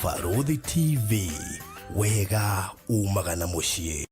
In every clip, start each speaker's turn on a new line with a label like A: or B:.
A: Farodhi TV, wega umagana muciĩ.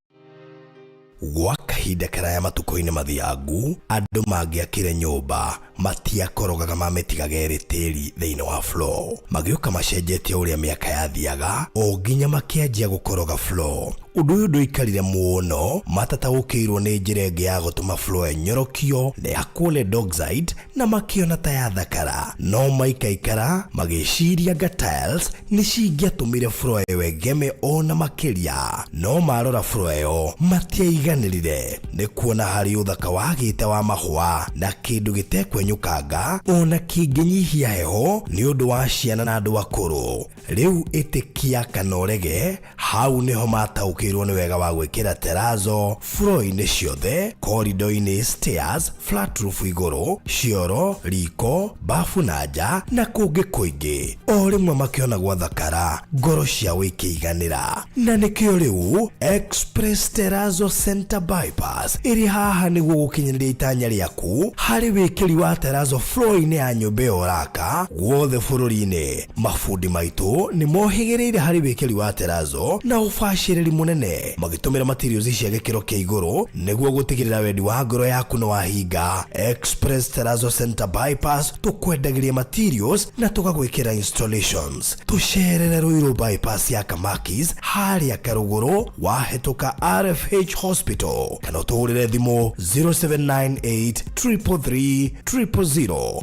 A: Gwa kahinda karaya matuko-inĩ mathiangu, andũ mangĩakire nyũmba matiakorogaga mamĩtigaga ĩrĩ tĩri thĩinĩ wa floor. Magĩũka macenjetie ũrĩa mĩaka yathiaga, o nginya makĩanjia gũkoroga floor. Ũndũ ũyũ ndũikarire mũno, matataũkĩirwo nĩ njĩra ĩngĩ ya gũtũma floor ĩnyorokio na yakwo nĩ doxide na makĩona ta yathakara. No maikaikara magĩciria anga tiles nĩ cingĩatũmire floor ĩyo ĩgeme ona makĩria. No marora floor ĩyo matiaiganĩrire nĩ kuona harĩ ũthaka wagĩte wa mahũa na kĩndũ gĩtekwenyũkanga ona kĩngĩnyihia heho nĩ ũndũ wa ciana na andũ akũrũ. Rĩu ĩtĩkia kana ũrege, hau nĩho mataũkĩirwo nĩ wega wa gwĩkĩra terrazzo floor-inĩ ciothe, corridor-inĩ, stairs, flat roof igũrũ, cioro, riko, bafu na nja na kũngĩ kũingĩ. O rĩmwe makĩona gwathakara, ngoro ciao ikĩiganĩra. Na nĩkĩo rĩu Express Terrazzo Center Bypass ĩrĩ haha nĩguo gũkinyĩrĩria itanya rĩaku harĩ wĩkĩri wa terrazzo floor-inĩ ya nyũmba ĩyo ũraka guothe bũrũri-inĩ. Mafundi maitũ nĩ mohĩgĩrĩire harĩ wĩkĩri wa terrazzo na ũbacĩrĩri mũnene, magĩtũmĩra materials cia gĩkĩro kĩa igũrũ nĩguo gũtigĩrĩra wendi wa ngoro yaku nĩ wahinga. Express Terrazzo Center Bypass tũkwendagĩria materials na tũgagwĩkĩra installations. Tũcerere Ruiru bypass ya Kamakis harĩa Karũgũrũ wahĩtũka RFH Hospital, kana ũtũhũrĩre thimũ 0798 333 000.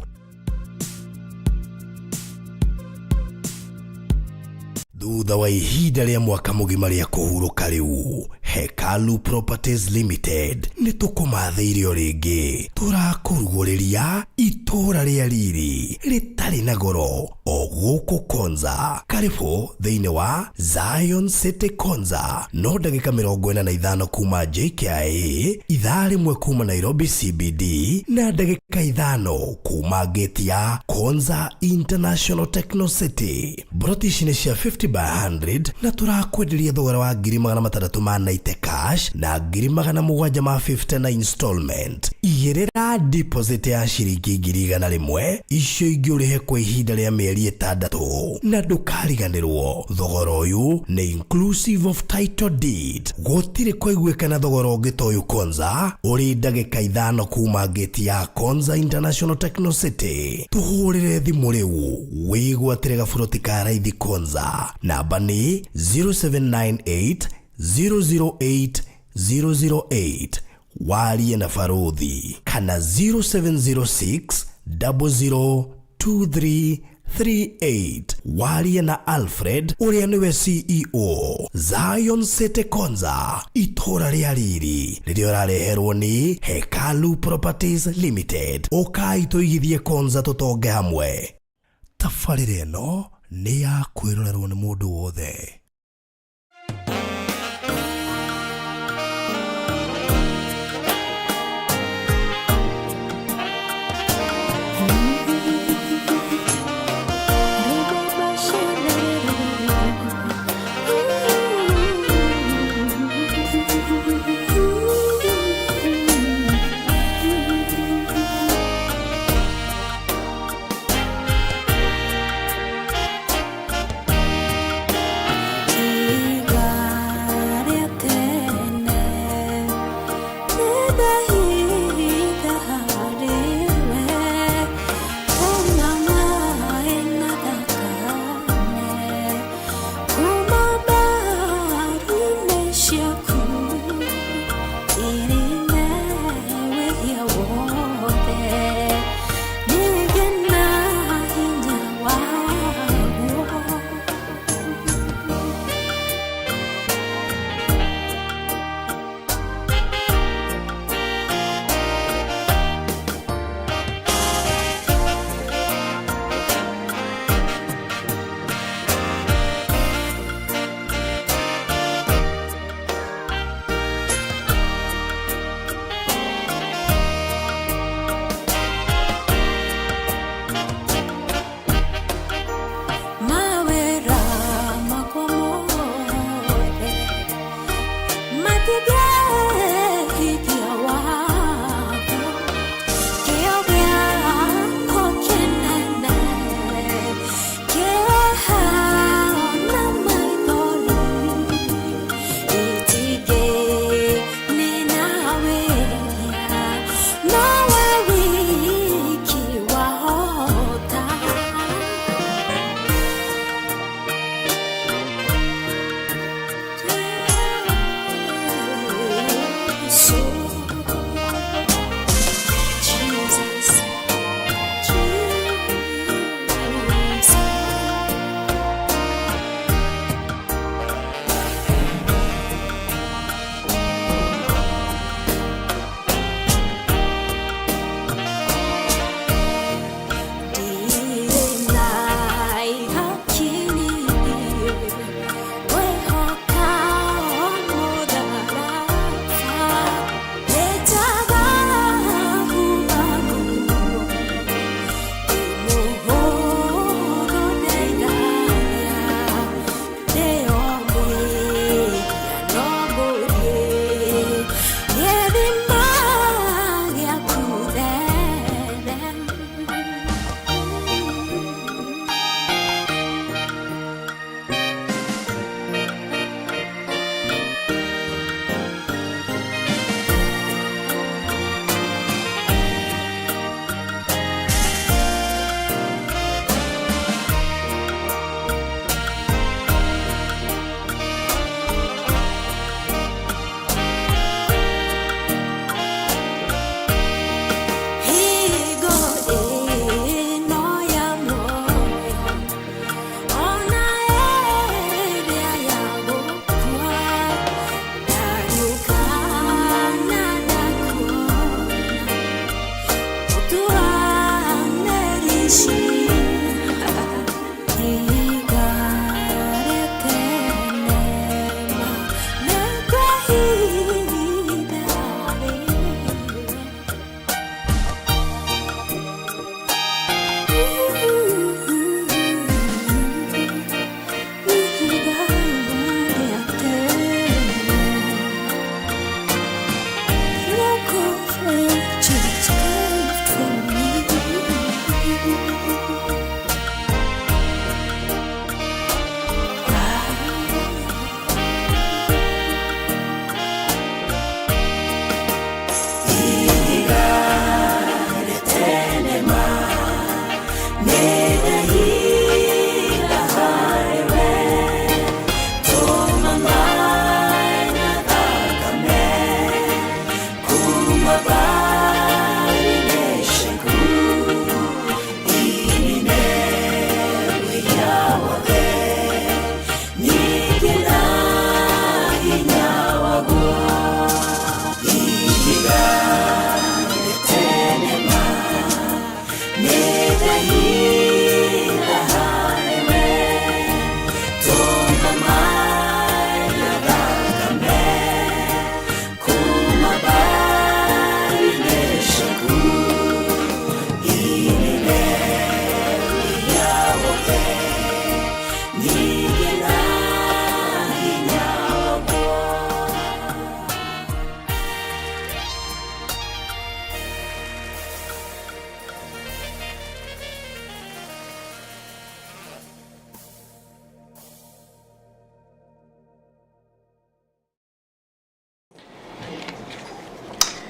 A: Thutha wa ihinda rĩa mwaka mũgima rĩa kũhurũka rĩu, Hekalu Properties Limited nĩ tũkũmathĩire rĩngĩ. Tũrakũrugũrĩria itũra rĩa riri rĩtarĩ na goro o gũkũ Konza. Karibu thĩinĩ wa Zion City Konza. No ndagĩka 45 kuma JKIA, ithaa rĩmwe kuma Nairobi CBD na ndagĩka 5 kuma gate ya Konza International Techno City. Brotishine cia 50 by 100 na turakwenderia thogora wa 690 cash na 750 na installment. Igĩrĩra deposit ya ciringi 100 icio ingĩ ũrĩhe kwa ihinda rĩa mĩeri 6 na ndũkariganĩrwo. Thogora ũyũ nĩ inclusive of title deed. Gũtirĩ kũiguĩkana thogora ũngĩ ta ũyũ Konza ũrĩ ndagĩka 5 kuma gate ya Konza International Techno City. Tũhũrĩre thimũ rĩu wĩgwatĩre gaburoti ka raithi Konza. Namba nĩ 0798 008 008. Warie na Farodhi kana 0706 002338. Warie na Alfred ũrĩa nĩwe CEO. Zion City Konza, itũra rĩa riri rĩrĩa ũrareherwo nĩ Hekalu Properties Limited. Ũkai tũigithie Konza tũtonge hamwe. Tabarĩra ĩno nĩ ya kwĩrorerwo nĩ mũndũ wothe.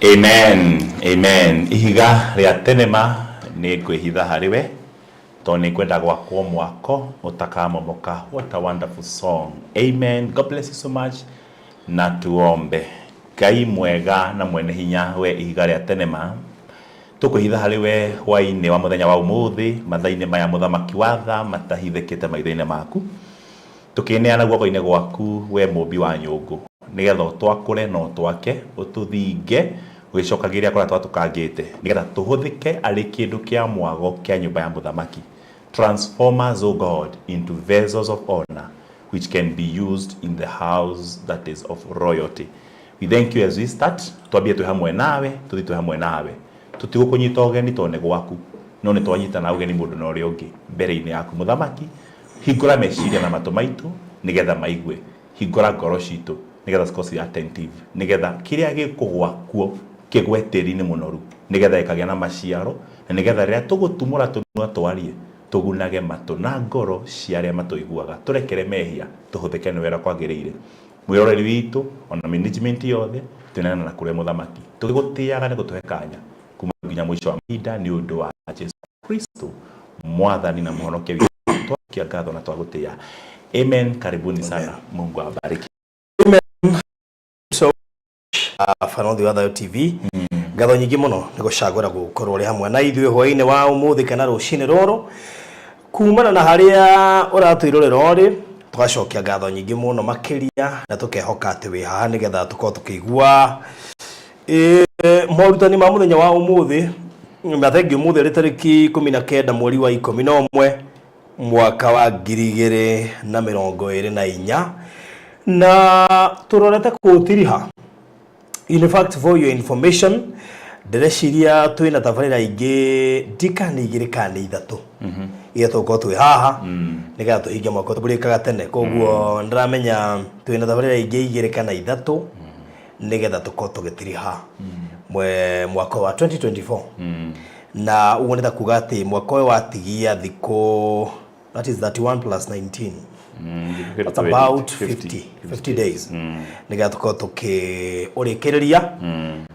B: Amen, amen. Ihiga ria tenema ni kwihitha hariwe to ni kwenda gwakwo mwako utakamomoka. What a wonderful song. Amen. God bless you so much. Na tuombe. Ngai mwega na mwene hinya we ihiga ria tenema tukwihitha hariwe hwaini wa muthenya wa umuthi mathaini maya muthamaki watha matahithikite maitho-ini maku tukineana guoko-ini gwaku we mumbi wa nyungu nigetha twakure no twake ututhinge wicokagiria kora twatukangite nigetha tuhuthike ari kindu kia mwago kia nyumba ya muthamaki. Transform us, O God, into vessels of honor which can be used in the house that is of royalty. We thank you as we start. Twambie twi hamwe nawe, tuthi twi hamwe nawe. Tutigukunyita ugeni tone gwaku no ni twanyitana ugeni mundu na uria ungi mbere-ini yaku muthamaki. Hingura meciria na matu maitu nigetha maigue, hingura ngoro citu nigetha cikosi attentive, nigetha kiria gikugwa kuo kigwe tiri-ini munoru, nigetha ikagia na maciaro, na nigetha riria tugutumura tunua twarie tugunage matu na ngoro cia aria matuiguaga, turekere mehia tuhuthike ni wera kwagiriire. Mwiroreri witu ona management yothe tunena na kuria muthamaki tugigutiaga ni gutuhe kanya kuma nginya mwisho wa mahinda ni undu wa Yesu Kristo mwathani na muhonokia witu. Twakia ngatho na twagutia. Amen. Karibuni sana. Mungu awabariki.
A: Amen. So Fanothi wa Thayo TV ngatho nyingi muno ni gucagura gukorwo ri hamwe na ithuĩ hwaĩ-inĩ wa umuthi kana rucini ruru kumana na haria uratwirorera ri tugacokia ngatho nyingi muno makiria na tukehoka ati wi haha nigetha tukorwo tukigua morutani ma muthenya wa umuthi mathengi umuthi ri tariki 19 mweri wa 11 mwaka wa 2024 na turorete kutiriha. In fact, for your information, ndĩreciria twina tabarĩra ingĩ ndikani igĩrĩ kana ithatu iria tũgũkorwo twĩ haha nĩgetha tũhingie mwaka tũrĩkaga tene, koguo ndĩramenya twina tabarĩra ingĩ igĩrĩ kana ithatu nĩgetha tũkorwo tũgĩtiriha mwaka wa 2024 na ũguo nĩ ta kuga atĩ mwaka ũyũ watigia thikũ, that is 31 plus 19. That's about 50 days. Niga tuko tukiurikiria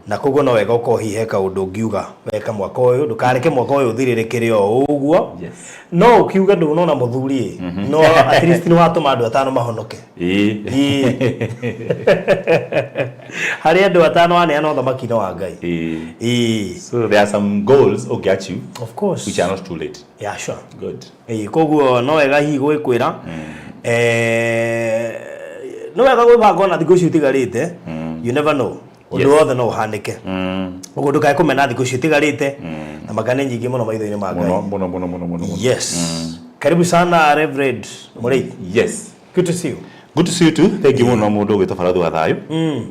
A: na koguo no wega uko hiheka undu ngiuga weka mwaka uyu ndukareke mwaka uyu uthiririkire o uguo. No ukiuga ndunona muthuri no at least ni watuma andu atano mahonoke. Hari andu atano aneana uthamaki-ini wa Ngai.
B: So there are some goals will get you,
A: of course,
B: which are not too late.
A: Yeah, sure.
B: Good.
A: Koguo no wega hi gwikwira no wega gwibanga na thikũ ici utigarite. You never know. undu wothe no uhanike ugo ndukae kumena thiku cio tigarite na magane nyingi muno maitho-ini ma Ngai
B: muno
A: yes karibu sana Reverend Muriithi.
B: Yes,
A: good to see you.
B: Good to see you too. Thank you muno mundu gwitwa Barathi wa Thayu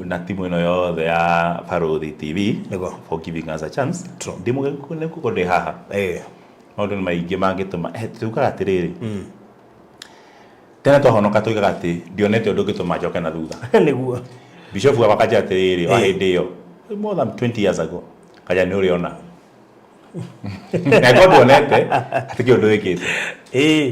B: na timu ino yothe ya Barathi TV for giving us a chance. Ndimugeku nikuko ndi haha maundu ni maingi mangituma tukaga atiriri tena twahonoka tuigaga ati ndionete undu ngituma njoke na thutha
A: niguo
B: Bishop wakaja atiriri wa hindi iyo more than 20 years ago kaja ni uriona na kwa ndionete atiki undu wikite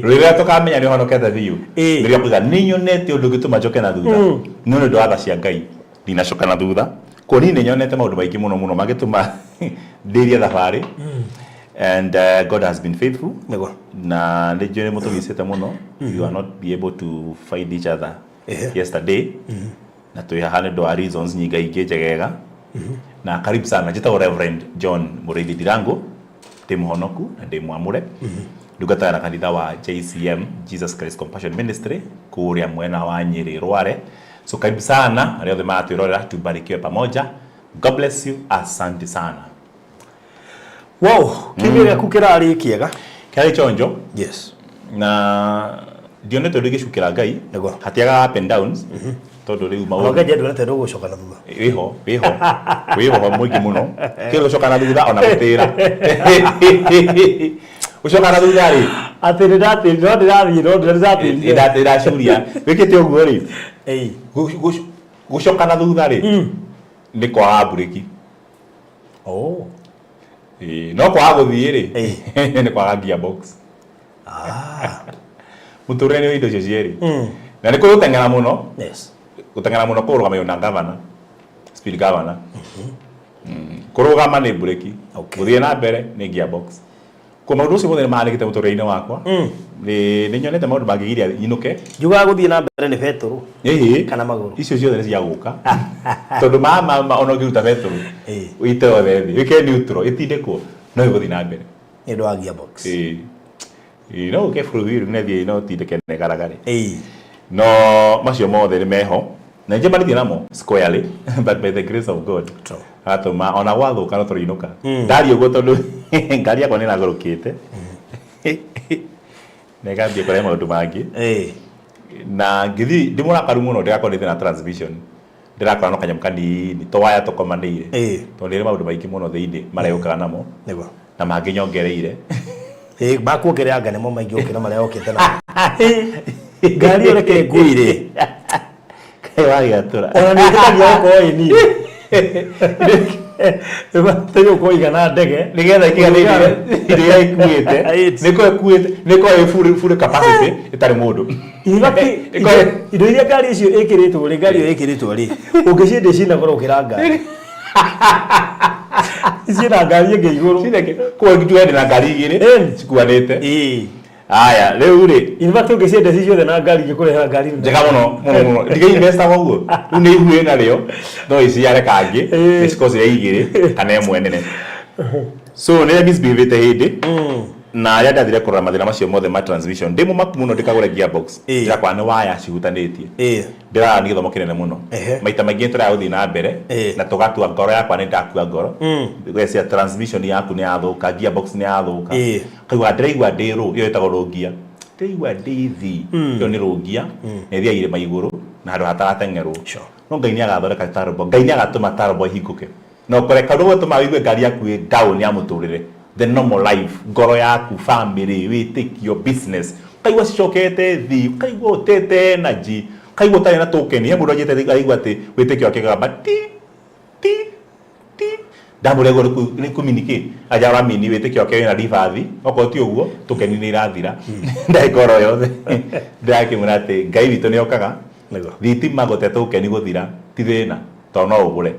B: rwira tukamenya ni honokete thiu ngiria kuga ninyonete undu ngituma njoke na thutha no ndo atha cia Ngai ndinacoka na thutha ko ni nyonete maundu maingi muno magituma ndiria thabari and God has been faithful na ndijone mutumisete muno you are not be able to find each other yesterday na tuyahane do reasons nyinga ingi njegega na karibu sana njitagwo Reverend John Muriithi Ndirangu timuhonoku na ndimwamure ndugata na kanitha wa JCM Jesus Christ Compassion Ministry kuria mwena wa Nyeri Rware. So karibu sana leo thema tuirorera tubarikiwe pamoja. God bless you, asante sana.
A: Wow, kimira kukirari kiega
B: kari chonjo.
A: Yes,
B: na dionete ndugicukira Ngai hatiaga up and downs tondu riu maundu
A: ngoja ndonete ndugucoka na thutha
B: wiho muingi muno kiro gucoka na thutha ona gutira ucoka na thutha ri
A: ati ndirathi
B: ndiracuria wikite uguo ri gucoka na thutha ri ni kwa bureki no kwa guthii ri ni kwa gearbox Muthuri ni indo cieri na ni kuyutengera muno.
A: Yes,
B: gutengera muno kurugama na governor speed governor kurugama ni bureki guthii na mbere ni gearbox kwa maundu ucio mothe maandikite muturire-ini wakwa ni nyonete maundu mangigiria inuke
A: juga guthii na mbere ni beturu kana maguru
B: icio ciothe ni cia guka tondu mama ono ngiruta beturu uite othe thi wike neutral itindikwo no iguthii na mbere
A: ni ndo gearbox
B: no ke fruit ne thie no tindike ne garagari no macio mothe ni meho na nje bari namo squarely but by the grace of God atuma ona gwathuka no turinuka ndari uguo tondu ngari yakwa ni nagurukite ne gambia kore maundu mangi na ngithi ndimurakaru muno ndirakorite na transmission ndirakora no kanyam kanini to waya to komanire tondu ni maundu maingi muno thiini mareukaga namo na manginyongereire
A: bakuongerea ngane mo maingi ukira maria okite na ngari ureke nguire
B: kai wagiatura
A: ona ni kitagia ko ini teyo ko igana ndege
B: nigetha ikiganire iria ikuite niko full capacity itari mundu
A: ibaki indo iria ngari icio ikiritwo ri ngari ikiritwo ri ungicinde cina goro ukira ngari cina ngari ingi iguru
B: cineke kwa ngitwende na ngari igiri cikuanite aya riu ri
A: ibaki ungicinde ciothe na ngari ngikureha ngari
B: njega muno ndigai investa woguo riu ni ihuye nario no iciare kangi nicikoci ya igiri kana imwe nene so ni misbehave hindi na ya ndathire kurora mathina macio mothe ma transmission ndimu maku muno ndikagure gearbox ndira kwa ni waya cihutanitie ndira ni githomo kinene muno maita maingi tura uthi na mbere na tugatua ngoro yakwa ni ndakua ngoro gwece transmission yaku ni yathuka gearbox ni yathuka kaigua ndiraigua ndiru iyo itagwo rungia ndiraigua ndithi iyo ni rungia na thia ire maiguru na handu hataratengerwo no Ngai ni agathoreka tarbo Ngai ni agatuma tarbo hinguke no kureka ndugo tuma wigue ngari yaku down ya muturire the normal life ngoro yaku family we take your business kaigua cicokete thi kaigua utete energy kaigua tari na token ye mundu ajete kaigua ati we take your kigaba ti ndamure go ni communicate ajara mini we take your kigaba na rivathi oko ti uguo token ni irathira ndai ngoro yothe ndake munate Ngai witu ni okaga thitima gote token guthira ti thina to no ugure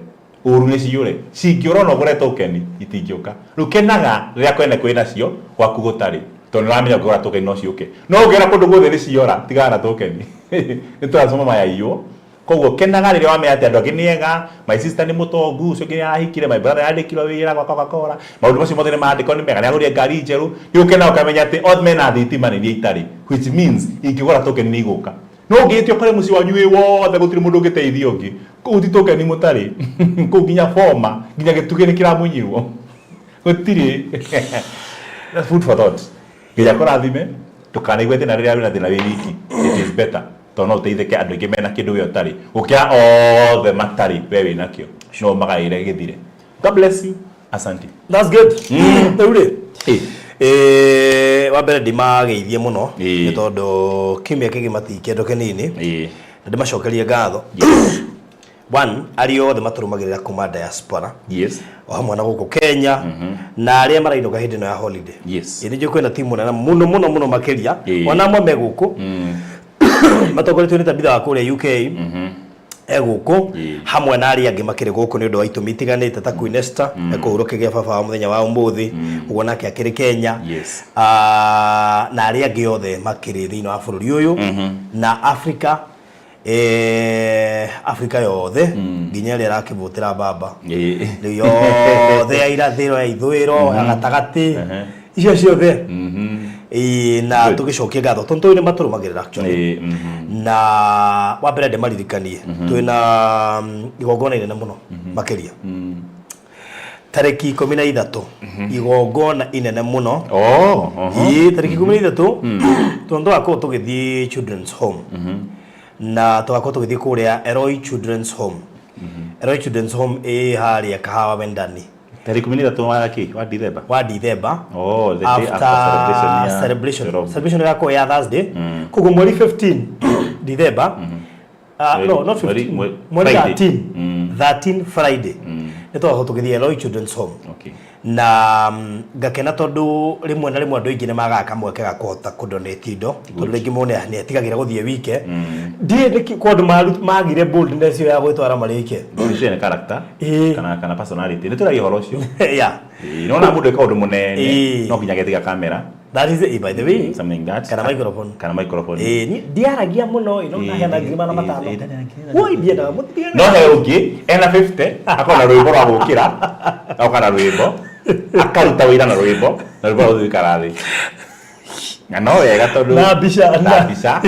B: uru ni ciure cingiura no gure token itingioka rukenaga riria kwene kwina cio gwaku gutari to niramenya ngora token no ciuke no ngera kundu guthi ni ciora tigana na token ni twasoma maya iyo koguo kenaga riria wamenya ati andu angi niega my sister ni mutongu ucio ngi ahikire my brother yandikirwo wira gwa Coca-Cola maundu macio mothe ni mandikwo ni mega ni agurie ngari njeru ni ukena ukamenya ati odd men na thitima ni itari which means ingigura token ni iguka no ngitio kare muci wanyu wi wothe gutiri mundu ngiteithio ngi Utitoke ni Muthari. Kuginya forma, ginya gitugire kiramunyirwo. Gutiri. That's food for thought. Ginya korathime, tukanaigwe thina riria wina thina wiki. It is better. Tono uteithike andu ingi mena kindu we utari. Ukira all the matari we wina kio. No magaire githire. God bless you. Asante.
A: That's good. Rudi. Wabere ndimageithie muno ni tondu kimya kigimati kendo kinini. Ndimacokerie ngatho. One, ario the maturumagirira kuma diaspora.
B: Yes.
A: O hamwe na guku Kenya na aria marainuka hindi no ya holiday.
B: Yes.
A: Ini njuko na timu na muno makiria. Ona mo me guku. Matokoretwe ni tabitha wa kuria UK. Eguku hamwe na aria angi makire guku ni undu wa itumi itiganite ta Queen Esther ekurukigia baba wa muthenya wa umuthi ugo nake akiri Kenya.
B: Yes.
A: Na aria angi othe makire thini wa bururi uyu na Africa Africa yothe nginya ria rakivutira baba ni yothe ya irathiro ya ithwiro ya gatagati icio ciothe na tugicokia ngatho tondu ni maturumagirira actually na wambere ndemaririkanie twina igongona inene muno makiria tariki 13 igongona inene muno tariki 13 tondu akwo tugithii children's home na tugakwo tugithii kuria Eroi Children's Home. Eroi Children's Home haria kahawa wendani
B: tariki 13 wa December.
A: Wa December.
B: Oh, the day after
A: celebration yako ya Thursday. Kugo mweri 15 December. No, not 15. Mweri 13 Friday. Nito tugithii Eroi Children's Home.
B: Okay.
A: Na ngakena tondu rimwe na rimwe andu ingi ni magaka mweke ga kuhota kudonate indo tondu ringi mone ni atigagira guthie wike ndie ndiki kondu magire boldness ya gwitwara marike
B: ndire character kana personality ni turagi horo cio
A: yeah
B: no na mundu eka undu munene no kinya getiga kamera.
A: That is it, by the way.
B: Something that.
A: Kana microphone. Ni diaragia muno ino na hena ngima na matano. Woi bienda mutia.
B: No he ungi ena 50 akona rwimbo rwa gukira. Akona rwimbo. Akaruta wira na rwimbo. Na rwimbo rwikara thi. Ngano wega tondu.
A: Na bisha.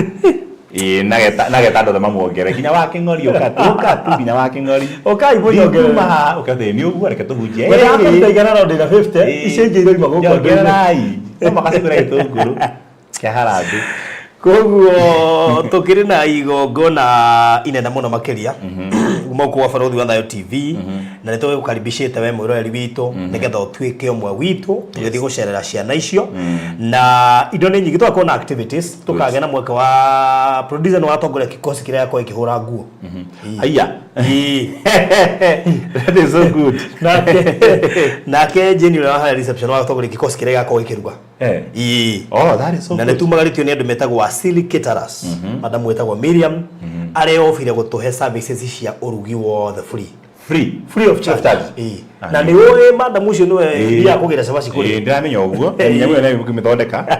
B: Nageta ndo mamuongere kinya wa kingori ukatu kinya wa kingori
A: okai muongere
B: ukathe ni ugu reke tuhuje
A: we akaruta igana ndo na 50 icenje ndo maguko
B: ngerai no makasibira gitunguru kia harambĩ
A: koguo tukiri na igongona inene muno makiria kuma kwa Barothi wa Thayo TV na nitwe gukaribishite we mwiroreri witu nigetha utwike umwe witu tugithi gucerera ciana icio na indo ni nyingi twakona na activities tukagena na mweke wa producer no atongoria kikosi kiria yako ikihura nguo
B: aya that is so good
A: nake genuine wa reception wa atongoria kikosi kiria yako ikiruga
B: oh that is so
A: good na nitumagaritio ni andu metagwo Asili Caterers madam wetagwo Miriam are ofire gutuhe services cia urugi wothe free of charge na ni we madam ucio niwe ya kugira sabaci kuri
B: ndiramenya uguo nyamu na kimithondeka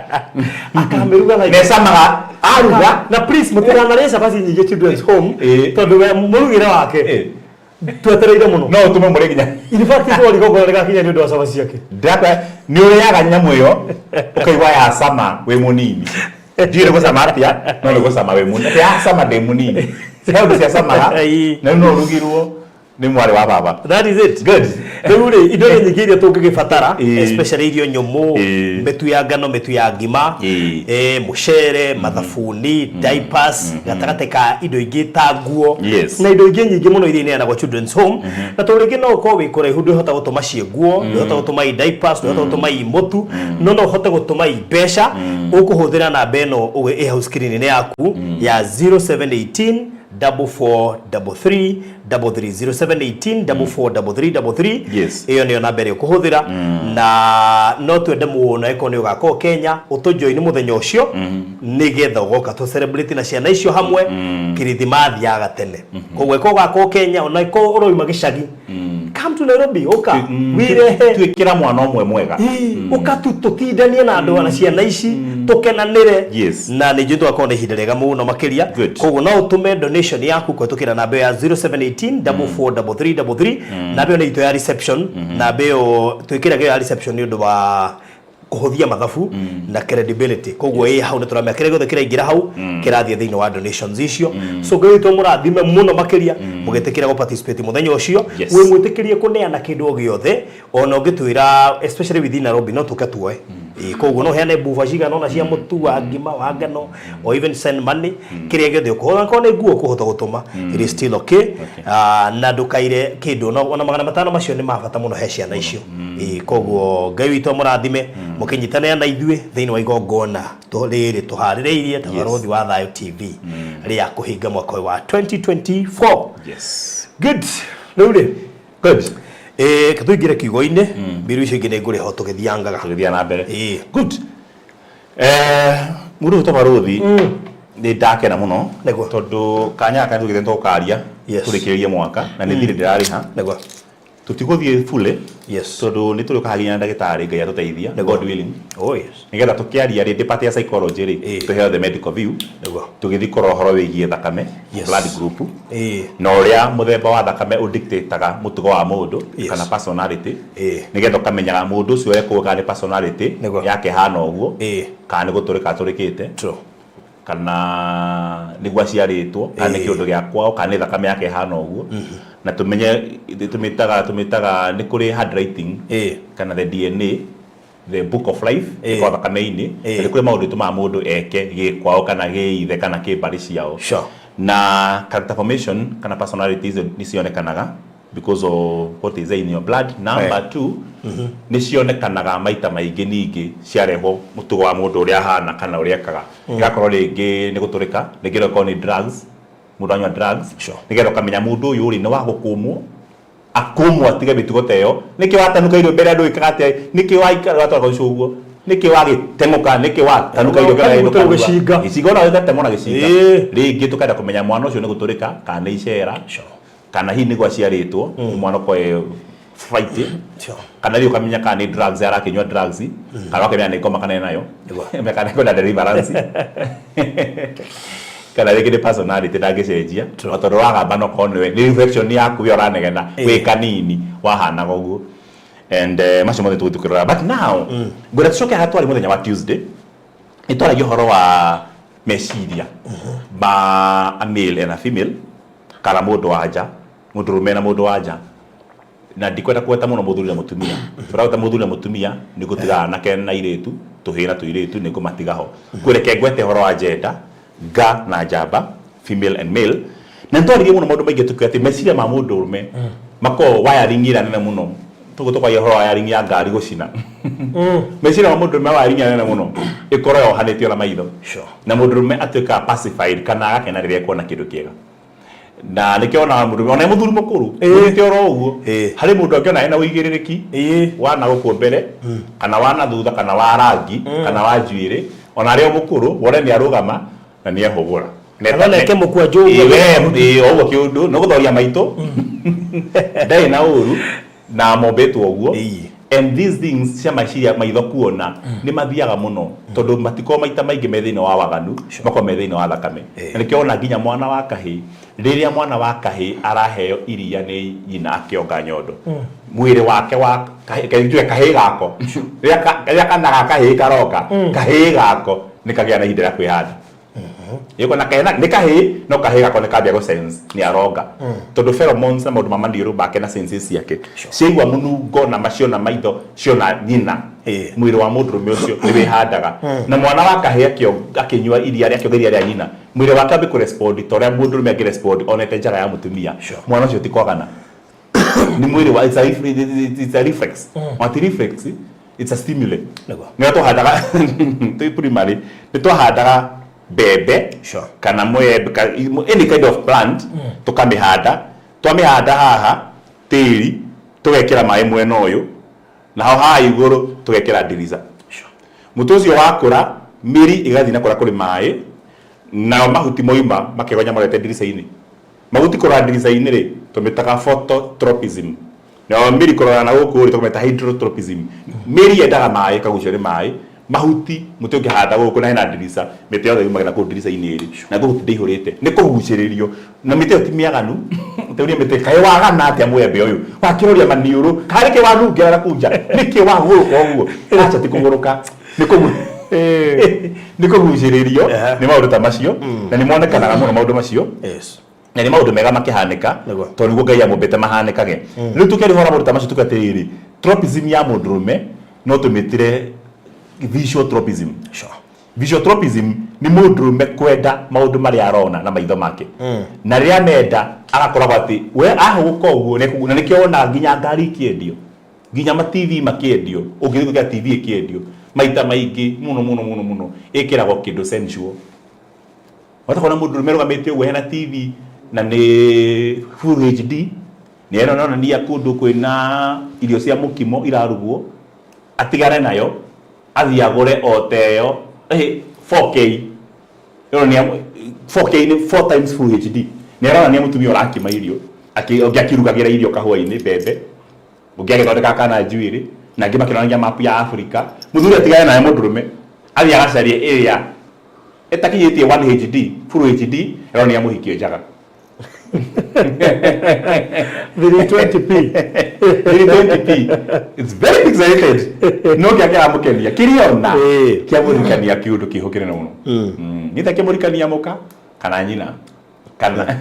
A: akameruga like
B: nesamaga aruga
A: na please mutirana resa basi nyige children's home tondu we murugira wake twetereire muno
B: no tume muri ginya
A: in fact ko liko gorega kinya ndio sabaci yake
B: ndaka ni uri yaga nyamu yo ukaigwa ya sama we munini ndiye ko sama atia no ko sama we munini ya sama de munini sio cia sama na no rugirwo ni mwari wa baba.
A: That is it.
B: Good.
A: Rĩu indo nyingĩ iria tũngĩbatara especially irio nyũmũ metu ya ngano metu ya ngima mucere mathabuni diapers gatagate ka indo ingĩ ta nguo na indo ingĩ nyingĩ mũno iria ineanagwo children's home na tũrĩngĩ no ũkorwo wĩ kũraihu ndũhota gũtũma cie nguo ndũhota gũtũma diapers ndũhota gũtũma mũtu no ũhote gũtũma mbeca ũkũhũthĩra namba ĩno ĩ hau screen-inĩ yaku ya 0718 4433 0718 4433
B: yes
A: iyo niyo namba ĩrĩa ũkũhũthĩra na no twende muno eko ni ugako Kenya utujoin muthenya ucio nigetha ugoka tu celebrate na ciana icio hamwe kirithimathi ya gatene koguo eko ugako Kenya ona eko uroima gicagi come to Nairobi oka wirehe
B: twikira mwana omwe mwega
A: oka tutindanie na andu ana ciana ici tukenanire na ni jitu akona ihinda rega muno makiria koguo no utume donation yaku kwetukira namba ya 0718 4433 namba yo ni ito ya reception namba yo twikiraga ya reception ni undu wa kuhuthia mathabu na credibility koguo hau na turamya kirego kira ingira hau kirathie thiini wa donations icio so ngai to murathime muno makiria mugetekira go participate muthenya ucio we mwitikirie kuneana kindu o giothe ona ungitwira especially within Nairobi no tukatuoe koguo no heane bufa cigana ona cia mutu wa ngima wa ngano or even send money kiria giothe ukuhora kone nguo kuhota gutuma it is still okay na ndukaire kindu ona magana matano macio ni mabata muno he ciana icio koguo ngai witu murathime mukinyitana na ithue thiini wa igongona riri tuhaririirie tabarothi wa Thayo TV ria kuhinga mwaka wa 2024
B: yes
A: good ruri good katuingire kiugo-ini mbiru icio ingine ngure ho tugithiangaga
B: tugithia na mbere good muru tabarothi ni ndakena muno tondu kanya kana tugithe tukaria turikirie mwaka na ni thiri ndirariha
A: nego
B: tutiguthie fully
A: yes
B: tondu ni turi kahaginya ndagitari ngai atuteithia God willing
A: oh yes
B: nigetha tukiaria ri depart ya psychology ri tuheo the medical view
A: nego
B: tugithi korohoro wigie thakame blood group
A: no
B: uria muthemba wa thakame udictateaga mutugo wa mundu kana personality nigetha kamenyaga mundu ucio ekuga ni personality yake hana uguo kana ni guturika turikite
A: true
B: kana nigwa ciaritwo kana kiundu gia kwao kana thakame yake hana uguo na tumenye tumitaga ni kuri handwriting kana the DNA the book of life kwa thakame-ini ni kuri maundu tuma mundu eke gi kwao kana giithe kana kibari ciao na character formation kana personalities ni cionekanaga because of what is in your blood. Number 2 ni cionekanaga maita maingi ningi ciareho mutugo wa mundu uria hana kana uria kaga igakorwo ringi ni guturika ringi ko ni drugs mundu anywa drugs nigetha kamenya mundu uyu ri ni wa gukumwo akumwo atige mitugo teyo niki watanuka irio mbere andu ikaga ati niki waikara watwara ucuguo niki wagitemuka niki watanuka irio mbere andu
A: giciga
B: icigo na gatemona giciga ringi tukenda kumenya mwana ucio ni guturika kana icera kana hi ni gwa ciaritwo mwana ko fight kana rio kamenya kana ni drugs arakinywa drugs kana kamenya ni ngoma kana nayo mekana ko na deliverance kana rege personality ndagicenjia tondu wagamba no konwe ni reflection yaku yo ranegena we kanini wahana goguo and macio mothe tugitukirora but now ngura tucoke hatwari muthenya wa Tuesday itwara horo wa Meciria ba a male and a female kala mundu waja mundu rume na mundu waja na ndikwenda kweta muno muthuri na mutumia turauta muthuri na mutumia ni gutiga na ken na iretu tuhira tuiretu ni kumatigaho kureke gwete horo wa gender ga na jaba female and male na ntoririe muno mundu maingi tukwete Meciria ma mundu rume mako wiring ira nene muno tugutwa horo wiring ya ngari gucina Meciria ma mundu rume wiring ira nene muno ikoro yo hanetio na maitho na mundu rume atuika pacified kana agakena riria kuona kindu kiega na nikiona mundu ona muthuri mukuru nitio ro uguo hari mundu akiona ena uigiririki wana guku mbere kana wana thutha kana wa rangi kana wa njuire ona rio mukuru wore ni arugama na ni ehugura
A: neke mukua njugu
B: oguo kiundu no guthoria maito ndai na uru na mobetu oguo and these things cia Meciria maitho kuona ni mathiaga muno tondu matiko maita maingi methine wa waganu mako methine wa thakame na nikiona nginya mwana wa kahi riria mwana wa kahi araheo iria ni nyina akionga nyondo mwiri wake wa kahi gako riria kana kahi karoka kahi gako nikagia na hindira kwihanda yeko na kaina nikahi no kahi gako nikambia go sense ni aroga tondu pheromones na maundu mamandiru bake na senses yake ciigwa munungo na macio na maitho cio na nyina mwiri wa mundu rume ucio ni wihandaga na mwana wa kahi akinywa iria ria kiogeria ria nyina mwiri wake ambi ku respond toria mundu rume angi respond onete njaga ya mutumia mwana ucio tikwagana ni mwiri wa it's a reflex what reflex it's a stimulant nä tå handaga tå primary nä tå handaga mbembe kana mwembe any kind of plant tå kamä handa twamä handa haha tĩri tå gekä ra maĩ mwena å yå naho haha igå rå tå gekä ra ndirica må tå å cio wakå ra mä ri ä gathiä na kå ra kå rä maĩ nao mahuti moima makegonya marete ndirica-inä mahuti kå ra ndirica-inä rä tå mä taga phototropism na miri korona na guku ri tukumeta hydrotropism miri yendaga mai kagucio ri mai mahuti muti ukihanda guku na hena ndirisa miti yothe yumagĩra kũu ndirica-inĩ ĩrĩ na gũkũ ndĩihũrĩte nĩ kũgucĩrĩrio na mĩtĩ ĩyo ti mĩaganu teuria mĩtĩ kaĩ wagana atĩa mwembe ũyũ wakĩroria maniũrũ karĩ kĩ wanungĩra kũu nja nĩkĩ wagũrũka ũguo acha ti kũgũrũka nĩ kũgucĩrĩrio nĩ maũndũ ta macio na nĩ monekanaga mũno maũndũ macio na nĩ maũndũ mega makĩhanĩka tondũ nĩguo Ngai amũmbĩte mahanĩkage rĩu tũkĩrĩhora maũndũ ta macio tũgatĩrĩrĩ tropism ya mũndũrũme no tũmĩtire visual tropism. Visual tropism ni mũndũrũme kwenda maũndũ marĩa arona na maitho make na rĩrĩa amenda agakoragwo atĩ we ahũgũka ũguo na nĩkĩo wona nginya ngari ikĩendio nginya ma TV makĩendio ũngĩthika TV ikĩendio maita maingĩ mũno ĩkĩragwo kĩndũ sensual watakona mũndũrũme rũgamĩte ũguo hena TV na nĩ full HD nĩ ĩronania kũndũ kwĩna irio cia mũkimo irarugwo atigare nayo athia agũre oteyo 4K ĩronania 4K ni 4 times full HD nĩ ĩronania mũtumia ũrakima irio akĩrugagĩra irio kahũa-inĩ mbembe ũngĩagĩthondeka kana njuĩrĩ na angĩ makĩronania mapu ya Africa Muthuri atigare nayo mũndũrũme athia agacarie ĩrĩa ĩtakinyĩtie 1 HD full HD ĩronania mũhiki njaga
C: 320p
B: it's very excited no kĩakĩra mũkenia kĩriona kĩamũrikania kĩũndũ kĩhũkĩre na mũno nĩta kĩmũrikania mũka kana nyina kana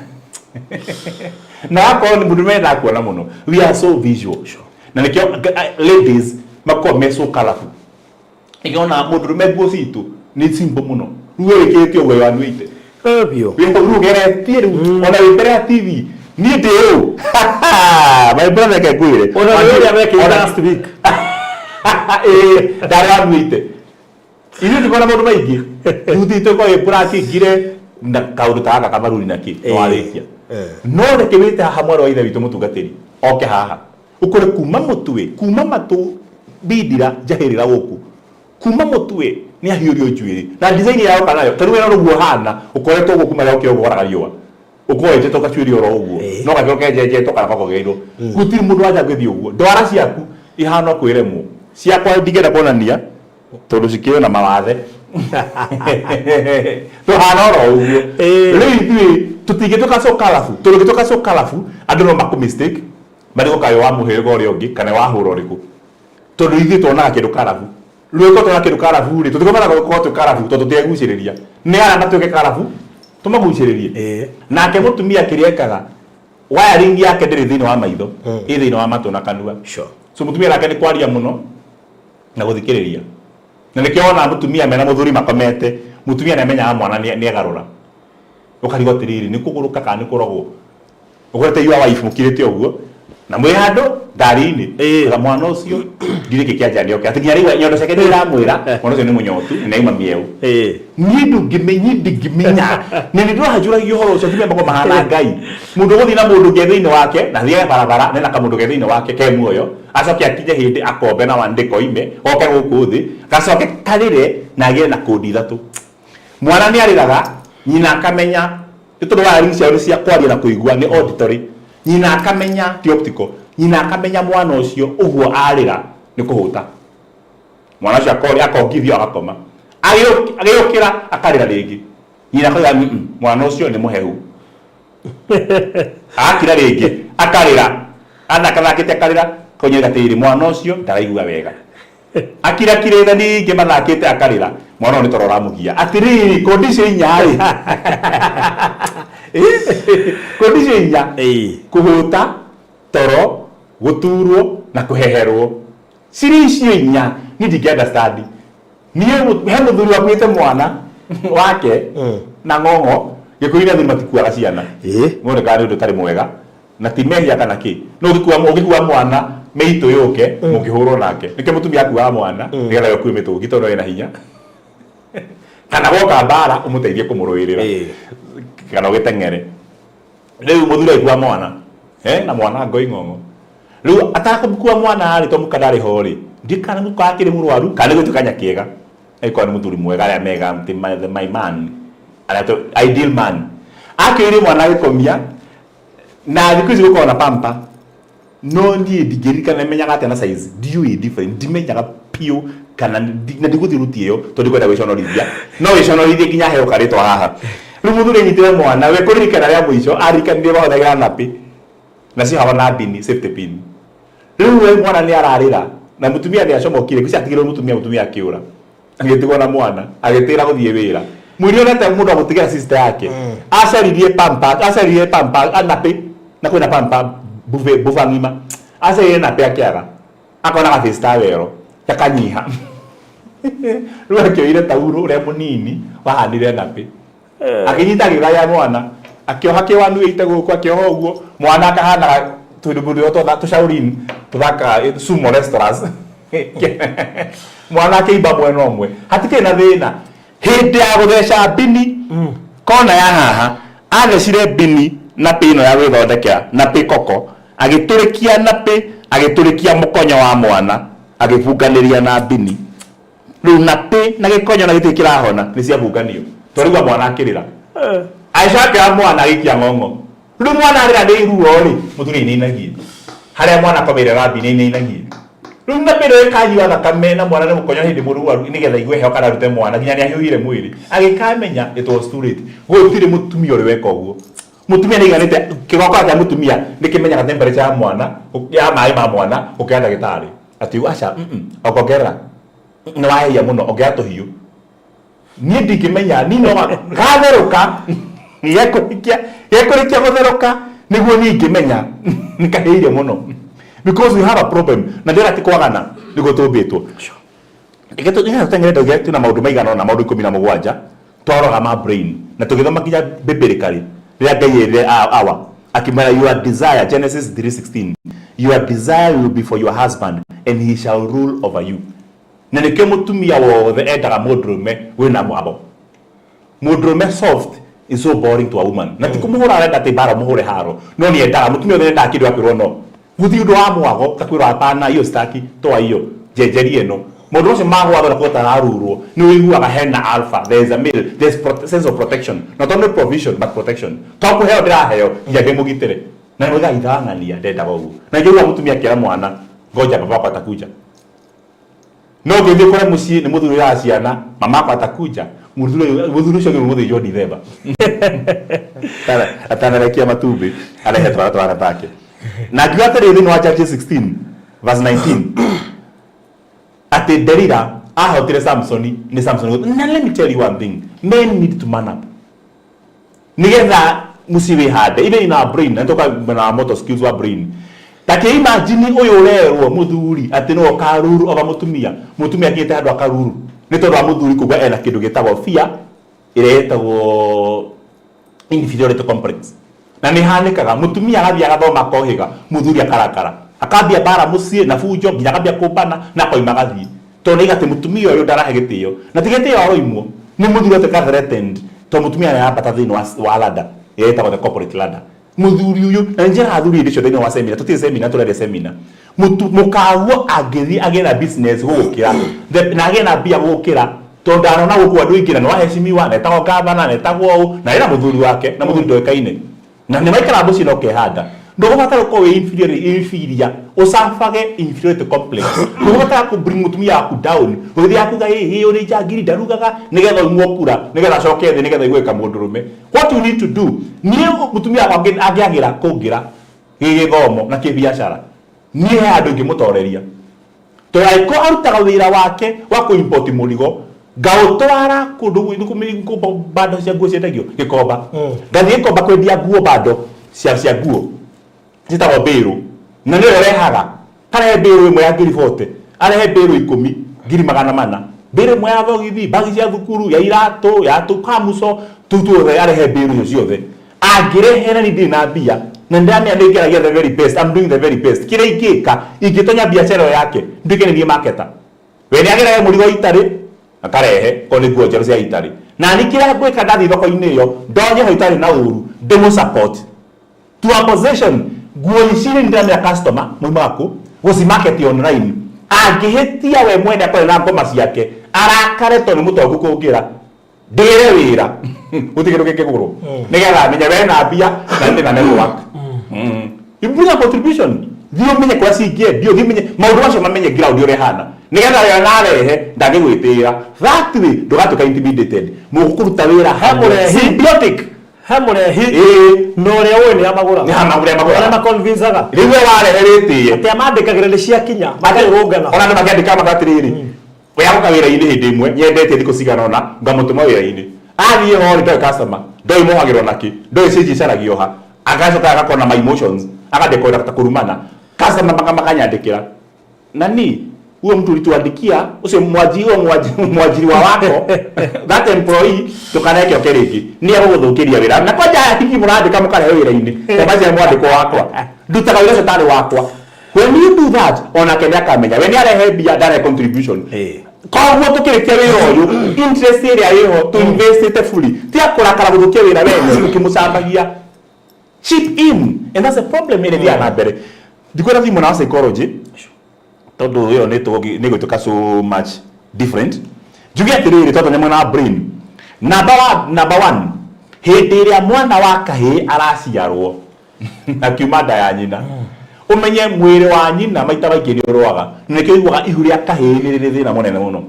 B: na hapo ni mũndũ menda kuona mũno we are so visual na nĩkĩo ladies makoo me so colorful ikiona mũndũ nguo citũ nĩ simple mũno ruo wĩkĩte ũguo wanuĩte
C: Obvio.
B: We have look at theater on a TV. Need you. My brother can go there.
C: On a make last week.
B: That one with it. Ili tukona moto maigi. Tuti ko epuraki gire na kaurutaga kamaruri naki. Walekia. No de kebeta hamoro ida bitu mutugateri. Oke haha. Ukore kuma mutue, kuma matu bidira jahirira woku. Kuma mutue ni ahiurio njuiri na design yao kanayo tanu wena ruguo hana ukoretwo guo kuma gakio gora riwa ukoete toka chuiri oro uguo no gakio jeje toka bako geiro gutiri mundu aja gwethi uguo ndwara ciaku ihana kwiremwo ciakwa ndigenda kuonania tondu cikio na mawathe to hana oro uguo riu tutige toka so kalafu andu no maku mistake bali kayo wa muhego ori ongi kana wa huro riku tondu ithi tuonaga kindu kalafu Luego tuna kiru karafu ri tutikobara ko to karafu to tieguciriria ni ara na tuke karafu tumaguciririe nake mutumia kiriekaga wiring yake ndiri thini wa maitho thini wa matu na kanua so mutumia nake ni kwaria muno na guthikiriria na nikiona mutumia mena muthuri makomete mutumia na menya mwana ni agarura ukarigo tiriri ni kuguruka kana ni kurogwo ugurete yua wife mukirite uguo na mwihando ngari-ini ga mwana ucio ngire kikianjani oke atigia riwa nyondo ciake ndiramwira mwana ucio ni munyotu na ima mieu ni ndingimenya ni ndrohajuragia horo ucio kimbe mako mahana Ngai mundu guthi na mundu ngethe-ini wake na thia barabara nena kamundu ngethe-ini wake ke muoyo acoke akinye hindi akombe na wandiko ime oke guku thi gacoke karire na agire na kodi ithatu mwana ni ariraga nyina akamenya itondu wa ring ciao ni cia kwaria na kuigua ni auditory nyina akamenya ti optical nyina akamenya mwana ucio uguo arira ni kuhuta mwana ucio akongithio agakoma agĩũkĩra akarĩra rĩngĩ nyina akauga mwana ucio ni muhehu akira rĩngĩ akarĩra anathakĩte akarĩra konyera tĩri mwana ucio ndaraigua wega akira kirĩra ningĩ mathakĩte akarĩra mwana ũyũ nĩ toro ũramũgia atĩrĩrĩ condition nyarĩ condition nya kuhuta toro guturwo na kuheherwo siri icio inya ni ndingĩunderstand niĩ he mũthuri wakuĩte mwana wake na ng'ong'o gĩkũi-inĩ athuri matikuaga ciana mũndũ kana nĩ ũndũ ũtarĩ mwega na ti mehia kana kĩ no ũgĩkua mwana mĩitũ yũke mũkĩhũrwo nake nĩkĩo mũtumia akuaga mwana nĩgetha gũkue mĩtũngi tondũ ena hinya kana goka mbara ũmũteithie kũmũrũĩrĩra kana ũgĩteng'ere rĩu mũthuri aikua mwana na mwana ngoi ng'ong'o rĩu atakũmukua mwana rĩ to mũkandarĩ ho rĩ ndikana mũkwa akĩrĩ mũrwaru kana gũtukanya kĩega aikwa nĩ mũthuri mwega arĩa mega my man ideal man akĩrĩ mwana gĩkomia na thikũ ici gũkorwo na pampa no niĩ ndingĩririkana menyaga atĩa na size ndiũĩ different ndimenyaga piũ kana na ndiguthiruti iyo to ndikwenda gwiconorithia no wiconorithie nginya heo karitwa haha riu Muthuri nyitire mwana we kuririkana ria mwico arikanire bahothagira napi na si hawa na bini safety pin riu we mwana ni ararira na Mutumia ni acomokire kwisi atigirwo Mutumia akiura agitigwo na mwana agitira guthie wira mwiri onete mundu agutigira sister yake acaririe pampa anapi na kwina pampa buva ngima acaririe napi akiaga akona ga face tawero yakanyiha riu akioire tauro ria munini wahanire napi akinyita githaya mwana akioha kiwanu ite guku akioha uguo mwana akahana tundu to tushaurini tuthaka sumo restaurants mwana akiimba mwena omwe hatike na thina hindi ya gutheca bini kona ya haha athecire bini na pino ya gwithondekera na pikoko agiturikia napi agiturikia mukonyo wa mwana agibunganiria na bini riu napi na gikonyo na gitikira hona ni cia bunganio torigwa mwana akirira aicake ya mwana agikia ng'ong'o riu mwana arira ndi iruo ri Muthuri ni inagie haria mwana komire rabi ni inagie riu napi ndo ikanyua thakame na mwana ni mukonyo hindi muruaru nigetha igue heo kana rute mwana nginya ni ahiuhire mwiri agikamenya it was too late gutire Mutumia uri weka uguo Mutumia ni iganite kigoko kia Mutumia nikimenyaga temperature ya mwana ya mai ma mwana ukianda gitari ati acha okogera no waheia muno ogiato hiu ni ndikimenya ni no gatheruka yekurikia gutheruka niguo ni ngimenya nikaheire muno because we have a problem na ndira tikwagana niguo tumbitwo igeto ina tengere ndoge na maundu maigana na maundu 17 tworoga ma brain na tugithoma kinya biblically ria Ngai awa akimara your desire Genesis 3:16 your desire will be for your husband and he shall rule over you na nike Mutumia wothe endaga mundurume wina mwabo mundurume soft is so boring to a woman na tikumuhura arenda tibara muhure haro no ni endaga Mutumia wothe endaga kindu akwirwo no guthi undu wa mwago takwirwo apana iyo staki toa iyo jejeri eno mundu ucio magwa thora kota arurwo ni wiguaga hena alpha there is a middle there is sense of protection not only provision but protection toku heo ndiraheyo ngiage mugitire na niga ithangania ndenda gogu na ngiuga Mutumia kira mwana ngoja baba kwa atakuja no ngithi kore mucii ni Muthuri ya ciana mama kwa atakuja Muthuri ucio ni Muthuri John Themba atanarekia matumbi arehe twara take na ngiwatire thini wa Judges 16 verse 19 ati Delila ahotire Samson ni Samson na let me tell you one thing men need to man up nigetha musiwe hade even in our brain natoka na motor skills wa brain take imagine uyu urerwo Muthuri ati no karuru oba Mutumia akiete handu akaruru ni tondu wa Muthuri kugwa ena kindu gitagwo fear iretagwo inferiority complex na ni hanikaga Mutumia agathia agathoma kohiga Muthuri akarakara akambia bara mucie na fujo nginya akambia kumbana na koima gathii tondu igate Mutumia uyu ndarahe gitio na tigitio oroimwo ni Muthuri ate threatened to Mutumia ya bata thini wa ladder iretagwo the corporate ladder Muthuri uyu na njira athuri ndicio thini wa seminar tuti seminar turere seminar mukaguo agithi agena business gukira na agena bia gukira tondu arona guku andu ingina no aheshimiwa na etagwo governor na etagwo na ira Muthuri wake na Muthuri ndoekaine na ni maikara mbuci no kehanda ndogobatara ko we inferior usafage inferiority complex ndogobatara ko bring Mutumia yaku down uthi akuga hiyo ni jagiri ndarugaga nigetha umwokura nigetha coke thi nigetha igweka mundurume what you need to do ni Mutumia wake agiagira kungira gigithomo na kibiashara ni andu ngimutoreria to aiko arutaga wira wake wa ku import murigo gautwara kundu kumiko bado cia nguo ciendagio gikomba ngathie gikomba kwendia nguo bado cia nguo zitagwo mbiru na nĩ rehaga karehe mbiru ĩmwe ya 40 arehe mbiru 10 400 mbiru ĩmwe ya thogithi bagi cia thukuru ya iratu ya tukamuco tutuothe arehe mbiru icio ciothe angĩrehera ni ndina mbia na ndani anengeragia the very best I'm doing the very best kile ingika ingitonya biashara yake ndikenithie marketer we ni agerehe murigo itari akarehe koni nguo njeru cia itari na nikira gwika ndathi thoko-inĩ iyo ndonye ho itari na uru demo support to a possession nguo iciri ndani ya customer mwimaku guci market online angihitia we mwene akore na ngoma ciake arakare to ni mutongu kungira ndire wira utigiru kikiguru nigetha menye we na mbia na ndi na network you bring a contribution thio menye kwa singie dio thimenye maundu macio mamenye ground uri hana nigetha yo narehe ndangigwitira that way ndugatuka intimidated mukuruta wira hamwe symbiotic
C: no reo ni amagura na convince aga
B: riwe wareheretie
C: ati amandikagira ni cia kinya matirungana
B: ona ndu makiandika magatiriri we aguka wira-ini hindi imwe nyendete thiku cigana ona ngamutuma wira-ini athie hori ndoe customer ndoi mohagirwo naki ndoi cinji caragio ha agacoka agakona my emotions agadekora ta kurumana customer makanyandikira nani huyo mtu ulituandikia ucio mwajiri wa wako that employee tukaneke okereki ni aguguthukiria wira na kwanja hiki murandika mukare wira-ini kabaje mwandiko wakwa ndutaga wira cetani wakwa when you do that ona kenya akamenya when arehe bia direct contribution koguo tukirikia wira uyu interest area yiho to invest it fully tia kurakara guthukia wira wene ukimucambagia chip in and that's a problem in the anabere dikora thimu na psychology todo yo ni gwituka so much different jugia tiriri toto nyamwe na brain number one hindi ria mwana wa kahi araciarwo na kiumada ya nyina umenye mwiri wa nyina maita baingi ni urwaga nikio igwaga ihu ria kahi ni riri thina munene muno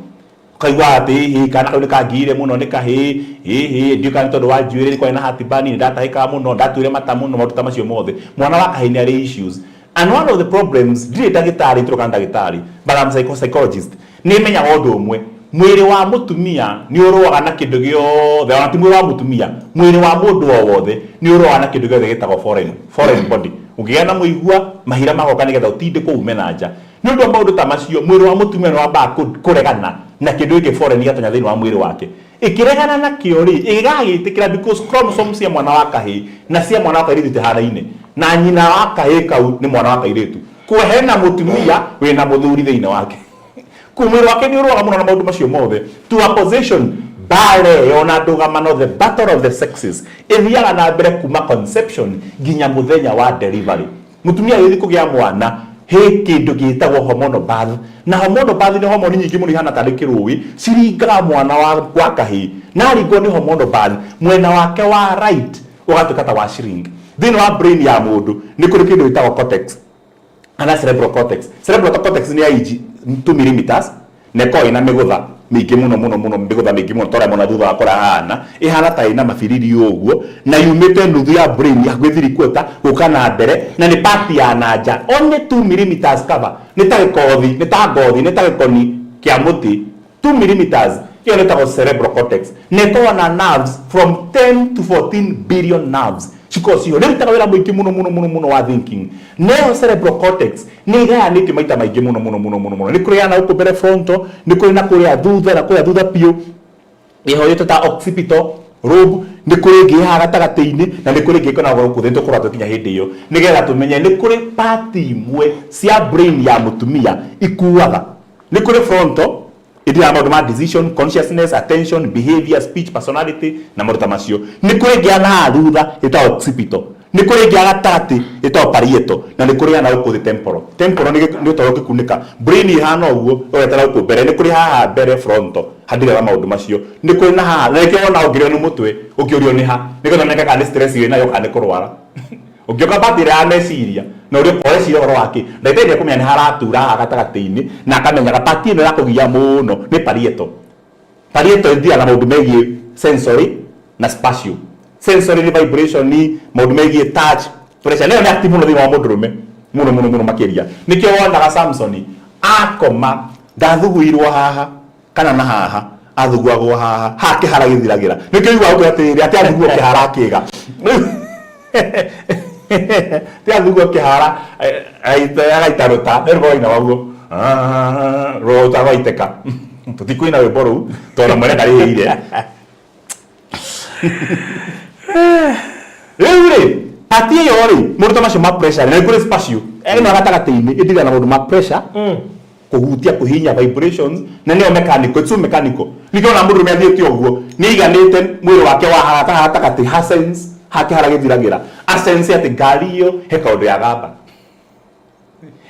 B: kaigwa ati hi kana kau nikangire muno nikahi hi ndiuka todo wa njuiri kwa ina hatibani ndatahika muno ndatuire mata muno matuta macio mothe mwana wa kahi ni ari issues. And one of the problems, ndire dagitari turoka dagitari, but I'm psychologist. Ni menya undu umwe, mwiri wa mutumia ni urwaga na kindu giothe, ona ti mwiri wa mutumia, mwiri wa mundu wothe ni urwaga na kindu giothe gitagwo foreign body. Ukigia na muigua mahira magoka nigetha utinde ku umenanja. Ni undu wa maundu ta macio, mwiri wa mutumia no wamba kuregana na kindu giki foreign gatonya thiini wa mwiri wake. Ikiregana na kiori, igagitikira because chromosomes cia mwana wa kahi na cia mwana wa kairitu tihanaine. Na nyina wa kahi kau ni mwana wa kairitu. Kuhena mutumia wina muthuri thiini wake. Kumwiri wake ni urwaga muno na maundu macio mothe. To a position bale ona ndugamano the battle of the sexes. Ithiaga na mbere kuma conception ginya muthenya wa delivery. Mutumia yithi kugia mwana he kindu gitagwo hormonal birth na hormonal birth ni hormone nyingi muno ihana tarĩ kĩrũĩ ciringaga mwana wa kahi na ringwo ni hormonal birth mwena wake wa right ugatuĩka ta wa shrink thĩinĩ wa brain ya mũndũ nĩ kũrĩ kĩndũ gĩtagwo cortex ana cerebral cortex ni ya inji 2 mm neko ina mĩgũtha mĩingĩ mũno mĩgũtha mĩingĩ mũno tore mũno thutha wakora hana ihana ta ina mabiriri ũguo na yumĩte nuthu ya brain ya gwĩthiri kweta gũka na mbere na nĩ part ya nanja only 2 mm cover nĩ ta gĩkothi nĩ ta ngothi nĩ ta gĩkoni kĩa mũtĩ 2 mm kĩo nĩ ta cerebral cortex neko na nerves from 10 to 14 billion nerves because yo rĩrutaga wĩra mũingĩ mũno wa thinking neo cerebral cortex nĩ igayanĩtio maita maingĩ mũno nĩ kũrĩ na gũkũ mbere frontal nĩ kũrĩ na kũrĩa thutha na kũrĩa thutha piũ ĩhoyĩtwo ta occipital lobe nĩ kũrĩ ĩngĩ haha gatagatĩ-inĩ na nĩ kũrĩ ĩngĩ ĩkoragwo gũkũ thĩ tũkũrwo tũkinya hĩndĩ ĩyo nĩgetha tũmenye nĩ kũrĩ part imwe cia brain ya mũtumia ikuaga nĩ kũrĩ frontal ĩthiaga maũndũ ma decision, consciousness, attention, behavior, speech, personality na maũndũ ta macio nĩ kũrĩ ĩngĩ na thutha ĩtagwo occipital nĩ kũrĩ ĩngĩ gatagatĩ ĩtagwo parietal na nĩ kũrĩ na gũkũ thĩ temporal nĩ ũtagwo gĩkunĩka brain ihana ũguo ũgetara gũkũ mbere nĩ kũrĩ haha mbere frontal handiraga maũndũ macio nĩ kũrĩ na haha na nĩkĩo ona ũngĩrĩo nĩ mũtwe ũkĩũrio nĩ ha nĩgetha ũmenye kana nĩ stress wĩnayo kana nĩ kũrwara ũngĩoka batĩra ya meciria na ũrĩa ũreciria ũhoro wake ndagĩtarĩ nĩ akũmenya nĩ haratura haha gatagatĩ-inĩ na akamenyaga pati ĩno ya kũgia mũno nĩ parietal ĩthiaga na maũndũ megiĩ sensory na spatial sensory ni vibration ni maũndũ megiĩ touch pressure nĩyo nĩ active mũno thĩinĩ wa mũndũrũme mũno makĩria nĩkĩo wonaga Samson akoma ndathuguirwo haha kana na haha athuguagwo haha hakĩhara gĩthiragĩra nĩkĩo igua ũkĩatĩrĩrĩ atĩ athuguo kĩhara kĩga ti athuguo kĩhara agaita rũta nĩrũgoina waguo rũta rwaitĩka tũtikũina rwĩmbo rũu tondũ mwene ndarĩhĩire rĩu rĩ pati ĩyo rĩ mũndũ ta macio ma pressure nĩ kũrĩ spatial ĩno gatagatĩ-inĩ ĩthiaga na maũndũ ma pressure kuhutia kuhinya vibrations na nĩyo mechanical it's mechanical nĩkĩo na mũndũ athiĩte ũguo nĩ iganĩte mwĩrĩ wake wa gatagatĩ ha sense hakĩhara gĩthiragĩra a sense atĩ ngari ĩyo he kaũndũ ya gamba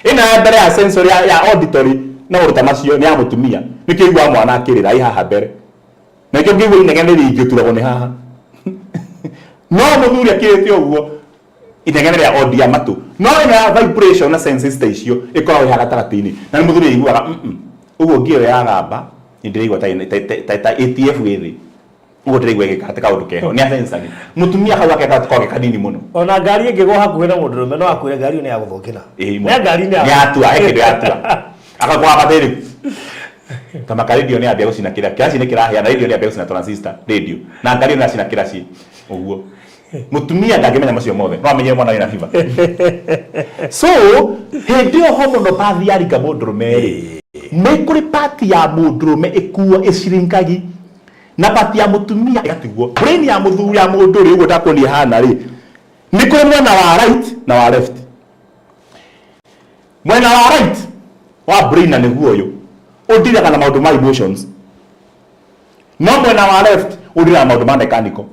B: ĩno ya mbere ya sensory ya auditory na maũndũ ta macio nĩ ya mũtumia nĩkĩo igua mwana akĩrĩra ai haha mbere na nĩkĩo ngĩigua inegene rĩingĩturagwo nĩ haha no mũthuri akĩrĩte ũguo inegene rĩa odia matũ no ĩno ya vibration na senses ta icio ĩkoragwo ya gatagatĩ-inĩ na nĩ mũthuri aiguaga ugo ngio ya gamba ndirigwa ta ATF withi ugo ndirigwa gikatika undu keho ni asensani mutumia hau akeka tkoge kanini muno
C: ona ngari ingigo hakuhe na mundurume no akwire ngari ni ya guthokira
B: na
C: ngari ni
B: ya atua eke ndio atua akagwa bateri kama radio ni abia gucina kira kiasi ni kira ya radio ni abia gucina transistor radio na ngari ni acina kira ci uguo mutumia ndangimenya macio mothe no amenye mwana ina fiva so hendio homo no bathi ya riga mundurume me kuri party ya mundurume ikuo iciringagi na party ya mutumia igatiguo brain ya muthuri ya mundu ri ugo takoni hana ri ni kuri mwena wa right na wa left mwena wa right wa brain na niguo uyu udiraga na maundu ma emotions no mwena wa left udiraga maundu ma mechanical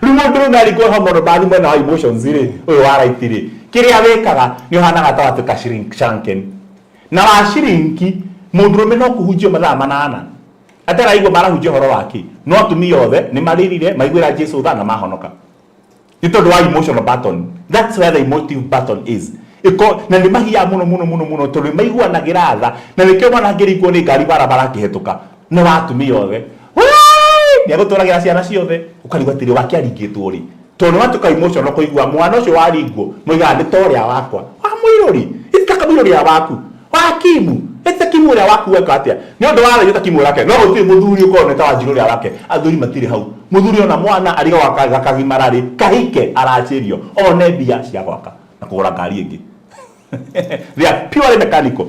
B: rumundu na riko homo bathi mwena wa emotions ri uyu wa right ri kiria wekaga ni uhanaga ta watu ka shanken na wa shirinki mundurume no kuhujio mathaa manana atera igwa marahujio horo wake no atumia othe ni maririre maigwira Jesu tha na mahonoka ni tondu wa emotional button. That's where the emotive button is. Iko na ni mahia muno tondu maiguanagira tha na nikio mwana ngirikwo ni ngari barabara kihetuka no atumia othe ni aguturagira ciana ciothe ukarigwa tiri wakiaringitwo ri tondu watuka emotional kuigwa mwana ucio waringwo moiga ni toria wakwa wa mwirori itaka mwirori ya waku wakimu ete kimuria waku weka atia ni ndo wala yota kimura ke no uti muthuri uko neta wajirori wake athuri matiri hau muthuri ona mwana ariga wakaga kagimarari kahike arachirio one bia cia gwaka na kugura ngari ingi they are purely mechanical.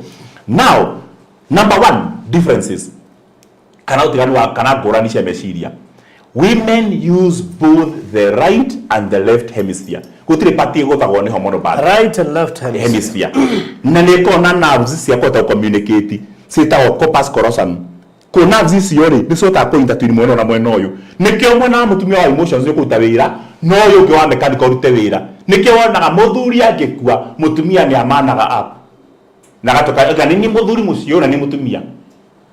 B: Now number one differences kana utigani wa kana ngurani cia meciria. Women use both the right and the left hemisphere. Gutire pati gutagwo ni homo bad.
C: Right and left hemisphere.
B: Na niko na nerves cia kota communicate. Sita corpus callosum. Ko nerves cio ri ni sota ko intertwine mwena na mwena uyu. Nikio mwena mutumia wa emotions yo kuta wira, no uyu ngi wa mechanical rute wira. Nikio wonaga muthuri agikua, mutumia ni amanaga up. Na gatoka ga ni muthuri mucio na ni mutumia.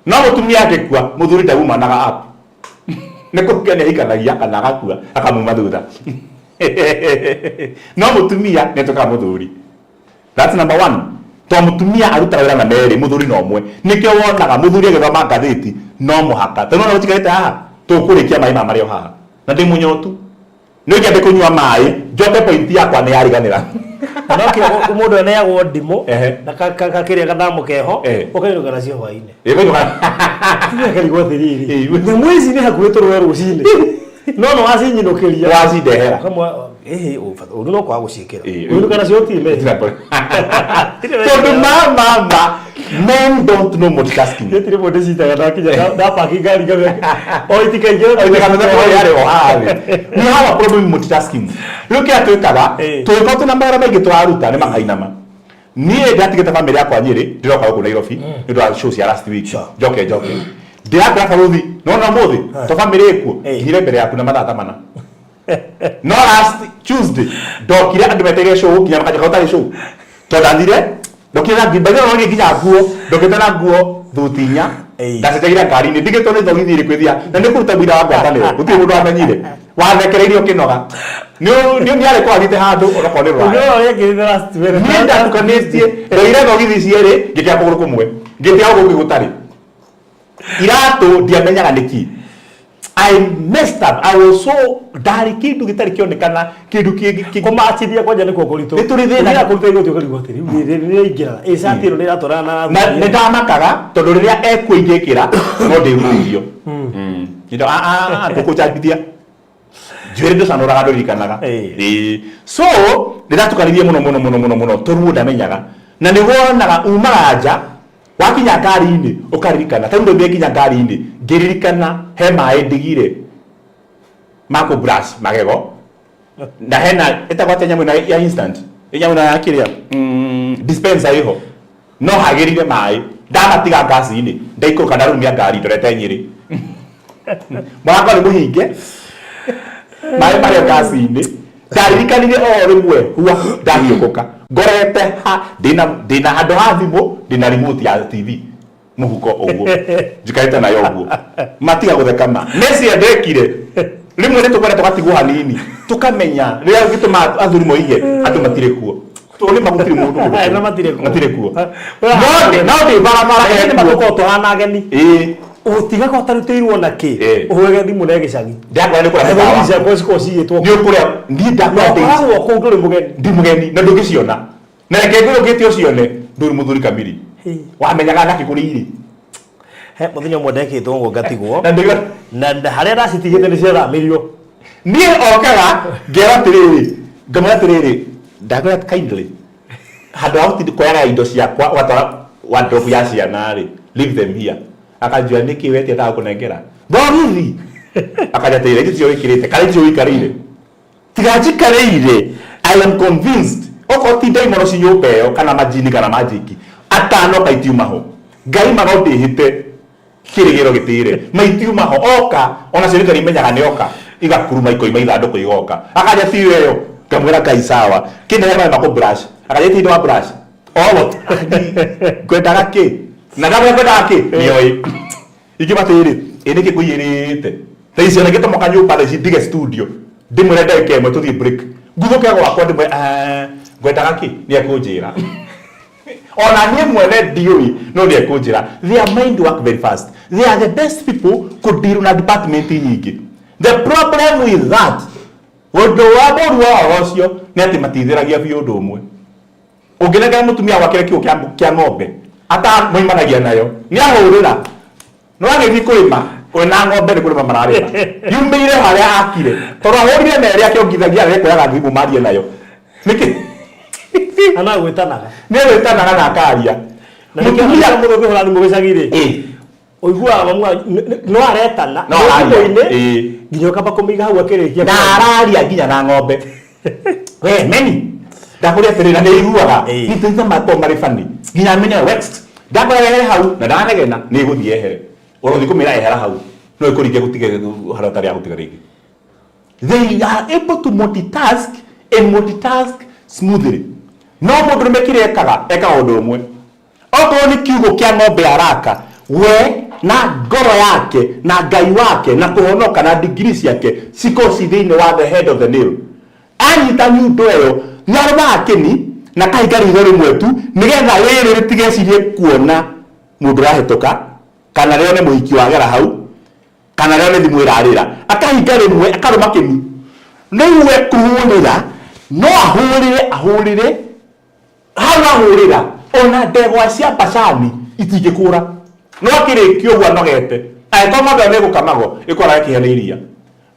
B: No mutumia agikua, muthuri ndagumanaga up. Neko kene ikanagia kana gakua akamuma thutha no mutumia netoka muthuri. That's number one. To mutumia aruta wira na meri muthuri no mwe nikio wonaga muthuri agithoma ngatheti no muhaka tano na utikarete haha tukurikia mai mama rio haha na ndi munyotu no ngiende kunywa mai njoke point yakwa ni yariganira
C: no mundu ene yagwo ndimo na kakiria gathamu keho ukairuga nacio hwaine karigo thiriri ni mwezi ni hakuhe turwe rucini no wacinyinukiria
B: wacindehera
C: kamwe undu no kwa gucikira uiruga nacio time
B: tondu mama men don't know multitasking
C: yetire mundu citaga ndakinya da paki gari gabe o itikaigera
B: yare o hawe ni hawa problem multitasking look at twikaga twiko tuna mara maingi twaruta ni makainama nie ndatigita family yakwa Nyeri ndiroka ku Nairobi ndio wa show ya last week joke ndirakira karuthi no na muthi to family ekuo ngire mbere yaku na mathata mana no last Tuesday ndokire andu meteire show kinya makaja kautari show to ndathire ndokira ngibagera no nginya nguo ndokita na nguo thutinya ndacetegira ngari ni ndigito ni thogithi iri kwithia na ni kuruta wira wa ngwataniro guti mundu amenyire wathekereirio kinoga ni ari kwa thite handu ugakonerwa
C: no yekirira last week
B: ni ndatukanistie ndoire thogithi ciere ngikia kuguru kumwe ngitia ugu gutari iratu ndiamenyaga niki I messed up. I was so dari kindu gitari kionekana kindu
C: kumachithia kwanja ni kokoritu
B: nituridhina
C: kurutegwo tyo kari gotiri ni ingira esatiro ni ratorana
B: na ndamakaga tondu riria ekuingikira no ndiruirio ndio tukuchambithia jwere ndo sanora ndo rikanaga so ndiratukaririe muno toru ndamenyaga na ni wonaga umaja wakinya ngari-ini ukaririkana tondu ndekinya ngari-ini ngiririkana he mai ndigire mako brush magego na hena etagwate nyamu na ya instant nyamu na yakiria dispenser iho no hagirire mai ndamatiga ngasi-ini ndaiko kana rumia ngari ndorete Nyeri mwaka ni muhinge mai pare ngasi-ini ndarikanire o rimwe huwa ndahiukuka ngorete ha dina handu ha thimu dina remote ya TV muhuko uguo njikaite nayo uguo matiga gutheka ma Meciria ndekire rimwe ni tukore tugatigwo hanini tukamenya riria gituma athuri moige atu matire kuo Tole magutire mundu.
C: Na matire kuo.
B: Matire kuo.
C: No bara ene matuko to hana ageni. Utiga ko tarutirwo na ki. Uhege thimu na gicagi.
B: Ndakora ni kura.
C: Eza ko siko cigitwo.
B: Ni ukuria ndi ndakora.
C: No ko nduri mugeni.
B: Ndi mugeni na ndungiciona. Na reke ngoro gitio cione nduri Muthuri Kamiri. Wamenyaga naki kuri iri.
C: He muthenya mwe ndekitwo ngo ngatigwo. Na haria ndacitigite ni cia mirio.
B: Ni okaga ngera tiriri. Ngamara tiriri. Ndakora kindly. Hado out koyaga indo ciakwa watara wardrobe ya ciana ri. Leave them here. Akajua niki wete ta kunengera. Thorithi. Akaja tiriri gitio ikirite. Kari gitio ikarire. Tigaji karire. I am convinced. Oko ti daimono cinyumbeo kana majini kana majiki. Atano kaitiuma ho. Ngai magoti hite kirigiro gitire. Maitiuma ho oka ona cirikari menyaga ni oka. Igakuruma ikoima ithanduku igoka. Akaja tiweyo. Kamwira Ngai sawa. Kinehema mako brush. Akaja ti ndo brush. What? Kwendaga ki? Na kama kwendaga ki? Nioi. Ikibatiri. Ene ke kuyirite. Taisi ona gito mokanyumba ici dige studio. Ndimwire ndeke mwe tuthie break. Nguthuke gwakwa ndimwe ngwendaga ki? Ni ekunjira. Ona nie mwene ndiui no ndi ekunjira. Their mind work very fast. They are the best people could deal na department nyingi. The problem with that undu wa boru wa ocio ni ati matithiragia biu undu umwe. Unginega mutumia wake kio kia ng'ombe ata muimanagia nayo ni ahurira no agithii kurima ona ng'ombe ni kurima mararima yumire haria akire tondu ahurire na iria kiongithagia ri koyaga thimu marie nayo niki
C: ana gwitanaga
B: ni gwitanaga na akaria
C: mutumia muthuri hora ni mugicagire oigua mamwa no aretana no ine nginya kaba kumiga hau akirikia
B: na araria nginya na ng'ombe we meni ndakuria tirira ni iguaga ni tuitha mato mari fani nginya menya next ndakora yehere hau na ndanegena ni guthie ehere orothi kumira ehera hau no ikurikia gutige haratari ya gutiga ringi. They are able to multitask and multitask smoothly. No mundu mekire eka undu umwe okorwo ni kiugo kia ng'ombe araka we na ngoro yake na Ngai wake na kuhonoka na degree ciake ciko cithini wa the head of the nail anyita nyundo eyo nyarwa akeni na kaigari igori mwetu nigetha wiri ritigecirie kuona mundu rahetoka kana reo ne muhiki wagera hau kana reo ne thimu irarira akahingari mwe akaruma keni niwe kuhurira no ahurire ahurira ona ndegwa cia Bashani itingikura no kirikio gwa nogete aiko ng'ombe ne gukamago ikora kihene iria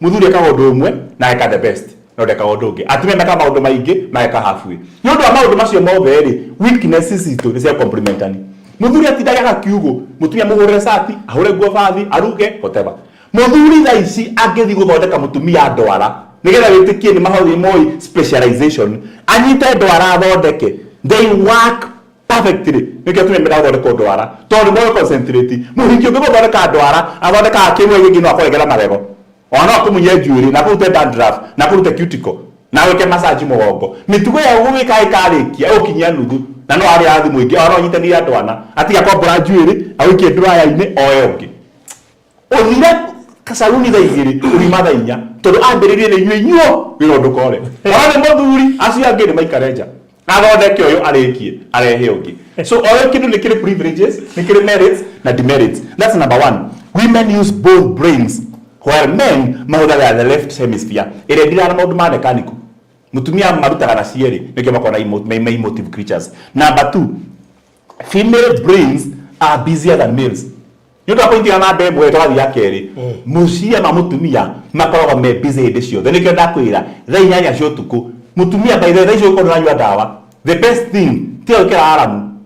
B: Muthuri eka undu umwe na eka the best no ndeka undu ungi atumia meka maundu maingi na eka halfway ni undu wa maundu macio mothe ri weaknesses itu ni cia complementary. Muthuri atindaga kiugo mutumia muhurire sati ahure guo bathi aruge whatever Muthuri tha ici angithi guthondeka mutumia ndwara nigetha witikie ni mahothi moi specialization anyite ndwara thondeke they work perfectly. Nikio tumemera thondeka ndwara tondu mo concentrate muhiki ungi guthondeka ndwara athondeka kimwe gingi no akoregera marego ona kumunye njuiri na kurute dandruff na kurute cuticle na weke massage mugongo mitugo ya gwika ikarikia ukinyia nuthu na no ari athi mwingi ona onyitani andwana atiga kombora njuiri awikie dryer ine oe ungi uthire kasaruni tha igiri urima tha inya tondu ambiririe ni nyuo wira undu kore ona ni Muthuri acio angi ni maikarenja athondeke uyu arikie arehe ungi so oyo kindu ni kiri privileges ni kiri merits na demerits. That's number one. Women use both brains while men mahuthaga the left hemisphere ire ndira maundu ma mechanical mutumia marutaga na cieri nikio makona emotive creatures. Number two, female brains are busier than males. Yuto apointi na bembo twathi ya keri mucia ma mutumia makoragwo me busy hinde ciothe nikio ndakwira thaa inyanya cia utuku mutumia by the way uko ndanywa dawa the best thing tio kira aramu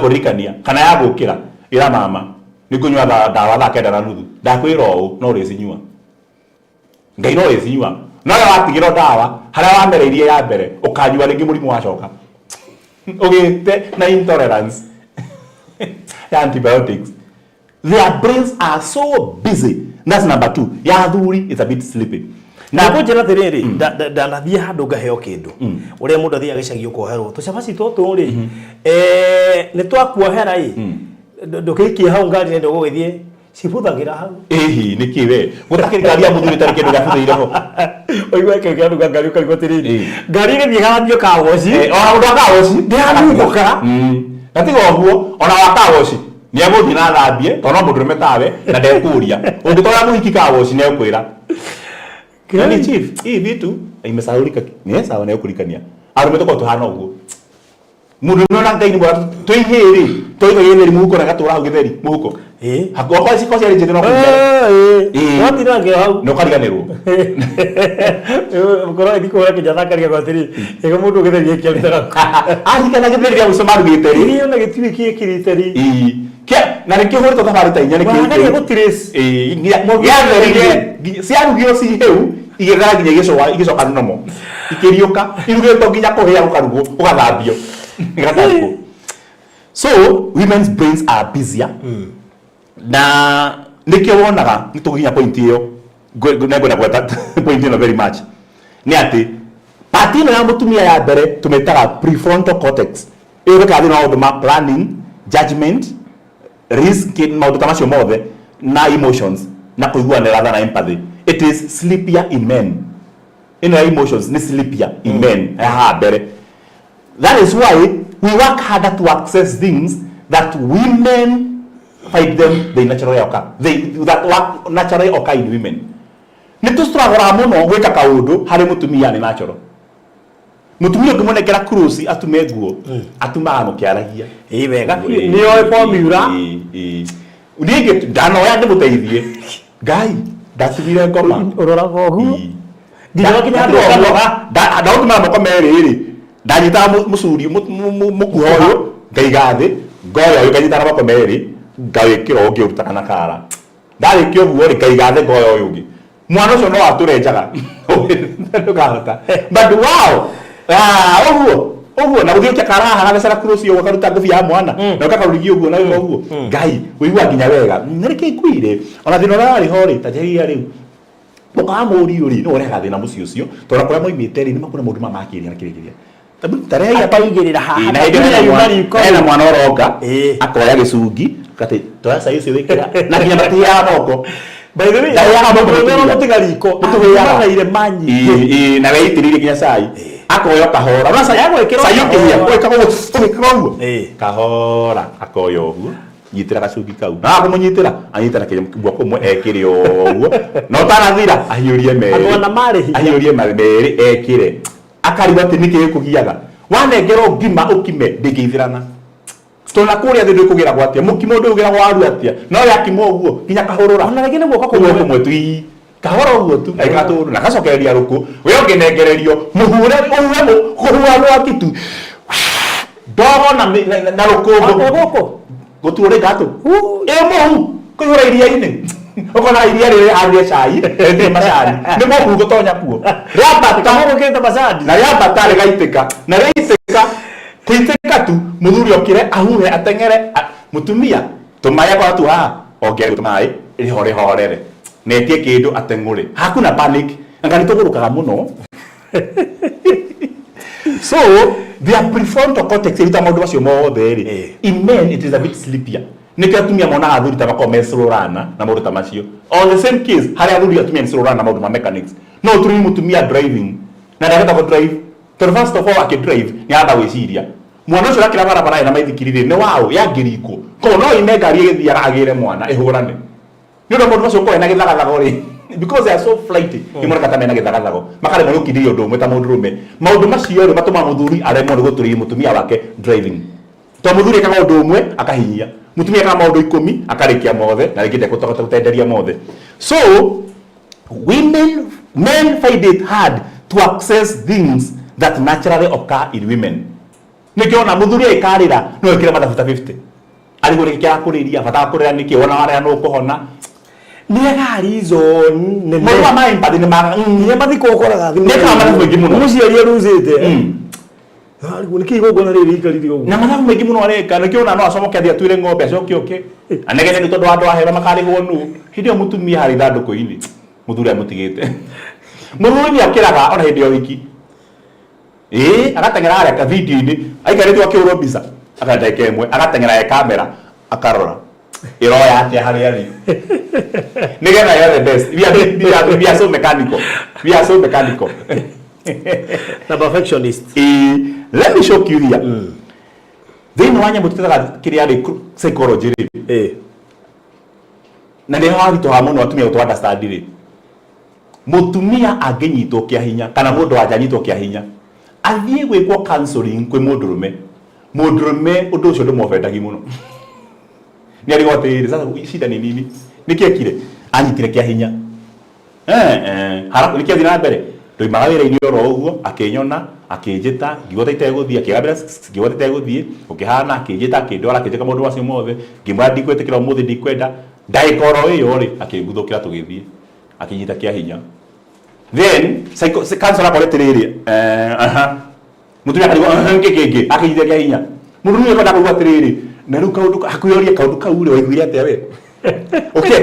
B: kurikania kana ya gukira ira mama nikunywa dawa thaa kenda na nuthu ndakwira u no ricinyua Ngai no ricinyua no ya watigiro dawa haria wamereirie ya mbere ukanyua ringi murimu wacoka ugite na intolerance ya antibiotics. Their brains are so busy. That's number two. Ya thuri is a bit sleepy.
C: Na kunjira tiriri ndanathie handu ngaheo kindu uria mundu athia gicagio koherwo tucabaci tutu ri ni twakuohera ndukikie hau ngari ndo gugithie cibuthagira hau
B: niki we gutakiri ngari ya Muthuri tari kindu gabuthire ho
C: oigwa ke andu ngari ukarigwo tiriri ngari ni thigarathio kawoci
B: ona undu kawoci
C: ndiamuka
B: gatigo guo ona wa kawoci ni aguthi na thambie tono mundu metawe na ndekuria ungitora muhiki kawoci ni ekwira kani chief hii vitu imesahaulika ni sawa na kulikania arume toko tuhana uguo mundu nona ngai ni bwa tuihiri toiga yene muhuko na gatura hau githeri muhuko hakwa kwa siko cia njete no kuja
C: wati na nge hau
B: no kariganirwo
C: mukoro ithiko ora kijana karia gwatiri ego mundu githeri ekirutara
B: kana githeri ya usomaru giteri
C: ni ona gitui kikiriteri
B: na rä kä hå rä to thabarä ta inya nä ciarugio ci hä u igä rera nginya igäcoka nomo ikä riå ka irugä to nginya kå hä a gå karugwo å gathambio gathambio. So women's brains are busier na nä kä o wonaga nä tå ginya point ä yo negwenda gweta point ä no very much nä atä pati ä no ya mutumia ya mbere tå metaga prefrontal cortex ä yo rä kathä na maå ndå ma planning judgment risk maundu ta macio mothe na emotions na kuiguanira tha na empathy. It is sleepier in men. In our emotions ni sleepier in men mbere. That is why we work harder to access things that women find them they naturally occur. That work naturally occur in women. Ni tu struggle muno gwika kaundu hari mutumia ni natural. Mutumia ukimonekera kurusi atume nguo atumaga mukiaragia
C: wega ni oe formula
B: unige dano ya ndimuteithie ngai ndasibire ngoma
C: uroraga ugu
B: nginya kinya ndoga ndautuma moko meriri ndanyita mucuri mukuhoyo ngaiga thi ngoyo ukanyita na moko meri ngawikira ungi urutaka na kara ndarikio guo ri ngaiga thi ngoyo uyu ungi mwana ucio no aturenjaga ndugahota but wow oguo na guthio karaha na gacara kurucio wakaruta ngubi ya mwana na ukakarugio uguo na oguo ngai wigua nginya wega nirike kwire ona thino rari hori ta jeria riu mukamuri uri no rega thina mucio ucio tora kuria moimite ri ni makuna mundu mamakiria na kirigiria tarei
C: apaigirira haha
B: na ina mwana oronga akoya gicungi kati toya sai ucio wikira na nginya mati ya moko by the way ya moko no mutigariko mutuya ire manyi na weitiririe nginya sai akoyo kahora na sai gwikira sai ukihia gwika uguo kahora akoyo uguo nyitira gacungi kau na kumunyitira anyitira kiguo kumwe ekire uguo no tanathira ahiurie meri
C: agona marihi
B: ahiurie meri ekire akariwa ati niki kugiaga wanengero ngima ukime ndingithirana tona kuria ndu kugira gwatia mukimo ndu ugira waru atia no yakimo uguo nginya kahurura ona rege niguo kumwe twi kahora uguo tu aikatu na gacokereria ruku we unginengererio muhure uwe kuhua rwakitu dogo na rukungu
C: goko
B: guture gato muhu kuhura iria-ini ukona iria riri arie cai ndi macani ni muhu gutonya kuo riambata
C: kamo gukita macani
B: na riambata rigaitika na riaitika kuitika tu muthuri okire ahuhe atengere mutumia tumaya kwa tu ha ongere tumai rihorere netie kindu atengure hakuna panic ngani tugurukaga muno so their prefrontal cortex ita maundu macio mothe ri in men it is a bit sleepier niki atumia mona athuri ta bako mesurana na maundu ta macio on the same case hari athuri atumia mesurana na maundu ma mechanics no turi mutumia driving na ndageta ko drive to first of all drive ni aba wiciria mwana ucio akira barabara na maithikirire ni wao ya ngiriko ko no ine ngari igithiaga agire mwana ihurane ni ndo maundu macio ko ena githagaga ri because they are so flighty imona kata mena githagaga makare mo yukirio ndo mweta mundu rume maundu macio ri matuma muthuri aremwo ni guturi mutumia wake driving to muthuri kaga undu umwe akahinyia mutumia kama maundu 10 akarikia mothe na rigite kutogota gutenderia mothe so men find it hard to access things that naturally occur in women nikiona muthuri ikarira no ikira mathafuta 50 ari gure kia kuriria bata kurira niki wona wara no kuhona ni agari zo ne mwa mai mpadi ne ma ni mathiko ukoraga ne kama na mwingi muno muciaria ruzite ari gure kigo gona riri ikariri go na mana mwingi muno areka nikiona no acomoke athia twire ngombe acoke oke anegene ni tondu andu ahera makari gonu hindio mutumia hari thandu kuini muthuri amutigite muthuri ni akiraga ona hindio wiki agatengera areka video ini aikarite akiurwo biza akandeke imwe agatengera kamera akarora iroya atia hari ari nigetha you're the best we are so mechanical
C: na perfectionist.
B: Let me shock you here. Then wanya mutitaga kiria ri psychology ri na ne hawi to hamono atumia to understand ri mutumia angenyitwo kia hinya kana mundu wajanyitwo kia hinya athie gwikwo counseling kwi mundurume undu ucio ndumofendagi muno ni ari gotiri sasa shida ni nini nikiekire anyitire kia hinya harapu nikiathira mbere ndoimaga wira-ini oro uguo akinyona akinjita ngigota iteguthie akigambira ngigota iteguthie ukihana akinjita akindwara akinjika mundu wacio mothe ngimwa ndikwetikira umuthi ndikwenda ndaikoro iyo ri akiguthukira tugithie akinyita kia hinya then cancer akoretiriri mutumia karigo ngekenge akinyita kia hinya mundu ni kwenda kuigwa tiriri na riu kaundu hakuyoria kaundu kau ri waiguire atia we okay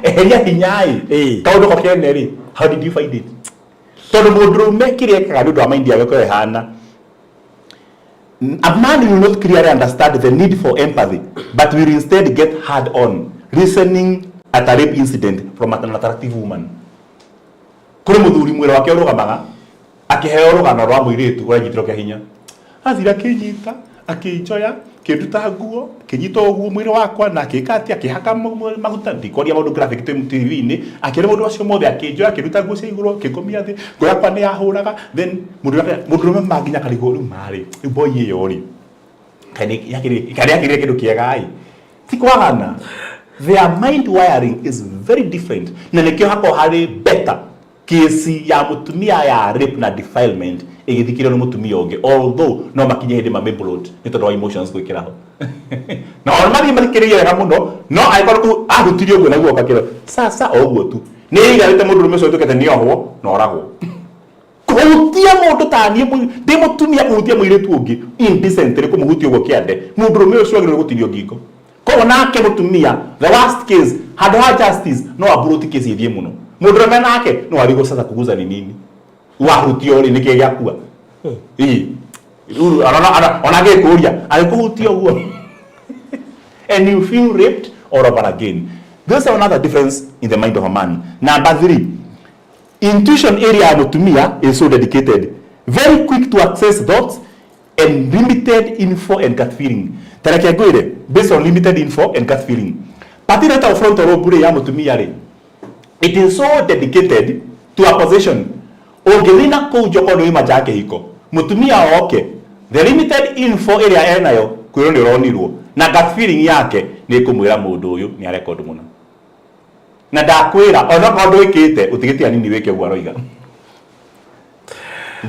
B: eheria hinyai kaundu ko kene ri how did you find it tondu mundurume kiriekaga ndu amaindi yake ko ehana a man will not clearly understand the need for empathy but will instead get hard on listening at a rape incident from an attractive woman kuri muthuri mwira wake urugamaga akiheo rugano rwa muiritu uranyitiro kia hinya athira kinyita akijoya kinduta nguo kinyita uguo mwiri wakwa na akikati akihaka maguta ndikoria maundu graphic TV-ini akire mundu acio mothe akijoya akiruta nguo cia iguru kikomia thi nguo yakwa ni yahuraga then mundu maginya karigo ru mari boy iyo ri kani yakire kindu kiega ai tikwagana. Their mind wiring is very different na nikio hako hari better kesi ya mutumia ya rape na defilement igithikire no mutumia onge although no makinye hindi mamebloat ni tondu wa emotions gwikira ho na normally mathikiriye wega muno no aikoro ahutirio gwe naguo kakira sasa oguo tu ni igarite mundu rume so tukete ni ohwo na oragwo kuhutia mundu tani ndi mutumia kuhutia mwiritu ungi indecently kumuhutia uguo kiande mundu rume ucio agire gutirio ngingo ko nake mutumia the worst case had justice no abruti case ithie muno mundu rume nake no arigo sasa kuguza ni nini wahutio ri nike yakua onage kuria alikuhutio huo and you feel raped all over again. There's another difference in the mind of a man. Number 3, intuition area mutumia is so dedicated, very quick to access thoughts and limited info and gut feeling. Tareke gwire based on limited info and gut feeling. Patina ta frontal lobe ya mutumia ri it is so dedicated to a possession. Ogilina ko joko no ima jake hiko mutumia oke the limited info area enayo kwiro ni ronirwo na gut feeling yake ni kumwira mundu uyu ni arecord muno na ndakwira ona kondu ikite utigiti anini weke gwaroiga.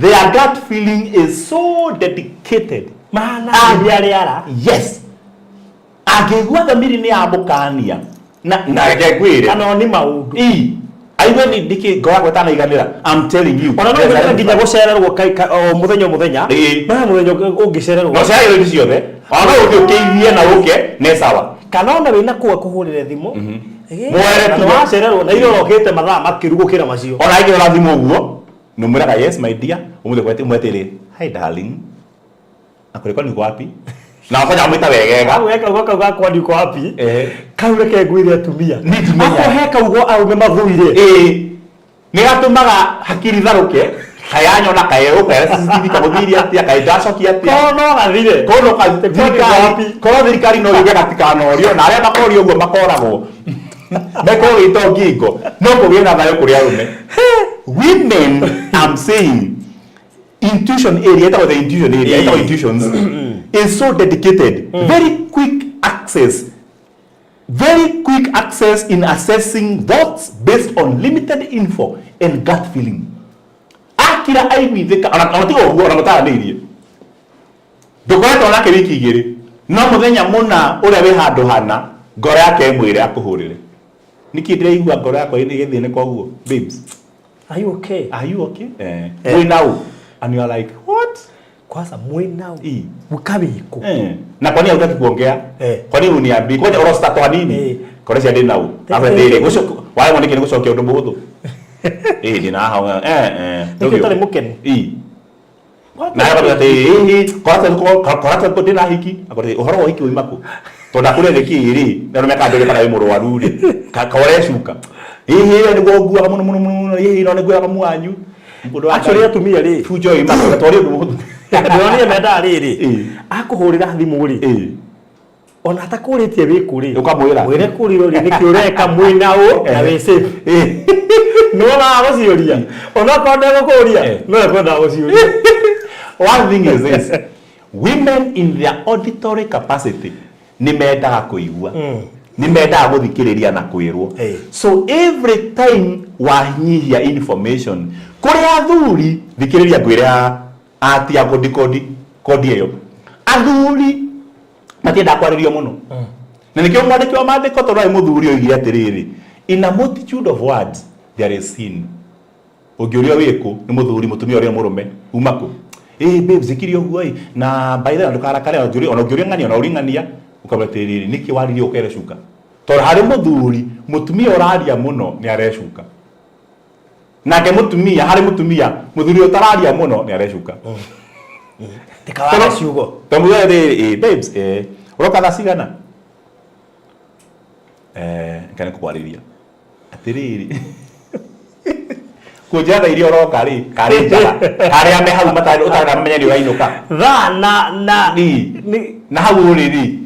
B: Their gut feeling is so dedicated
C: mana ariara
B: yes agegwa thamiri ni amukania na gekwire
C: kana ni maundu
B: aiwe ni diki goa tana iganira I'm telling you
C: ona no ngenda nginya gucererwo o muthenya na muthenya ungicererwo
B: no cia iro ciothe ona uthi ukiithie na uke ne sawa
C: kana ona wina kuwa kuhurire thimu
B: mwere tu
C: wacererwo na iro rokete mathaa makirugukira macio
B: ona igi ona thimu uguo no mwiraga yes my dear umuthe kwete mwetiri hi darling akurikwa ni wapi na fanya mwita wegega
C: weka ugoka kwa ndiko wapi kaureke ngwire atumia
B: nitumenya
C: heka ugo au me mathuire
B: ni gatumaga hakiri tharuke kayanyo na kaero kwa CCTV kamuthiri atia kaidacoki atia
C: kono gathire
B: kono wapi kono thirikari no yuge katika norio na aria makorio ugo makoragwo meko gito ngingo no kugina thayo kuri arume women I'm saying intuition area the intuition area intuitions is so dedicated very quick access in assessing thoughts based on limited info and gut feeling akira aiguithika ona tigo uguo ona mutanirie ndukoretwo nake wiki igiri no muthenya muna uria wi handu hana ngoro yake imwire akuhurire niki ndiraigua ngoro yakwa ni githine kwa uguo babes
C: are you okay
B: we now and you are like what
C: kwanza mwinao ukabiko
B: na kwa nini hutaki kuongea kwa nini uniambi kwa nini rosta toa nini kwa nini ndio afa ndire gusho wale mwanike ni gushokia undu muhuthu ndina hawa
C: ndio tole mukeni
B: na hapa ati korata ko dina hiki akote uhoro wa hiki wimaku tonda kure thikiri na rumeka ndore kana murwaru ri kakore shuka hihi ni gogua muno hihi no ni gwa mwanyu
C: actually atumia ri
B: fujo ima tori ndu
C: ndoni menda riri akuhurira thimu ri ona atakuritie wikuri
B: ukamwira
C: wire kuriro ri nikiureka mwina u na we safe no na gocioria ona konde gukuria no kwenda gocioria.
B: One thing is this, women in their auditory capacity ni mendaga kuigua ni mendaga guthikiriria na kwirwo. So every time wanyihia information kuri athuri thikiriria ngwira atia kodi iyo athuri matienda kwaririo muno na nikio mwandiki wa maandiko tondu muthuri oigire atiriri, in a multitude of words there is sin. Ungiuria wiku ni muthuri mutumia uria murume umako babe zikirio huoi na by the way ndukarakare onjuri ona ungiuria ngani ona uringania ukabatiriri niki waririo ukere shuka tondu hari muthuri mutumia uraria muno ni areshuka nake mutumia hari mutumia muthuri utararia muno ni areshuka
C: tikawara ciugo
B: tamuya de babes uroka thacigana kana kukwariria atiriri kujana irio roka ri kari njara kari ame hau matari utanamenya ni urainuka
C: na
B: na hau riri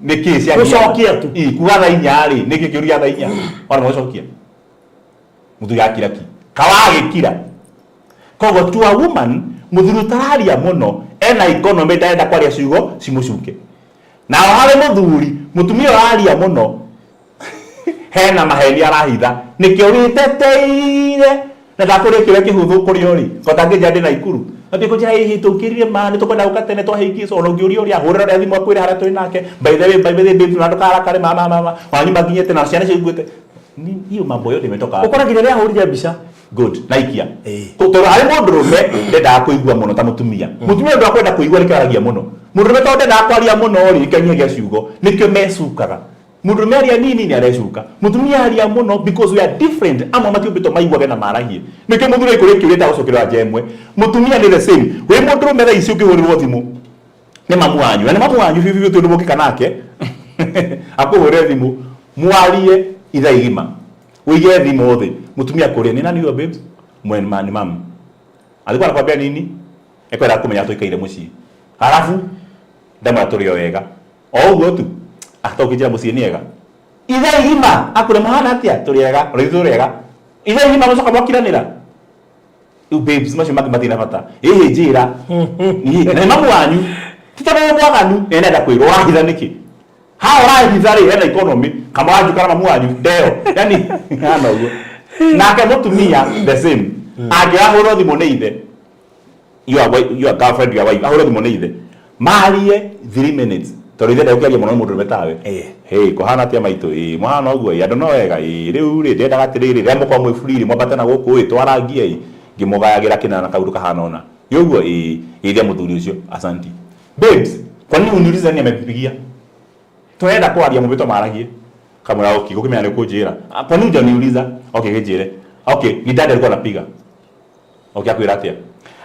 B: niki cia
C: gucokia tu
B: kuga tha inya ri niki kiuria tha inya ona gucokia muthu yakira ki kawagi kira kogo to a woman muthuru tararia muno ena economy ndaenda kwaria ciugo cimucuke na hari muthuri mutumia araria muno hena maheni arahitha nikio riteteire na ndakore kire kihuthu kuri ori kotangeja ndi na ikuru ati kujira hihi tukirire ma ni tukwenda ukatene twahiki so no ngiuri ori ahurira ria thimu akwire haria twi nake by the way baby na ndukara kare mama wanyi maginyete na ciana ciguite ni hiyo mambo yote imetoka
C: ukora kinya ahurira mbica
B: good naikia to hari mundurume ndenda kuigua muno ta mutumia ndo akwenda kuigua nikaragia muno mundurume to ndenda kwaria muno ori ikenyagia ciugo nikio mecukaga mundurume aria nini ni arecuka mutumia aria muno because we are different ama matiumbito maigua na marahie nikio muthuri ikuri kiurita gucukirwa jemwe mutumia ni the same we mundurume tha icio kihurirwo thimu ni mamu wanyu na mamu wanyu vivi tu ndumukika nake akuhure thimu mwarie itha igima uige thimu thi mutumia kuria ni nani yo babes mwen man mam alikuwa anakwambia nini ekwenda kumenya tuikaire muci halafu ndamwa turio wega oguo tu atokijira muci ni ega itha igima akure mahana atia turiega rituriega itha igima mucoka mwakiranira babes macio mathina bata njira na mamu wanyu titone mwaganu enda kwirwo wahitha niki ha urahitha ri ena economy kama wanyu kana mamu wanyu ndeo yani hana uguo nake mutumia the same angirahurwo thimu ni ithe your girlfriend your wife ahurwo thimu ni ithe marie 3 minutes tondu ithe ndaukiaria muno mundu metawe hey kohana atia maitu mwana uguo andu no wega riu ri ndendaga atiriri ria mukwa mwi free mwambatana guku twarangia ngimugayagira kinana kaundu kahana ona yoguo ithia muthuri ucio asanti babes kwa nini uniuliza ni amepigia tuenda kwaria mubito maragie kamera okay gukimenya ni kunjira kwa nini unaniuliza okay gejire okay ni dada alikuwa anapiga okay akwira atia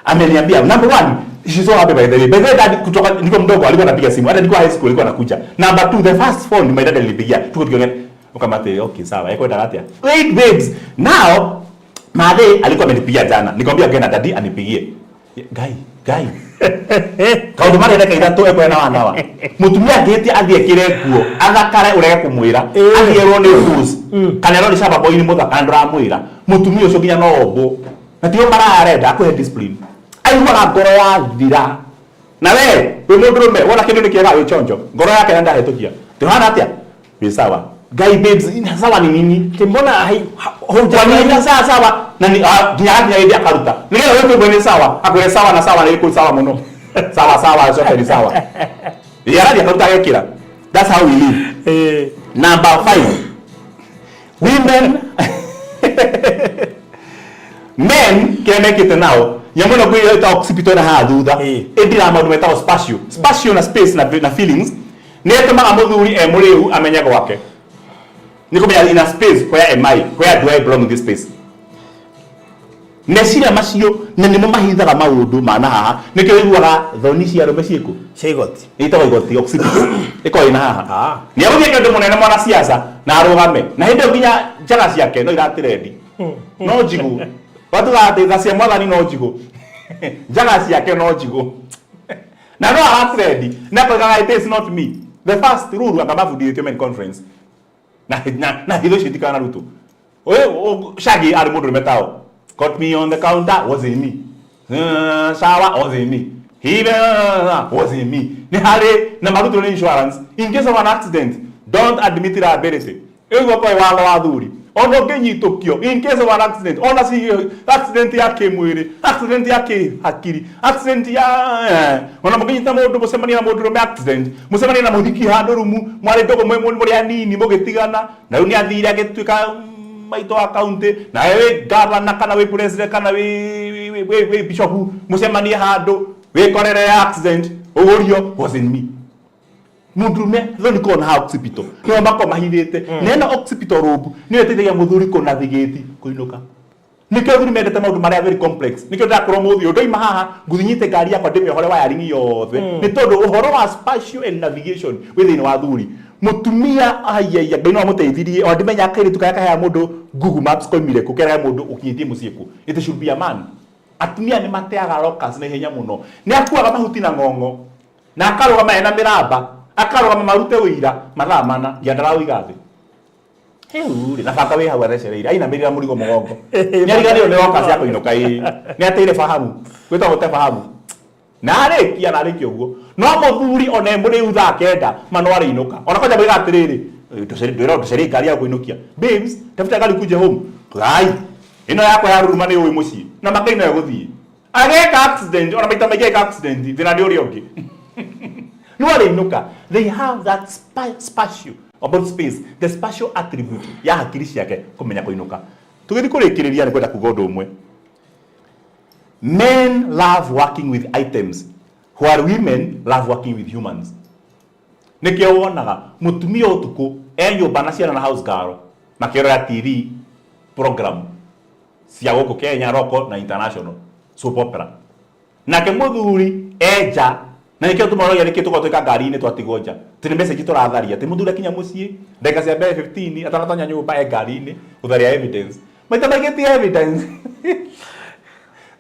B: ameniambia number 1 she's so happy by the way dad kutoka niko mdogo alikuwa anapiga simu hata nilikuwa high school alikuwa anakuja number 2 the first phone my dad alinipigia tuko tukiongea ukamate okay sawa yako dada atia wait babes now madhe alikuwa amenipigia jana nikamwambia gena daddy anipigie guy kaundu mari ndeka ithatu ekwe na wanawa mutumia ngiti athie kirekuo athakare urege kumwira athierwo ni rules kana ro ni shaba boy ni muthaka ndra mwira mutumia ucio nginya no ombo na tio mararenda akuhe discipline aigua ngoro ya thira na we mundurume wona kindu nikiega wi chonjo ngoro yake nda hetukia tuhana atia wi sawa guy babes ina sawa ni nini kimbona hoja ni sawa na ni nginya ile akaruta nigera wewe bwana sawa akure sawa na sawa na iko sawa muno sawa zote ni sawa yara dia akaruta gekira that's how we live number 5 women men can make it now yamuno kwa ita occipito na hadudha edira maundu metao spatio na space na feelings netuma muthuri emuriu amenyaga wake nikomenya in a space where am I, where do I belong in this space Meciria macio na nimo mahithaga maundu mana haha nikio iguaga thoni cia rume ciiko
C: Cigoti
B: itago igoti oxygen iko ina haha ni aguthie kindu munene mwana siasa na arugame na hindi nginya njaga ciake no iratirendi no jigu watu gateitha cia mwathani no jigu njaga ciake no jigu na no aratirendi na koigaga it is not me the first rule akamabudithio men conference na hitho citikana rutu oyo shagi ari mundu metao caught me on the counter wasn't me shower wasn't me he wasn't me ni hare na maruto ni insurance in case of an accident don't admit liability ego kwa wala wa thuri ono genyitokio in case of an accident ona si accident yake mwiri accident yake hakiri accident ya ona mugenyita mundu musemania na mundu me accident musemania na muthiki handu rumu mwari dogo mwe muri anini mugitigana na uni athire agituika maito account na wewe governor kana we president kana we bishop musemania handu we korere accident ugurio wasn't me mundume thoni kona ha oxipito no mako mahithite nena oxipito robu ni wetethegia muthuri kona thigiti kuinuka nikyo thuri mendete maundu maria very complex nikyo ndakoro muthi ndoima haha nguthinyite ngari yakwa ndime hore wa yaringi yothe ni tondu uhoro wa spatial and navigation within wa thuri mutumia ayaya ngai no muteithirie o ndimenya kairi tukaya kaya mundu Google Maps koimire kukera mundu ukinyitie musieku it should be a man atumia ni mateaga rockers na ihenya muno ni akuaga mahuti na ngongo na akarugama ena miramba akarugama marute wira mathaa mana ndiandara uigathi heuri na baka we hawa recereire aina mirira murigo mugongo nyariganio ni rockers yako inuka ni ateire fahamu gwita hote fahamu na arekia uguo no muthuri one muri utha kenda manwari inuka ona koja bwiga atiriri tuseri ngari ya kuinukia babes tafuta gari kuje home gai ino yako ya ruruma ni uwi mucii na makaina guthii ageka accident ona maita maigeka accident thina ndi uri ongi no ari inuka they have that spatial about space the spatial attribute ya hakiri ciake kumenya kuinuka tugithi kurikiriria ni kwenda kugondo umwe men love working with items while women love working with humans nikio wonaga mutumia utuku nyumba na ciana na house girl makirora TV program cia guku Kenya roko na international soap opera nake muthuri eja na nikio tumoroya nikio tugotoka ngari-ini twatigonja tini message turatharia ti muthuri akinya mucii ndeka cia mbere 15 atanatonya nyumba ngari-ini utharia evidence maita maigeti evidence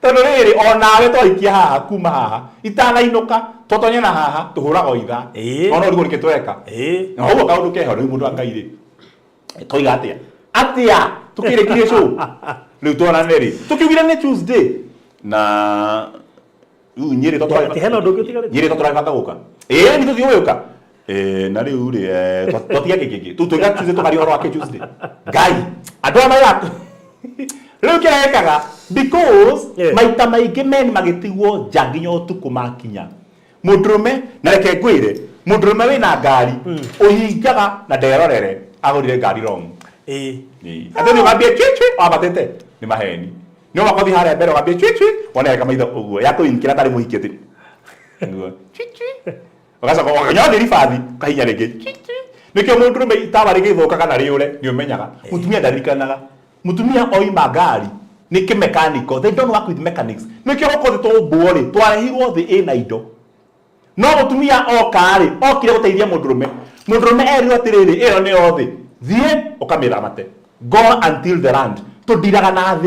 B: tondu riri onawe twaikia haha kuma haha itanainuka totonye na haha tuhuraga itha ona rigo rikitweka na huo kaundu keho riu mundu angaire toiga atia tukirikirie show riu twana neri tukiugire ni Tuesday na Nyeri totora guka ni tuthio guka na riu ri totia kiki tutuiga Tuesday tukari horo ake Tuesday gai andwa maya riu kirekaga because maita maige men magitigwo janginyo tuku makinya mudrume na reke ngwire mudrume wina ngari uhingaga na nderorere agurire ngari wrong atani wambie chichi abatete ni maheni no makothi hare mbere wambie chichi wona kama itho uguo yako inkira tari muhikete nguo chichi wakasa kwa kanyo ni fadhi kahinya rege chichi nikyo mudrume itawa rege thoka kana riure ni umenyaga mutumia ndarikanaga mutumia oima ngari niki mechanical they don't work with mechanics nikyo goko to buore twarehirwo thi ina indo no mutumia okari okire guteithia mudrume erirwo atiriri iyo ni othi thie ukamira mate go until the land tudiraga na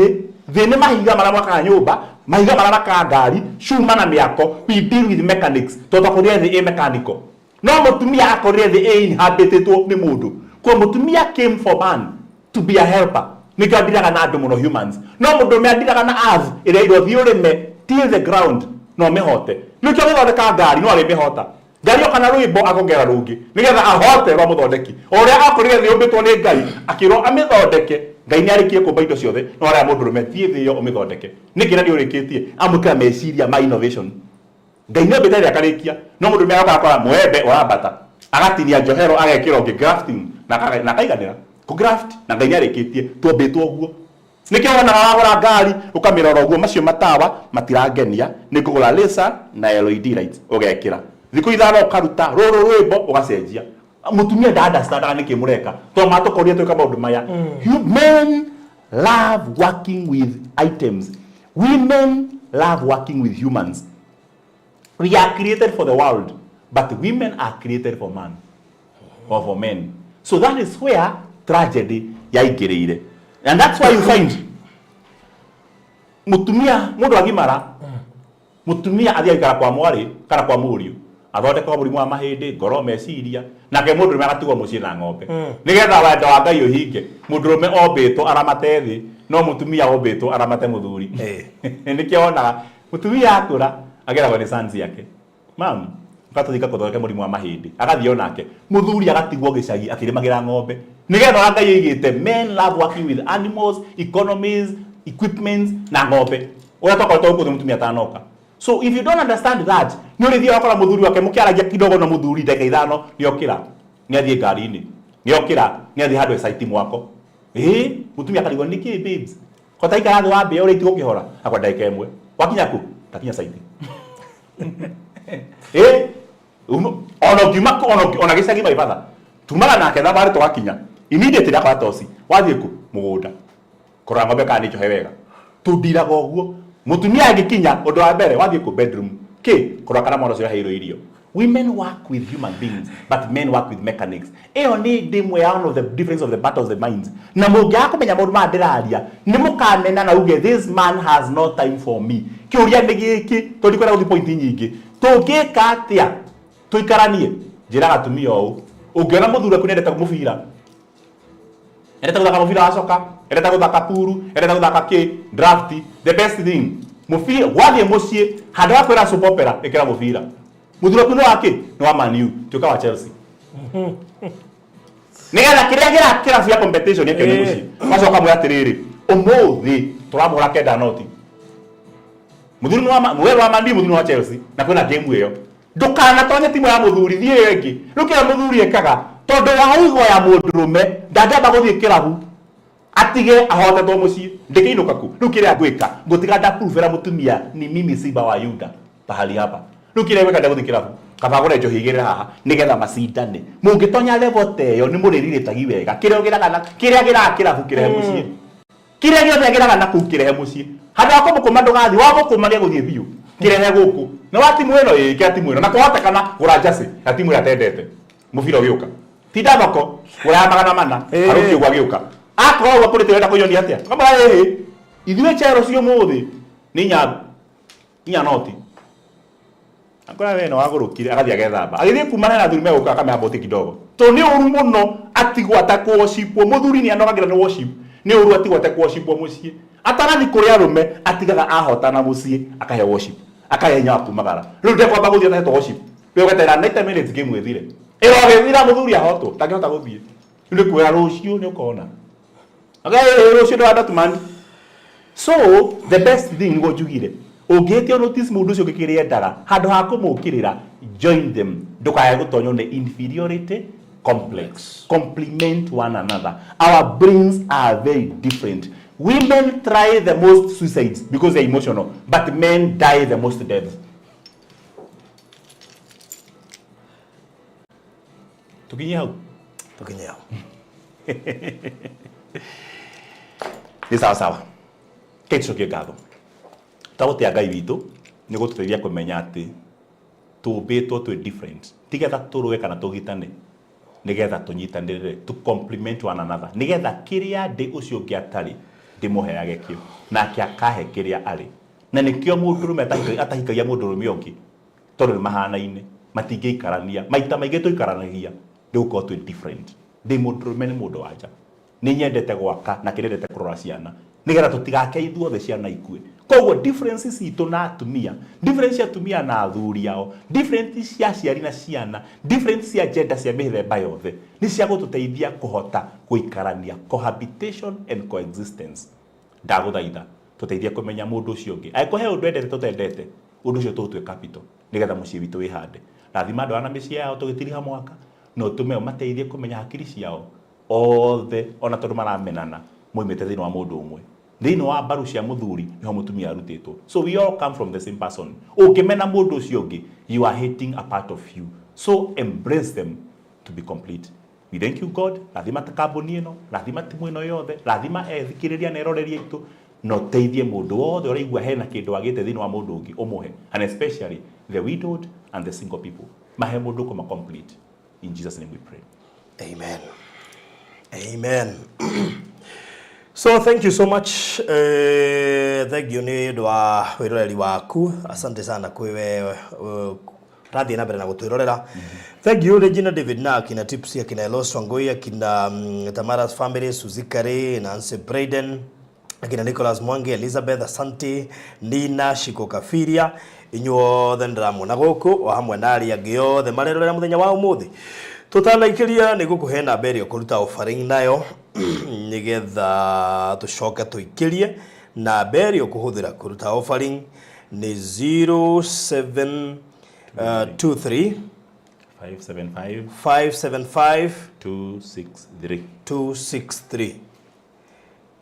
B: thi ni mahiga mara mwaka nyumba mahiga mara ka ngari shuma na miako we deal with mechanics tutakuria thi mechanical no mutumia akorire thi inhabited ni mundu kwa mutumia came for man to be a helper nikyo ndiraga na andu muno humans no mundu me ndiraga na earth ire iro thiurime till the ground no mehote nikyo githondeka ngari no ari mehota ngari okana rwimbo akongera rungi nigetha ahote rwa muthondeki uria akorire thi umbitwo ni ngai akiro amithondeke ngai ni arikie kumba indo ciothe no aria mundu rume thie thi yo umithondeke nikira ni urikitie amukira meciria ma innovation ngai ni umbite ria karikia no mundu me akora mwembe urambata agatinia njohero agekira ungi grafting na kaiganira ku graft na ngai arikitie tuombitwo guo nikio wana wagura ngari ukamirora guo macio matawa matirangenia nikugura laser na LED lights ugekira thiku ithano ukaruta ruru rwimbo ugacenjia mutumia dada standard nikimureka to matukoria tweka maundu maya men love working with items Women love working with humans. We are created for the world, but women are created for man or for men. So that is where tragedy yaigirire. And that's why you find Mutumia mundu agimara. Mutumia athia kwa mwari kana kwa muriu. Athondeka mũrimũ wa mahĩndĩ, ngoro, meciria, nake mũndũrũme agatigwo mũciĩ na ng'ombe. Nigetha wendo wa Ngai ũhinge, mũndũrũme ombĩtwo aramate thĩ, no mũtumia ombĩtwo aramate mũthuri. Nĩkĩo wonaga mũtumia akũra ageragwo nĩ sons yake. Mam, ũgatũthika kũthondeka mũrimũ wa mahĩndĩ, agathiĩ onake. Mũthuri agatigwo gĩcagi akĩrĩmagĩra ng'ombe. Nigetha Ngai oigĩte men love working with animals, economies, equipments na ng'ombe. Ũrĩa twakoretwo gũkũ mũtumia atanoka. So if you don't understand that, ni uri thia wakora muthuri wake mukiaragia kidogo na muthuri ndeka ithano ni okira ni athie ngari-ini ni okira ni athie handwe site mwako mutumia akarigwo niki babes kota ikara thwa mbe uri itigo kihora akwa ndeka imwe wakinya ku takinya site ona gicagi maibatha tumaga nake tha bari twakinya immediately akwa tosi wathie ku mugunda kora ng'ombe kana ni johe wega tudiraga uguo mutumia agikinya undu wa mbere wathie ku bedroom kora kana mwana cio heiro irio. Women work with human beings, but men work with mechanics. Eyo ni dimwe ya one of the difference of the battles of the minds. Na mungia kumenya maundu ma ndiraria ni mukamena na uge this man has no time for me. Kiuria ni giki tondi kwenda guthi point nyingi. Tungika atia tuikaranie njira gatumia u. Ungiona muthura kunendeta kumubira. Endeta guthaka mubira wa soka, endeta guthaka puru, endeta guthaka draft. The best thing mufira wathie mucie handu wa kwira soap opera ikira mufira muthura kuno wake ni wa Man U tuka wa Chelsea nigetha kiria kira cia competition yake ni mucie macoka mu atiriri umuthi turamura kenda noti muthuri ni wa Man U muthuri wa Chelsea na kwina game iyo ndukana tonye timu ya muthuri thie yengi rukira muthuri ekaga tondu wa igo ya mundurume ndangeba guthie kirabu atige ahotetwo mucie ndikiinuka ku rukire agwika ngutiga ndapuvera mutumia ni mimi Simba wa Yuda pahali hapa rukire weka ndaguthikira kaba gore njohigire haha nigetha macindane mungitonya level teyo ni muririre tagi wega kiria gira kirabu kirehe mucie kiria giothe giraga na ku kirehe mucie handu wa kumukuma ndugathi wa mukuma ni guthie biu kirehe guku na wa timu ino iki timu ino na kuhotekana gura jasi na timu ira tendete mubira ugiuka tinda thoko gura magana mana aruki ugwa giuka akoro wa kurite wenda kuyonia atia kama ithuĩ chero cio muthi ni nya noti akora we no agurukire agathia gethamba agithie kumana na thuri meguka kama boti kidogo to ni uru muno atigwa ta worship muthuri ni anogagira ni worship ni uru atigwa ta worship mucie atarathi kuri arume atigaga ahotana mucie akahe worship akahe nya kumagara riu ndekwa baguthia ta worship riu gatera 90 minutes game ethire agithira muthuri ahoto tangihota guthie ni kwira rucio ni ukona so the best thing ngo jugire ogete notice mundu cio gikiria ndaga handu ha kumukirira join them ndukaye gutonyo ne inferiority complex complement one another. Our brains are very different. Women try the most suicides because they're emotional, but men die the most deaths. Tukinyao ni sawa kitu kigatho tawote Ngai witu ni gututeithia kumenya ati tubitwo twi different tigetha turuwe kana tugitane nigetha tunyitanire to complement one another nigetha kiria ndi ucio ngiatari ndimuheage kio nake akahe kiria ari na nikio mundurume atahikagia mundurume ungi tondu mahanaine matingeikarania maita maingi tuikaranagia nduko twi different ndi mundurume ni mundu wanja ni nyendete gwaka na kirendete kurora ciana nigetha tutigake ithuothe ciana ikue koguo differences itu na atumia difference ya atumia na athuri yao difference cia ciari na ciana difference cia gender cia mithemba yothe ni cia gututeithia kuhota guikarania cohabitation and coexistence ndaguthaitha tuteithia kumenya mundu ucio ungi aikohe undu endete tutendete undu ucio tutwe capital nigetha mucii witu wihande rathima andu ana micii yao tugitiriha mwaka no tume mateithie kumenya hakiri ciao othe ona tondu maramenana moimete thini wa mundu umwe thini wa mbaru cia muthuri niho mutumia arutitwo so we all come from the same person ukimena mundu ucio ungi you are hating a part of you so embrace them to be complete. We thank you God rathima ta kambuni ino rathima timu ino yothe rathima ethikiriria na eroreria itu no teithie mundu wothe uraigua hena kindu agite thini wa mundu ungi umuhe, and especially the widowed and the single people. Mahe mundu kuma complete. In Jesus' name we pray.
C: Amen. Amen. So thank you so much. Thank you ni dwa wiroreri waku. Asante sana kwewe radhi na mbere na gutwirorera. Thank you Regina David na kina Tipsy kina Eloswa Ngoi kina Tamara's family, Suzikare, Nancy Braden, akina Nicholas Mwangi, Elizabeth Asante, Nina Shiko Kafiria, inyuothe ndiramona guku o hamwe na ari angi othe marerorera muthenya wa umuthi. Tutanaikĩria nĩ gũkũhe namba ĩrĩa ũkũruta offering nayo nĩgetha tũcoke tũikĩrie. Namba ĩrĩa ũkũhũthĩra kũruta offering nĩ 0723 575 263.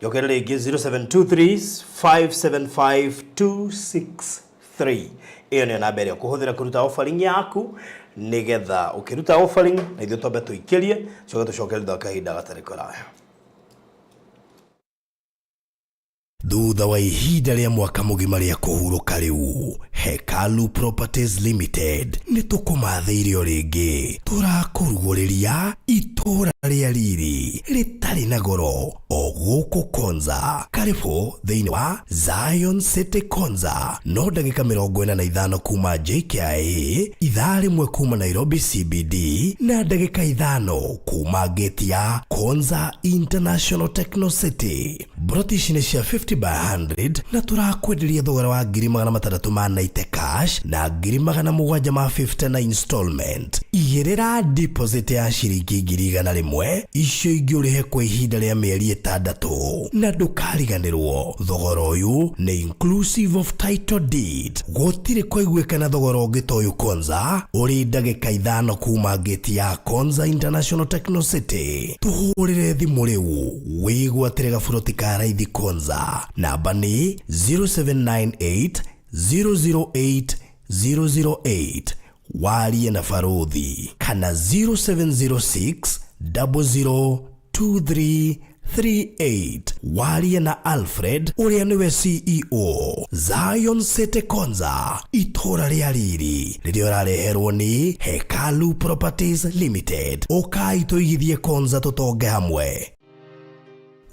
C: Yokere rĩngĩ 0723 575 263. Iyo nĩ namba ĩrĩa ũkũhũthĩra kũruta offering yaku nigetha ukiruta offering na ithuĩ twambe tũikĩrie tũcoke thutha kahinda gatarĩ kũraya.
A: Thutha wa ihinda rĩa mwaka mũgima rĩa kũhurũka rĩu, Hekalu Properties Limited nĩ tũkũmathĩire rĩngĩ. Tũrakũrugũrĩria itũũra rĩa riri rĩtarĩ na goro o gũkũ Konza. Karibu thĩinĩ wa Zion City Konza. No ndagĩka 45 kuma JKIA, ithaa rĩmwe kuma Nairobi CBD na ndagĩka 5 kuma gate ya Konza International Techno City. British nĩ cia 50 by 100 na turakwenderia thogora wa 690 cash na 750 na installment. Igĩrĩra deposit ya ciringi 100 icio ingĩ ũrĩhe kwa ihinda rĩa mĩeri 6 na ndũkariganĩrwo. Thogora ũyũ nĩ inclusive of title deed. Gũtirĩ kũiguĩkana thogora ũngĩ ta ũyũ Konza ũrĩ ndagĩka 5 kuma gate ya Konza International Techno City. Tũhũrĩre thimũ rĩu wĩgwatĩre gaburoti ka raithi Konza. Namba ni 0798 008 008. Warie na Farodhi kana 0706 002338. Warie na Alfred uria niwe CEO. Zion City Konza, itũũra rĩa riri rĩrĩa ũrareherwo ni Hekalu Properties Limited. Ũkai tũigithie Konza tũtonge hamwe.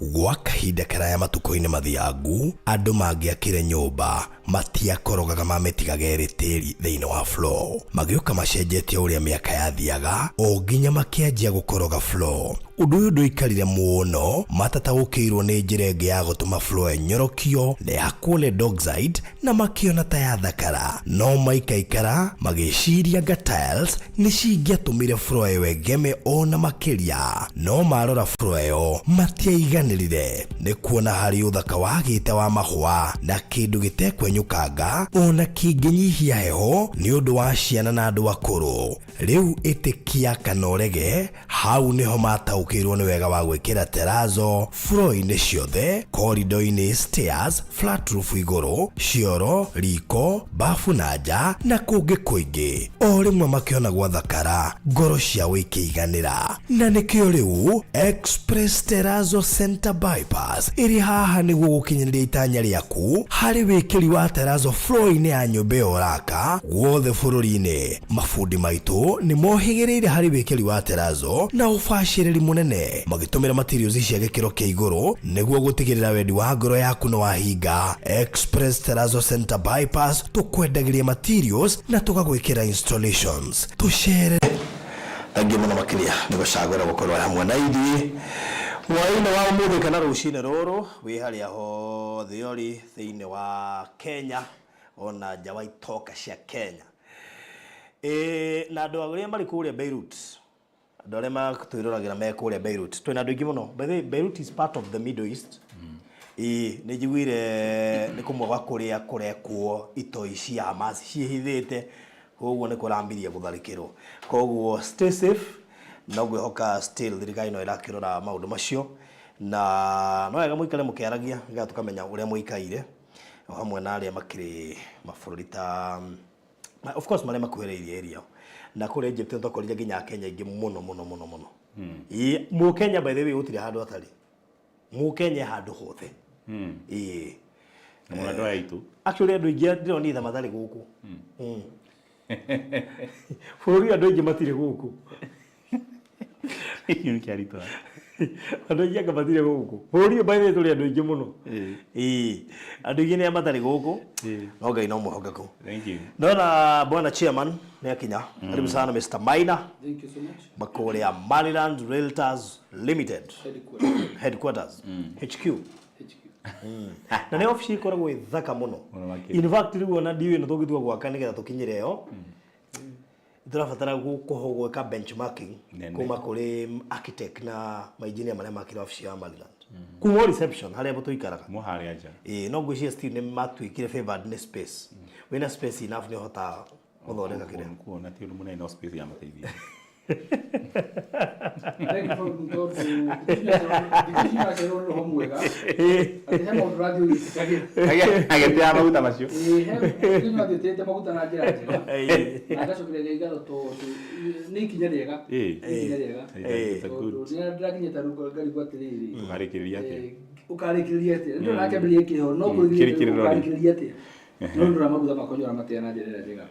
A: Gwa kahinda karaya matuko-inĩ mathiangu, andũ mangĩakire nyũmba matiakorogaga mamĩtigage tĩri thĩinĩ wa floor. Magĩũka macenjetie ũrĩa mĩaka yathiaga o nginya makĩanjia gũkoroga floor. Ũndũ ũyũ ndũikarire mũno, matataũkĩirwo nĩ njĩra ĩngĩ ya gũtũma floor enyorokio na ya kũle dockside na makĩona ta ya thakara. No maikaikara magĩciria anga tiles nĩ cingĩatũmire floor ĩyo ĩgeme ona makĩria. No marora floor ĩyo matiaiganĩrire. Nĩ kuona harĩ ũthaka wagĩte wa mahũa na kĩndũ gĩtekwenyũkanga ona kĩngĩnyihia heho nĩ ũndũ wa ciana na andũ akũrũ. Rĩu ĩtĩkia kana ũrege, hau nĩho mataũkĩirwo nĩ wega wa gwĩkĩra terazo floor-inĩ ciothe, corridor-inĩ, stairs, flat roof igũrũ, cioro, riko, bafu na nja na kũngĩ kũingĩ. O rĩmwe makĩona gwathakara, ngoro ciao ikĩiganĩra. Na nĩkĩo rĩu Express Terrazzo Center Bypass ĩrĩ haha nĩguo gũkinyĩria itanya rĩaku harĩ wĩkĩri wa terrazzo floor-inĩ ya nyũmba ĩyo ũraka guothe bũrũri-inĩ. Mafundi maitũ nĩ mohĩgĩrĩire harĩ wĩkĩri wa terrazzo na ũbacĩrĩri mũnene, magĩtũmĩra materials cia gĩkĩro kĩa igũrũ nĩguo gũtigĩrĩra wendi wa ngoro yaku nĩ wahinga. Express Terrazzo Center Bypass tũkwendagĩria materials na tũgagwĩkĩra installations. Tũcere thangi mũno makĩria nĩ gũcagũra gũkorwo hamwe na ithuĩ hwaĩ-inĩ wa ũmũthĩ kana rũcinĩ rũrũ wĩ harĩa hothe ũrĩ thĩinĩ wa Kenya ona nja wa itoka cia Kenya. Na andũ arĩa marĩ kũrĩa Beirut, andũ arĩa matwĩroragĩra me kũrĩa Beirut, twĩna andũ aingĩ mũno. By the way, Beirut is part of the Middle East. Nĩ njiguire nĩ kũmwe gwa kũrĩa kũrekwo itoi cia Hamas ciĩhithĩte, koguo nĩ kũrambirie gũtharĩkĩrwo. Koguo stay safe, no ngwĩhoka still thirikari ĩno ĩrakĩrora maũndũ macio, na no wega mũikare mũkĩaragia nĩgetha tũkamenya ũrĩa mũikaire o hamwe na arĩa makĩrĩ mabũrũri ta of course marĩa makuhĩrĩirie area na kũrĩa Egypt tũkorire nginya Kenya ingĩ mũno mũno mũno mũno. Mũkenya by the way gũtirĩ handũ atarĩ. Mũkenya handũ hothe
B: Mwandoa itu.
C: Actually andu ingi ndio ni thamatari guku. Bũrũri andu ingi matire guku.
B: Hiyo ni kiarito.
C: Andu ingi matire guku. Bũrũri by the way tuli andu ingi muno. Andu ingi ni matari guku. No Ngai no muhogeku.
B: Thank you.
C: Ndona bwana chairman ni akinya. Karibu sana Mr. Maina.
D: Thank you so much.
C: Makoria Maryland Realtors Limited. Headquarters. HQ. Na ni office ikoragwo ithaka muno. In fact riu ona ndiwe no tugitua gwaka nigetha tukinyire yo. Turabatara gukohogwo ka benchmarking kuma kuri architect na engineer maria makira office ya Maryland. Kuma reception haria boto ikaraga.
B: Mo haria aja.
C: No ngwiciria still ni matwikire favored ne space. Wina space enough ni hota guthondeka kire.
B: Kuona ti uri munene no space ya mateithia.
D: Thank you for the homework. Hemo radio ikagir.
B: Agetea maguta macio.
D: Hemo tete maguta na njira njega. Agacokire igaro to ni kinya riega. Kinya riega. Ni ndakinyeta ruko ngari gwatiriri.
B: Ukarikiriria ati.
D: Ukarikiriria ati. Ndio nakambia kiho no ukarikiriria ati. No ndura maguta makonyora matena njira njega.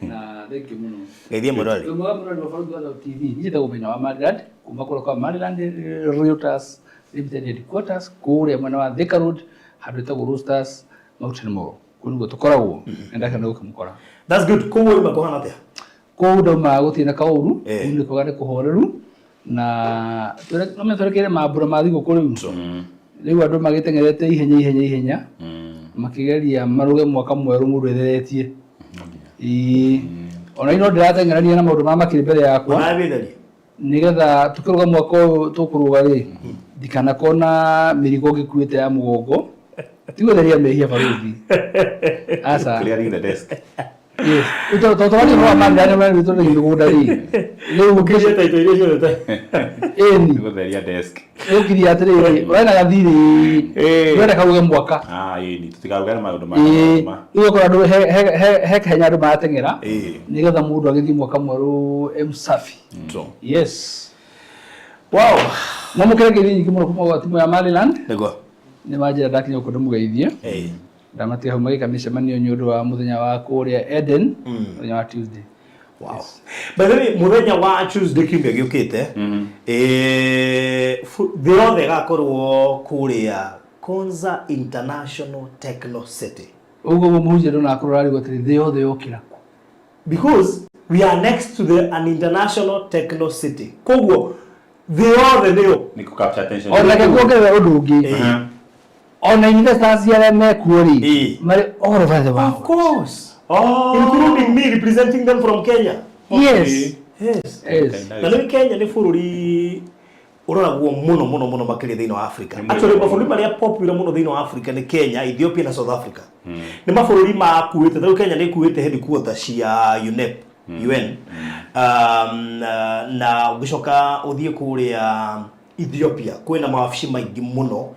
D: Na thank you muno.
C: Ngeithie murori.
D: Murori wa Faruku TV. Njita gumenya wa Maryland kuma kwa Maryland Realtors Limited Headquarters kure mwana wa Thika Road hadweta Roosters Mountain Mall kungo tukoragwo ndaka no kumukora.
C: That's good. Kuwe makohana atia.
D: Kudo ma gutina kauru ni kogane kuhoreru na turekere mabura mathi gukuri mso. Riu andu magitengerete ihenya makigeria maruge mwaka mweru mundu etheretie. Ona ino ndirateng'erania na maundu ma makiri mbere yakwa.
C: Marabithari.
D: Nigetha tukiruga mwaka tukuruga ri dikana kona mirigo gikuite ya mugongo. Tigotheria mehia baruthi. Asa.
B: Clearing the desk.
D: Yes. Ito twari no amanda na mwe tundi gunda ri. Riu
C: Ukije taito ile yote.
D: Eni.
B: Tigotheria desk.
D: Ukiri atiriri. Wana gathiri. Wenda karuge mwaka.
B: Ni tutigaruga maundu ma.
D: Iyo kora ndu he kenya ndu mateng'era. Nigetha mundu agithi mwaka mweru msafi. Yes. Wow. Na mukire githii nyingi muno kuma timu ya Maryland.
C: Nego.
D: Ni majira ndakinya kundu mugeithie. Ndamati hau magika micemanio nyundu wa muthenya wa kuria Eden muthenya wa Tuesday.
C: Wow. By the way, muthenya wa Tuesday kiumia giukite thiothe gakorwo kuria Konza International Techno City.
D: Ugo muhuje ndo nakorwo ari gotiri thiothe yokira.
C: Because we are next to an international techno city. Koguo thiothe niyo
B: Ni ku capture attention.
D: Ona ke kuongerera undu ungi. Ona investors yale mekuori mari all over the world.
C: Of course. Including me representing them from Kenya.
D: Yes.
C: Yes. Na ni Kenya ni bururi uraragwo muno makiri thĩinĩ wa Africa. Actually mabũrũri marĩa popular muno thĩinĩ wa Africa ni Kenya, Ethiopia na South Africa. Ni mabũrũri makuĩte, thau Kenya nĩ ikuĩte headquarters cia UNEP, UN. Na ũgĩcoka ũthiĩ kũrĩa Ethiopia kwĩna mawabici maingĩ muno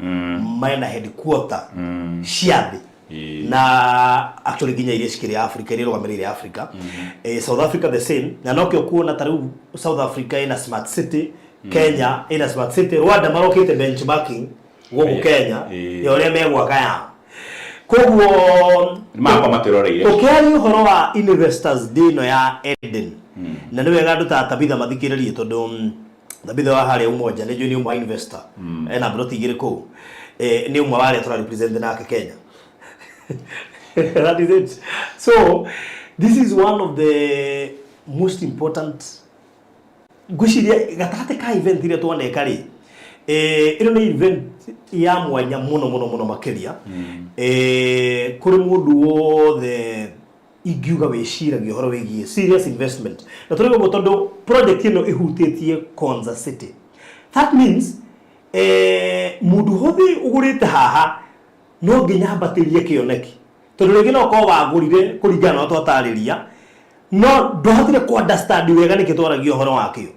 C: mena headquarter cia thĩ. Na actually ginya iria cikiri Africa iria rogamirire Africa. South Africa the same. Na nokio kuona tariu South Africa ina smart city, Kenya ina smart city, Rwanda marokite benchmarking gogo Kenya yore megwaka ya. Koguo
B: mapa matiroreire.
C: Ukeri uhoro wa investors dino ya Eden. Na niwe gandu tatabitha mathikiririe tondu Tabitha wa hari umoja ni umwe investor. Ena broti igire ko. Ni umwe wale tura represent na Kenya. That is it. So this is one of the most important gushiria gatate ka event ile tuoneka ri ino ni event ya mwanya muno makeria kuri mundu wothe igiuga wiciragia horo wigie serious investment na turigo gotondo project ino ihutĩtie Konza City. That means mundu hothi ugurite haha no nginya mbatirie kioneki tondu rigi no ko wagurire kuringana na twatariria no ndohotire ku understand wega niki twaragio horo wakio.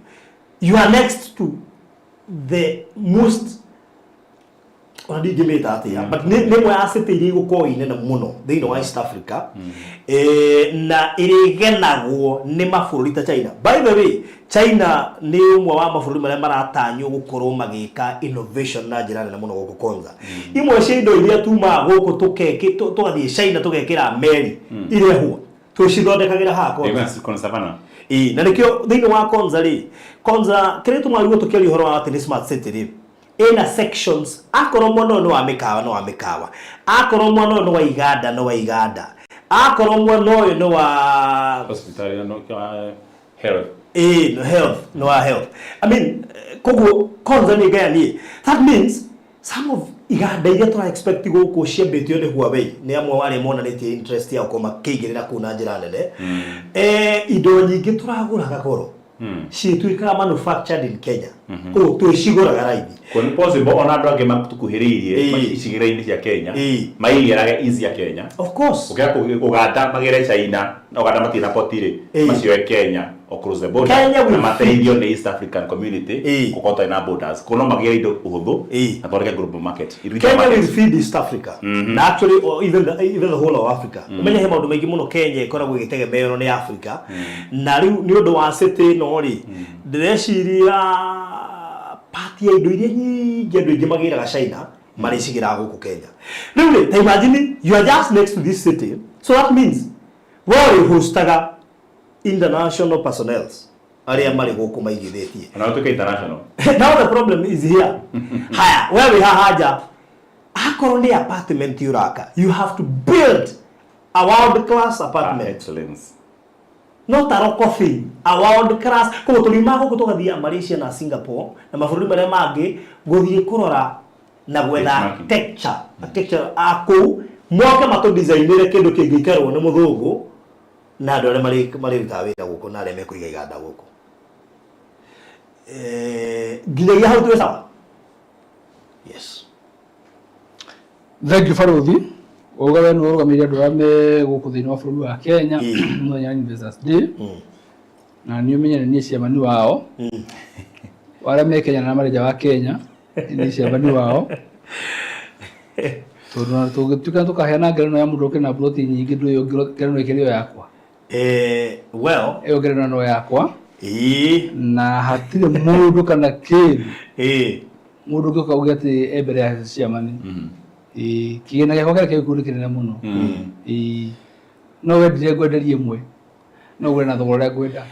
C: You are next to the most ona ndingimita atia but nä mwe ya city iria igåkorwo inene muno thä-inä wa East Africa na irigenagwo nä mabũrũri ta China. By the way, China nä ũmwe wa mabũrũri marĩa maratanywo gũkorwo magĩka innovation na njĩra nene mũno gũkũ Konza. Imwe cia indo iria tumaga gũkũ tũgathiĩ China tũgekĩra meri irehwo tũcithondekagĩra haha Konza. Na nĩkĩo thĩ-inĩ wa Konza rĩ, Konza kĩrĩa tũmarigwo tũkĩaria ũhoro wa atĩ nĩ smart city rĩ, ina sections akorwo mwana no wa mikawa akorwo mwana no wa iganda akorwo mwana no wa
B: hospital no health
C: no wa health. I mean koguo Konza ni gani? That means some of iganda iria tũra expect gũkũ ciambĩtio nĩ Huawei nĩ amwe wale monanĩtie interest yao koma kĩigĩrĩra kuna njĩra nene. Indo nyingĩ tũragũraga goro cituĩkaga manufactured in Kenya. Koguo twĩcigũraga raithi.
B: Kwani possible ona andũ angĩ matukuhĩrĩirie icigĩrĩra-inĩ cia Kenya maigĩraga cia Kenya.
C: Of course.
B: Ũganda magĩre China na Ũganda matirĩ na potire macio Kenya across the border na mateithio nĩ East African community gũkota na borders kono magĩre indo ũhũthũ na thondeke global market.
C: Kenya will feed East Africa na actually or even the whole of Africa. Umenye he maũndũ maingĩ mũno Kenya ĩkoragwo ĩgĩtegemeerwo nĩ Africa na rĩu nĩ ũndũ wa city no rĩ ndĩreciria party ya indo iria nyingĩ andũ aingĩ magĩraga China marĩcigĩraga gũkũ Kenya. Rĩu rĩ, ta imagine you are just next to this city, so that means where hostaga international personnel arĩa marĩ gũkũ maigithĩtie.
B: Na ũtuĩka international.
C: Now the problem is here. Haya, wewe haja akorwo nĩ apartment uraka, you have to build a world class apartment.
B: Excellence.
C: Not a local thing, a world class. Koguo tũrima gũkũ tũgathiĩ Malaysia na Singapore na mabũrũri marĩa mangĩ gũthiĩ kũrora na gwetha architecture akũ moke matũ designere kĩndũ kĩngĩikarwo nĩ mũthũngũ na andũ arĩa marĩrutaga wĩra gũkũ na arĩa mekũiga iganda gũkũ. Nginyagia hau twĩ sawa? Yes.
D: Thank you Faruthi. Ugawe no rugamĩrĩra andũ arĩa me gũkũ thĩinĩ wa bũrũri wa Kenya mũthenya wa Investors Day. Na nĩ ũmenye nĩ ciamani wao. Wala me Kenya na marĩja wa Kenya nĩ ciamani wao. Tũgĩtuĩka tũkaheana ngerenwa ya mũndũ ũkĩrĩ na ploti nyingĩ ndũĩ ngerenwa ĩkĩrĩ yo yakwa.
C: Well,
D: ĩyo ngerenwa no yakwa. Na hatirĩ mũndũ kana kĩndũ mũndũ ũngĩũka uge atĩ mbere ya ciamani. Kĩgĩna gĩakwa kĩrĩa kĩrĩ kĩnene mũno. No wendire ngwenderie ĩmwe no ũgũre na thogora ũrĩa ngwenda.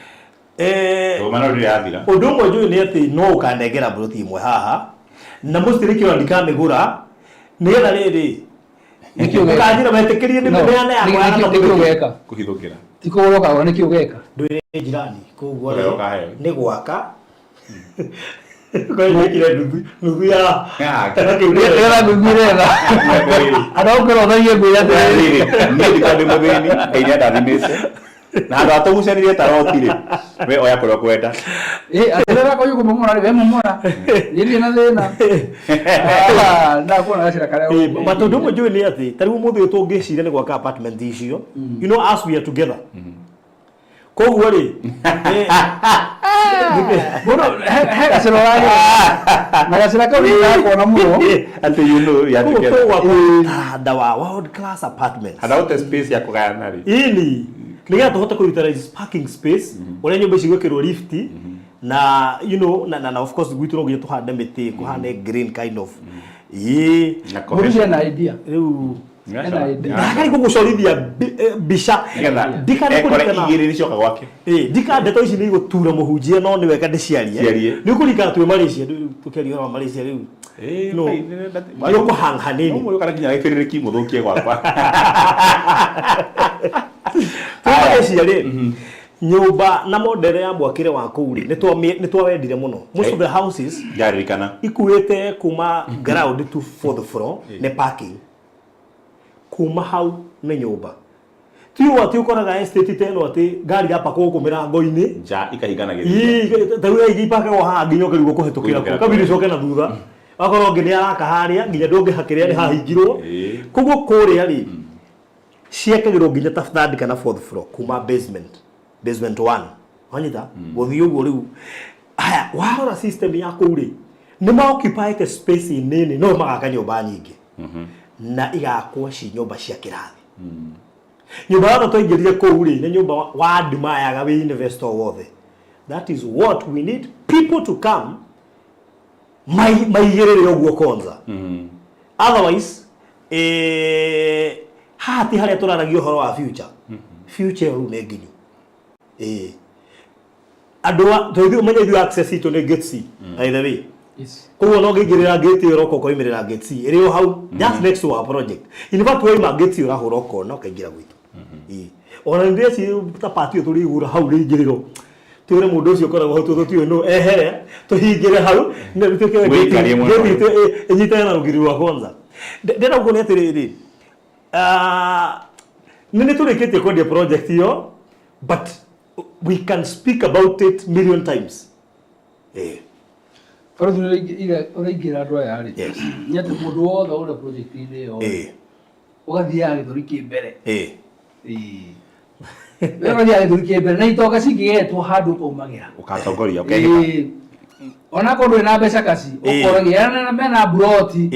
C: Ũndũ ũmwe njũĩ nĩ atĩ no ũkanengera ploti ĩmwe haha na mũcitĩrĩ kĩo ndikamĩgũra nĩgetha rĩrĩ ũkanjĩra metĩkĩrie nĩ mĩneane yakwa ya
D: gũthũkĩra
B: kũhithũkĩra
D: ti kũgũra ũkagũra nĩkĩ ũgeka
C: ndũĩ njirani koguo nĩ gwaka kĩrĩa nuthu ya
D: nĩgetha ngũigwĩre tha andũ aũkĩra ũthagie ngwĩra atĩrĩrĩ
B: niĩ ndikandĩ mũthĩni Ngai nĩandathimĩte na andũ atũgucanirie taroti-rĩ we oya kũrĩa ũkwenda
D: atĩrĩra kwa yuko mũmora we mũmora nĩrĩ na thĩna ndakuona gacĩra karĩa
C: matũndũ ũmwe njũĩ nĩ atĩ ta rĩu mũthĩ tũngĩciria nĩ gwaka apartment icio you know as we are together koguo rĩ
D: he gacĩra ũragĩra na gacĩra kau nĩgakuona mũno
B: atĩ you know ya together
C: dawa world class apartments
B: hana ũte space ya kũgayana rĩ
C: ini nĩgetha tũhote kũutilize parking space ũrĩa nyũmba ici gwĩkĩrwo lift na you know na of course gwitũ no nginya tũhande mĩtĩ kũhane green kind of
D: mũrũcia na idea
C: rĩu ndakari kũgũcorithia mbica
B: ndikane igĩrĩ nĩcioka gwake
C: ndika ndeto ici nĩ igũtura mũhunjia no nĩ wega ndĩciarie nĩ kũrikana twĩ Malaysia tũkĩaria ũhoro wa Malaysia rĩu no nĩ kũhang hanini
B: mũndũ kana kinya gĩbĩrĩrĩki mũthũkie gwakwa
C: Malaysia rĩ nyũmba na modere ya mwakĩre wa kũu rĩ nĩ twawendire mũno most of the houses
B: ngarĩrĩkana
C: ikuĩte kuma ground to fourth floor nĩ parking kuma hau nĩ nyũmba tiyo atĩ ũkoraga estate teno atĩ ngari ya pako gũkũ mĩrango-inĩ
B: nja ikahingana gĩthĩ
C: ta rĩu ipakagwo haha nginya ũkĩrigwo kũhĩtũkĩra kũu kabiri coke na thutha wakorwo ũngĩ nĩ araka harĩa nginya ndũngĩhakĩrĩa nĩ hahingirwo koguo kũrĩa rĩ ciekagĩrwo nginya ta third kana fourth floor kuma basement 1 wanyita gũthiĩ ũguo rĩu haya warora system ya kũu rĩ nima occupy the space nini no magaka nyumba nyingi na igakwo ci nyumba cia kirathi nyumba ya toingirire kou ri ni nyumba wa ndima yaga we investor wothe. That is what we need people to come maigirire uguo konza. Otherwise hati haria turaragia horo wa future ru ne nginyu adwa to manya you access it to the gate C either way. Yes. Ko no gigirira gate roko ko imirira gate C iri how just next to our project. In fact we ma gate ra horoko no kagira gwitu. Ona ndesi ta patio turi igura hau ri giriro. Ture mundu ucio kora go tu tu no ehe to higire hau ne biteke gate enyita na rugiri wa kwanza. Ndena uko netiriri. Nini turekete kwa the project hiyo but we can speak about it million times.
D: Ora uraingira andũ aya rĩ nĩ atĩ mũndũ wothe ũrĩa project-inĩ ĩyo ũgathiaga gĩthũri kĩ mbere ũgathiaga gĩthũri kĩ mbere na itonga cingĩgetwo handũ ũkaumagĩra
B: ũgatongoria ũkehĩta
D: ona kũndũ na mbeca kaci ũkoragia mena buroti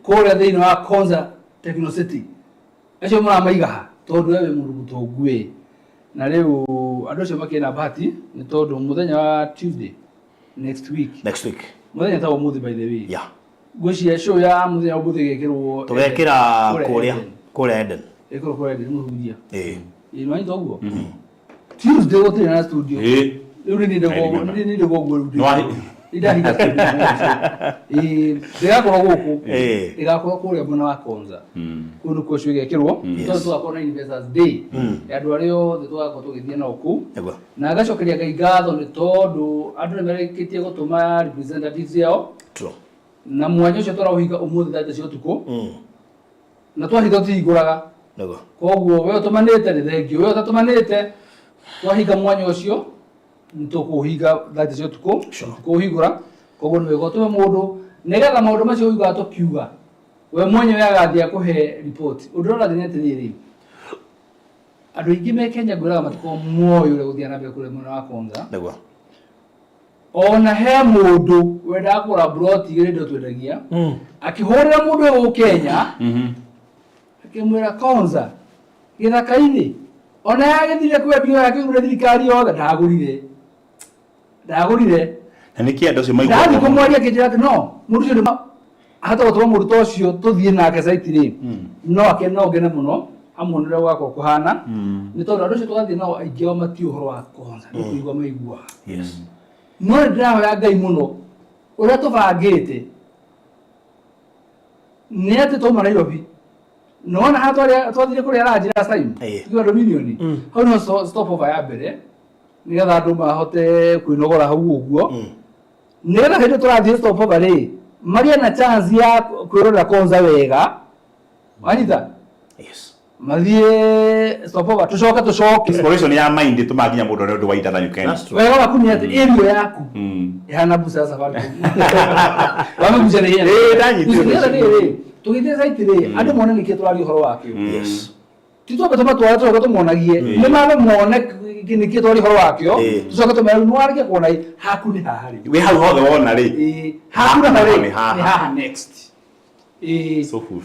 D: kũrĩa thĩinĩ wa Konza Techno City acio mũramaiga ha tondũ we mũndũ mũtongu ĩ na rĩu andũ acio makĩna bahati nĩ tondũ mũthenya wa Tuesday next week muthenya tawo muthi by the way gwĩcia show ya muthenya muthi gekĩrwo
C: tugekĩra kũrĩa Eden
D: kũrĩa Eden mũhunjia nĩ toguo Tuesday gũtirĩ na studio rĩu nĩ ndĩgũguo igakorwo gũkũ igakorwo kũrĩa mwena wa Konza kũndũ kũcio gekĩrwo tondũ tũgakorwo na Investors Day andũ arĩa othe tũgakorwo tũgĩthiĩ nao kũu na agacokeria Ngai ngatho nĩ tondũ andũ nĩ marĩkĩtie gũtũma representatives yao na mwanya ũcio tũraũhinga ũmũthĩ thaa 3 cia ũtukũ na twahitha tũhingũraga koguo we ũtũmanĩte nĩ thengio we ũtatũmanĩte twahinga mwanya ũcio nĩtũkũhinga thaa 3 cia ũtukũ kũhingũra koguo nĩ wega ũtũme mũndũ nĩgetha maũndũ macio ũigaga tũkiuga we mwenyewe agathiĩ akũhe report ũndũ ũrĩa ũrathiĩ atĩrĩrĩ andũ aingĩ me Kenya ngwĩraga matikoo muoyo ũrĩa gũthiĩ na mbere kũrĩa mwena wa Konza ona he mũndũ wendaga kũgũra buroti igĩrĩ ndio twendagia akĩhũrĩra mũndũ ũyũ Kenya akĩmwĩra Konza gĩthaka-inĩ ona yagĩthire kwendio yake igũrũ thirikari yothe ndagũrire
B: na nĩkĩ andũ acio maigua
D: ndathi kũmwaria kĩnjĩra atĩ no mũndũ ũcio ahota gũtũma mũndũ ta ũcio tũthiĩ nake site-rĩ no ngene mũno amuonere gwakwa kũhana nĩ tondũ andũ acio tũgathiĩ nao aingĩ ao matiĩ ũhoro wa Konza nĩ kũigua maigua no nĩ ndĩrahoya Ngai mũno ũrĩa tũbangĩte nĩ atĩ twauma Nairobi nona twathire kũrĩa ranji last time andũ mirioni hau nĩho stopover ya mbere nĩgetha andũ mahote kwĩnogora hau ũguo nĩgetha hĩndĩ tũrathiĩ stopover rĩ marĩa na chance ya kwĩrorera Konza wega wanyita mathiĩ stopover tũcoke
B: exploration ya mind tũmanginya mũndũ ũrĩa ũndũ wa ithathanio Kenya
D: wega waku nĩ atĩ area yaku ihana busa ya safari wamebuca nĩ hinya ndanyitire tugithie site rĩ andũ mone nĩkĩ tũraria ũhoro wakĩo titũke tũmatwara tũmonagie nĩ mabe mone nĩkĩ tũraria ũhoro wakĩo tũcoke tũmere nĩ warĩkia kuona haku nĩ haha rĩ
B: we hau hothe wona rĩ
D: haku nĩ haha next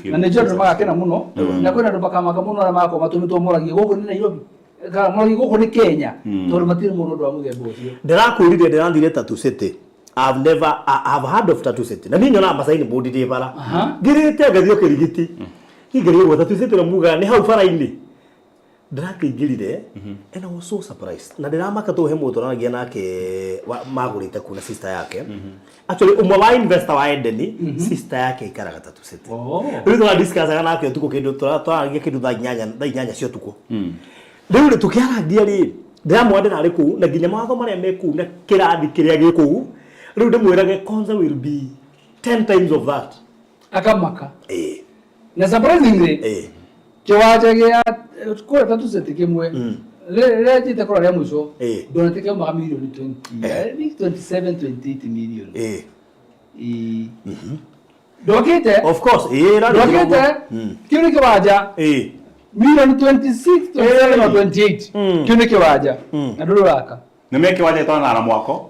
D: na nĩ njĩra magakena mũno na kwĩna andũ makamaka mũno arĩa magakorwo matũmĩtwo moragie gũkũ nĩ Nairobi moragie gũkũ nĩ Kenya tondũ matirĩ mũndũ ũndũ wa mũthemba ũcio
C: ndĩrakwĩrire ndĩrathire Tattoo City I've heard of Tattoo City na mimi nyona masaini bodi de bara ngirite gathio kirigiti ngirire gwa Tattoo City na muga ni hau bara-ini ndĩrakĩingĩrire and I was so surprised na ndĩramaka tũhe mũndũ ũranagia nake magũrĩte kuna sister yake actually umwe wa investor wa Eden sister yake ikaraga Tattoo City rĩu tũradiscussaga nake ũtukũ kĩndũ tũragia kĩndũ thaa 8 cia ũtukũ rĩu tũkĩaragia rĩ ndĩramwandĩra arĩ kũu na nginya mawatho marĩa me kũu na kĩrathi kĩrĩa gĩ kũu rĩu ndĩmwĩrage Konza will be 10 times of that
D: akamaka na surprisingly kiwanja gĩa kũrĩa Tattoo City kĩmwe rĩrĩa njĩte kũrĩa rĩa mũico ndonete kĩaumaga mirioni 27 28 million ndokĩte
C: of course
D: ndokĩte kĩu nĩ kĩwanja milioni 26 27 or 28 kĩu nĩ kĩwanja na ndũraka
B: nĩ me kĩwanja twana na mwako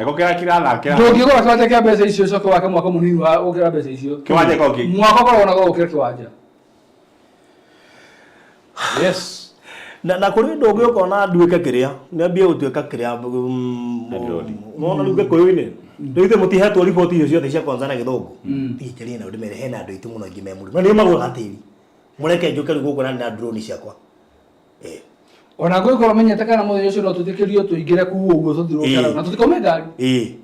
B: Ego kira thakira.
D: Ndũngĩgũra kĩwanja kĩa mbeca icio coke wake mwaka mũnini wa gũkĩra mbeca icio.
B: Kĩwanja koki.
D: Mwaka ũkoragwo na gũkĩra kĩwanja. Yes.
C: Na kuri ndo gyo kona nduike kiria niambie gutuika kiria no na nduike koyine nduite mutihetwo report iyo ciothe cia kwanza na githungu tikirie na ndimere hena andu itu muno ngimemuri na ni magwo gatiri mureke njuke rigo gukona na drone ciakwa
D: ona ngũikorwo menyete kana mũthenya ũcio no tũthikĩrio tũingĩre kuu ũguo tũthirũkara na tũtikome ngari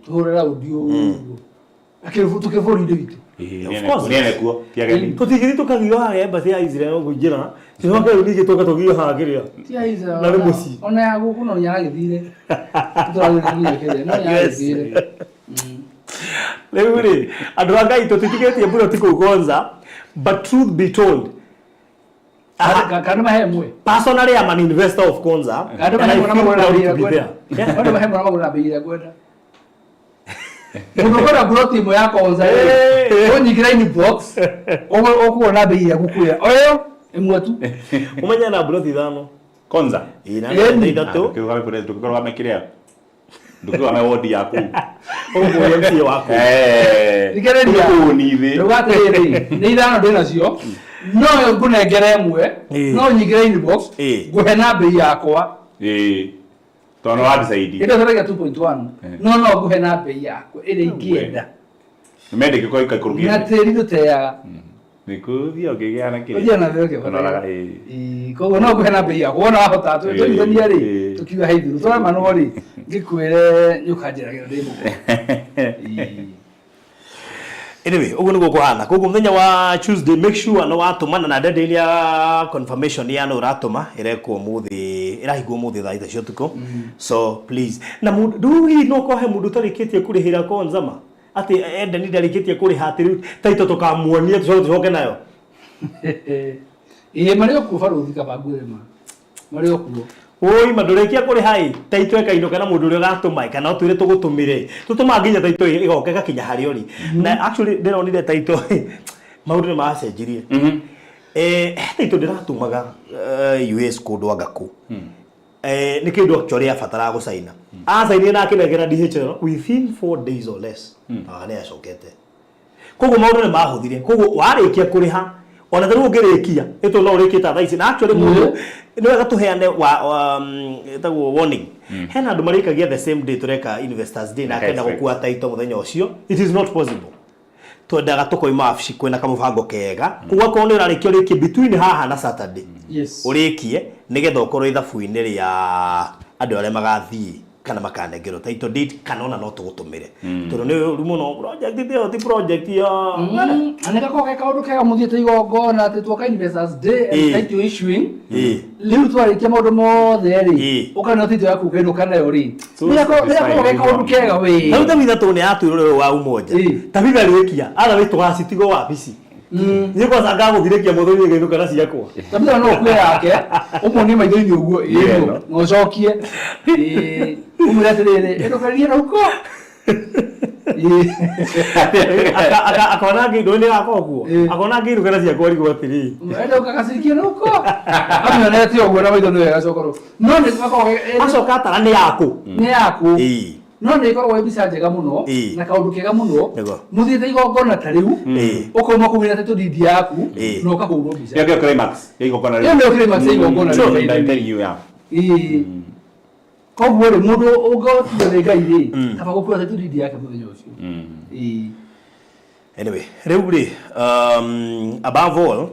D: tũhũre raundi ũguo tukĩbũrũri-inĩ witũ.
B: Of course nene kuo tiageni
C: tutigiri tukagio ha embassy ya Israel ngũingira tũcoke rĩu ningĩ tũka tũgio ha kĩrĩa
D: tia Israel
C: na nĩ mũciĩ
D: ona ya gũkũ no nyaragĩthire tũtũragĩthire kĩrĩa no nyaragĩthire
C: rĩu rĩ andũ a Ngai tũtitigĩtie mbura ti kũu Konza but truth be told
D: kana mahe mwe
C: personally I'm an investor of Konza
D: kana mahe mwe na magũra mbei ya kwenda Unokora broti imo ya Konza onyikira ini box okuona bei ya kukuya oyo imwetu
C: umenya na broti thano
B: Konza
C: ina ndio
B: tukikora kule tukikora Meciria ndukwa mewodi yaku
C: ogo MC wako
D: nikereria unithi rugate ri ni ithano ndinacio no ngunengere mwe no nyikira ini box nguhe na bei yakwa
B: tono wapi zaidi
D: ito tarega 2.1 no nguhe na bei yakwa ire ingienda
B: mende kiko ikakurugia
D: na teri tuteaga
B: nikuthia ukigiana kile
D: oje na vyo kibara kogo no nguhe na bei yakwa na hota tu tuithania ri tukiwa haithu twa mano ri ngikwire nyukajiragira ndi muko
C: anyway ugu niguo kuhana koguo muthenya wa Tuesday make sure no watumana na ndende ya confirmation ya no ratuma irekwo muthi irahigwo muthi thaa cia tuko so please na ndugi no kohe mundu tarikitie kurihira Konzama ati ende ni ndarikitie kuriha ati taito tukamuonia tucoke nayo
D: mario kufa ruthi kabagure ma mario kuo
C: oi madurekia kuri hai taito ekaino kana mundu uri gatuma kana twire tugutumire tutuma nginya taito igoke gakinya hari ori na actually ndironire taito maundu ni macenjirie taito ndiratumaga US kundu agaku ni kindu actually afatara gucaina acainire na kinegera DHL within 4 days or less ne acokete koguo maundu ni mahuthire koguo warikia kuriha ona thero ngirikia ito no urikita thaa ici na actually mundu ni wega tuheane etagwo warning hena andu marikagia the same day tureka investors day na kenda gukua taito muthenya ucio it is not possible twendaga tukoima afshi kwena kamubango kega kuwa ko ni urarikio riki between haha na Saturday
D: yes
C: urikie nigetha ukorwo ithabu-ini ria andu aria magathie kana makanengero taito date kana ona no tugutumire tondu ni rumo no project theo ti project ya
D: aneka ko ka kaundu kega muthiete igongona ati twoka investors day and taito issuing liu twarikia maundu mothe ri ukana taito yaku kendo kana yo ri ni ko ka kaundu kega we
C: na utamitha tu ni atwirore wa umoja tabitha rikia ala witu gacitigo wabici ni kwa sanga guthirekia muthuri ngendo kana ciakwa
D: tabitha no kwe yake umoni maitho-ini uguo ngocokie umurete riri edokaria na uko akona ngindo ni gakokuo akona ngindo kana cia kwari gwatiri edoka gacirikia na uko amionete uguo na maitho ni wega cokoro no ni
C: acoka atara ni yaku
D: no ni ikorwo webisa njega muno na kaundu kega muno muthiete igongona ta riu ukoma kumira tetu didi yaku no kahurwo bisa
B: yake climax igongona
D: riu ndio climax igongona
B: riu
D: koguo ri mundu ungotire Ngai ri kaba gukua tetu didi yake muthenya ucio
C: anyway riu ri above all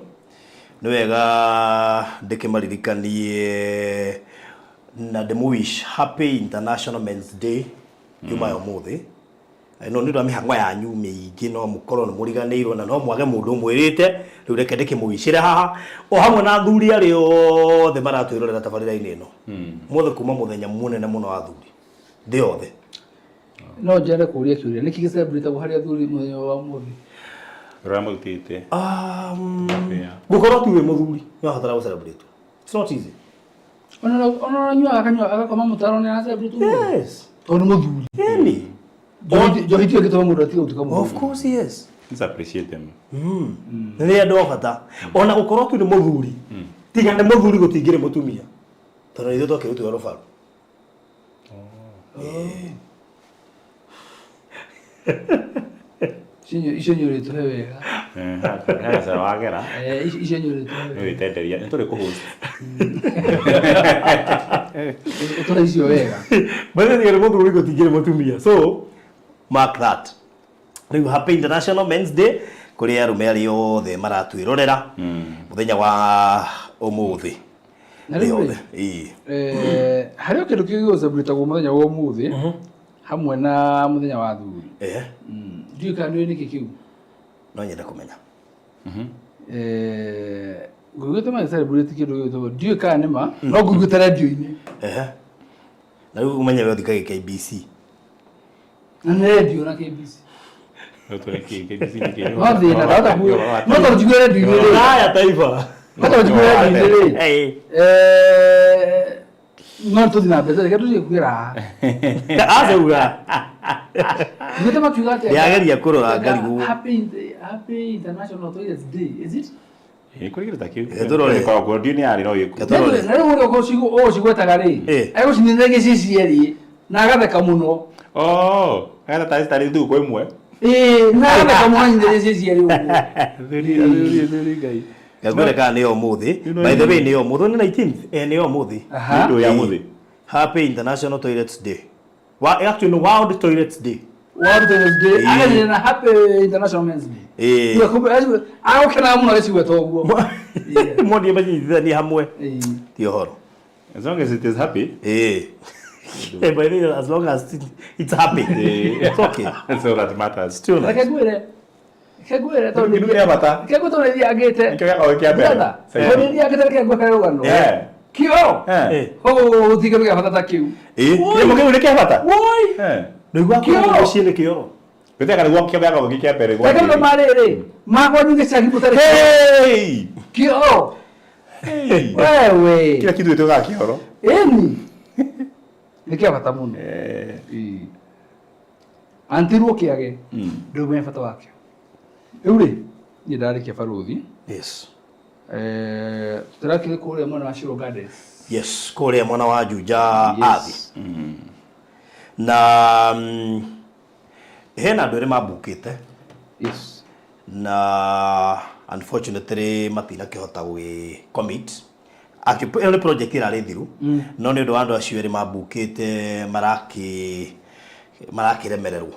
C: ni wega ndikimaririkanie na demuwish happy International Men's Day yuma yo muthi no ndio mihango yanyu miingi no mukorwo ni muriganirwo na no mwage mundu mwirite riu reke ndikimuwishire haha o hamwe na athuri ari othe maratwirorera tabarira-ini ino muthe kuma muthenya munene muno wa athuri thi othe
D: no njere kuria kiuria niki gicelebrate hari athuri muthenya wa muthi
B: ramutite
C: gukorwo tu wi muthuri no hatara go celebrate it's not easy
D: ona nyua akakoma mutaro ni celebrate
C: yes
D: ono muthuri
C: yani
D: johitio gitwa mundu atiga utuka muthuri
C: of course yes
B: let's appreciate them
C: ni andu bata ona gukorwo tu ni muthuri tiga ni muthuri gutingire mutumia tondu ithu twakirutu rofaru
D: icio nyuri tu wega
B: Sasa wagera.
D: icio nyuri tu
B: Ni tenderia. Nitore ku host.
D: tu icio wega
C: Bale ni ngere Muthuri gutigire Mutumia. So mark that. Riu happy International Men's Day kuri arume ari othe maratwirorera muthenya wa umuthi.
D: na riu hari kindu kigo celebrate muthenya wa umuthi hamwe na muthenya wa thuri ndiyo kandi ni kikiu
C: no nyenda kumenya
D: gugute ma celebrate kindu gito ndiyo kandi ma no gugute radio-ini
C: na riu umenye we thikage KBC
D: na radio na KBC
B: Nitore KBC ni kile.
D: Wathi na data ku no to jigwe radio-ini
C: haya taifa
D: no to jigwe radio-ini no to dina beza ke tu jigwira
C: azeuga
D: gugute ma kiugate
C: yageria kurora ngarigu
D: happy International Toilets Day is it
B: Kuri kile takio.
C: Turore.
B: Kwa kwa dini ari no yiku.
C: Turore.
D: na riu ko cigwetaga ri ego cinire gicicieri na agatheka muno
B: Kana tari tu kwa imwe.
D: na agatheka muno nyire gicicieri uguo
B: Thuri ngai.
C: ngagwire kana ni umuthi by the way ni umuthi ni 19th ni umuthi
B: Ndio ya muthi.
C: Happy International Toilets Day. Actually no World Toilets Day.
D: World Toilets Day agathire na Happy International Men's Day iyo kumbe ago kana muno gicigweta uguo
C: Modi banyithani hamwe ti horo.
B: As long as it is happy.
C: By the way, as long as it's happy. It's okay.
B: So that matters.
C: Still nice.
D: Kegwire to
B: Kitu ya bata.
D: kegwe to ni agete
B: Nikyo yako kia bere.
D: Sasa ni agete kegwe kare gano kio ho tige bega bata kiu
B: Kile mke ule kia bata.
D: woi
C: Ndigwa
D: Kio.
C: ko shile kioro.
B: Kete kana gwa kia yako kia bere gwa.
D: kegwe marere magwa nyinge chaki mutare
B: Hey!
D: kio
B: Hey!
D: wewe
B: Kila kitu itoka kioro.
D: eni nikia bata muno antiruo kiage ndume bata wake uri ni ndarikia baruthi
C: Yes.
D: turakire kule mwana wa Shiro Gardens
C: Yes, kore mwana wa Juja athi. Na hena ndore mabukite.
D: yes
C: Na unfortunately matina kihota gwi commit. Akipo ni project ira thiru. No ni ndo andu acio eri mabukite marakiremererwo.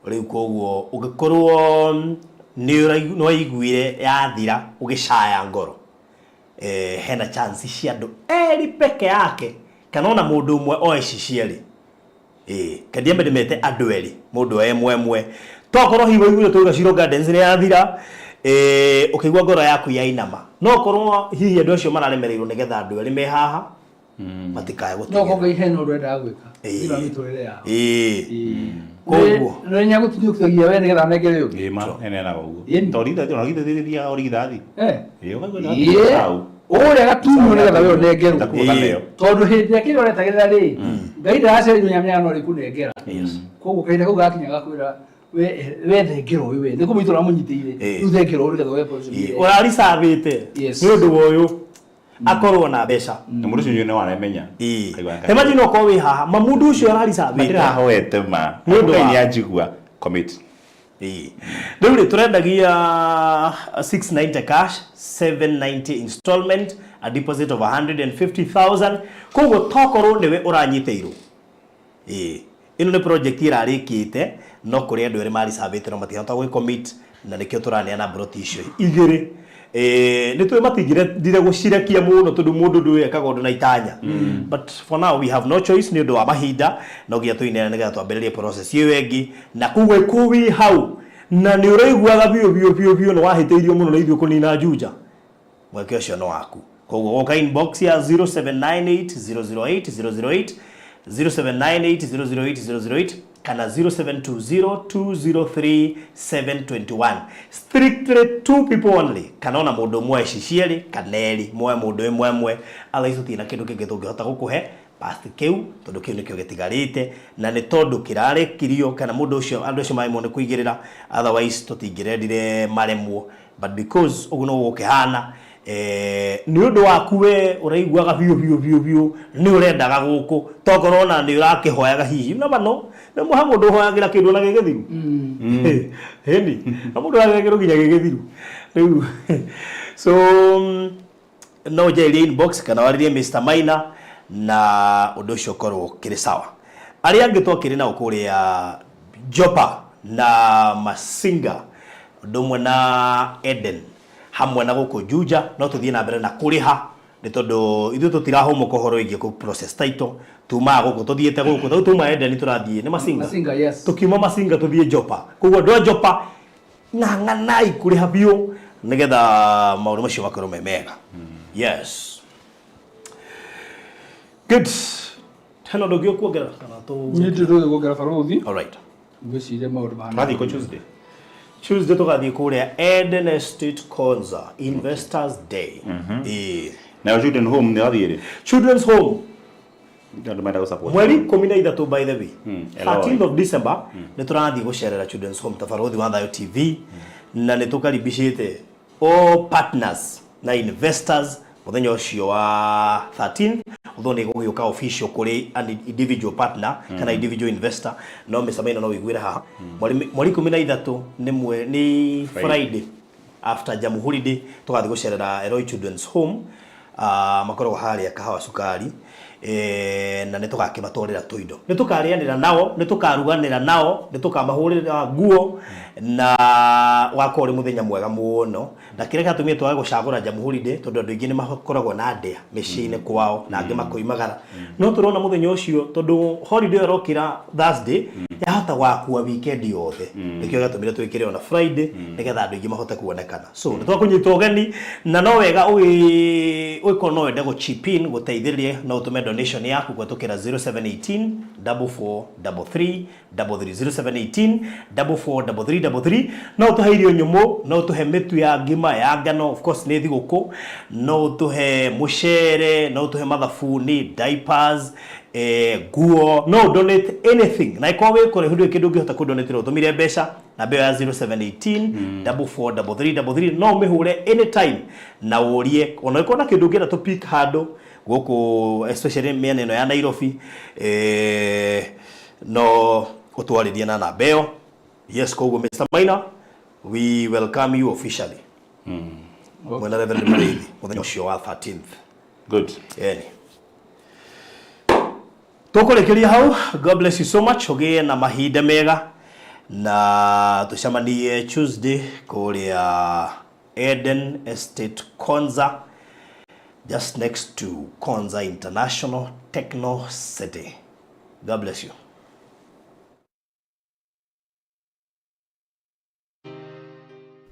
C: Riu koguo ugikorwo no iguire yathira ugicaya ngoro hena chance cia andu eri peke yake kana ona mundu umwe oici cieri kadiembe ndimete andu eri mundu emwe tokorwo hiwa iguire tuga Shiro Gardens ni yathira ukigwa ngoro yaku yainama no korwo hihi andu acio mararemereirwo nigetha andu eri me haha matikaye
D: no ko
C: gutigira
D: ngai heno urenda gwika ira mitorere yao
C: koguo
D: no nya gutinyo kutagia we nigetha negere ugi
B: Gima ene na gugu. Torida thithia origidathi.
D: Yo ore gatunyo nigetha we negeru tondu hindi akiro retagirira ri ngai ndaceri nyamya no ri kunengera koguo kaida ko gakinya gakwira we thengero we ni kumitora munyitire ru thengero uri gatho we position
C: urari savite
D: Yes.
C: ni undu woyu akorwo na mbeca
B: Na mundu ucio ne waramenya.
C: imagine uko wi haha mamundu ucio arari savite
B: Matira hoete ma.
C: Nĩ ũndũ wa-
B: Ni ajigua commit.
C: Riu ri turendagia 690 cash 790 installment a deposit of 150,000 koguo tokorwo niwe uranyiteirwo ino ni project irarikite no kuri andu eri mari savite no matihota gwi commit na nikio turaneana broti icio igiri ni twe matigire ndire gucirekia muno tondu mundu ndu ekaga undu na itanya but for now we have no choice ni undu wa mahinda no gia tuinena nigetha twambiririe process iyo wengi na kuwe kuwi hau na ni uraiguaga bio no wahiteirio muno na ithio kunina Juja mweke ucio no waku koguo woka inbox ya 0798008008 0798008008 kana 0720203721 strictly two people only kana ona mundu mwe cicieri kaneri mwe mundu emwe alaiso tina kindu kingi tungihota gukuhe past kiu tondu kiu nikio getigarite na ni tondu kirare kirio kana mundu ucio andu acio mai mone kuigirira otherwise tutingirendire maremwo but because uguo no gukihana ni undu waku we uraiguaga biu ni urendaga guku tokorona ni urakihoyaga hihi na bano na muhango nduhoyagira kindu na gigithiru hendi na mundu aragiro ginya gigithiru riu so no jaili inbox kana waririe Mr. Maina na undu ucio korwo kiri sawa aria angi twakiri na ukuria Jopa na Masinga ndumwe na Eden hamwe na guku Juja no tuthie na mbere na kuriha ni tondu ithu tutirahomo kohoro ingi ku process title tuma guku tuthiete guku tuma Eden turathie ni Masinga
D: yes
C: tukima Masinga tuthie Jopa kugo ndo Jopa na nganai kuriha biu nigetha maundu macio makorwo mega yes good hano ndogio kuongera kana tu
D: ni ndio kuongera farothi
C: all right
D: ngwicire maundu ma
B: Kathi ko
C: Tuesday tugathie kuria Eden Estate Konza Investors Day
B: na children home ni athire
C: children's home
B: ndio maenda support
C: mweri 13 by the way 13th of December ni turathie gucerera children's home tafarothi wa Thayo TV na ni tukaribishite all partners na investors muthenya ucio wa 13 uthoni gugiuka official kuri an individual partner kana individual investor no Mr. no wiguira haha mweri 13 ni Friday after Jamuhuri Day tugathi gucerera Eroi Children's Home makorwo haria kahawa sukari na nitugakimatwarira tuindo nitukarianira nao nitukaruganira nao nitukamahurira nguo na wakore muthenya mwega muno na kire gatumie twa gucagura Jamuhuri Day tondu andu ingi ni makoragwo na ndea miciine kwao na angi makoimagara no turona muthenya ucio tondu holiday rokira Thursday yahota wakua weekend yothe nikio gatumire twikire ona Friday nigetha andu ingi mahote kuonekana so nitwakunyitwo geni na no wega uiko no wende go chip in guteithiririe no utume donation yaku gwetukira 0718 4433 0718 4433 no tuhairio nyumu no tuhe mitu ya ngima ya ngano of course ni thiguku no tuhe mucere no tuhe mathabuni diapers guo no donate anything na iko we kore hundu kindu ngihota ku donate ro tumire mbeca na mbeo ya 0718 4433 no mihure anytime na urie ona iko na kindu ngira to pick hado guku especially miene no ya Nairobi no utwaririe na mbeo yes koguo Mr. Maina we welcome you officially when Reverend Muriithi muthenya ucio wa 13th
B: good
C: tukurekeria hau God bless you so much ogie na mahinda mega na tucamanie Tuesday kuria Eden Estate Konza just next to Konza International Techno City. God bless you.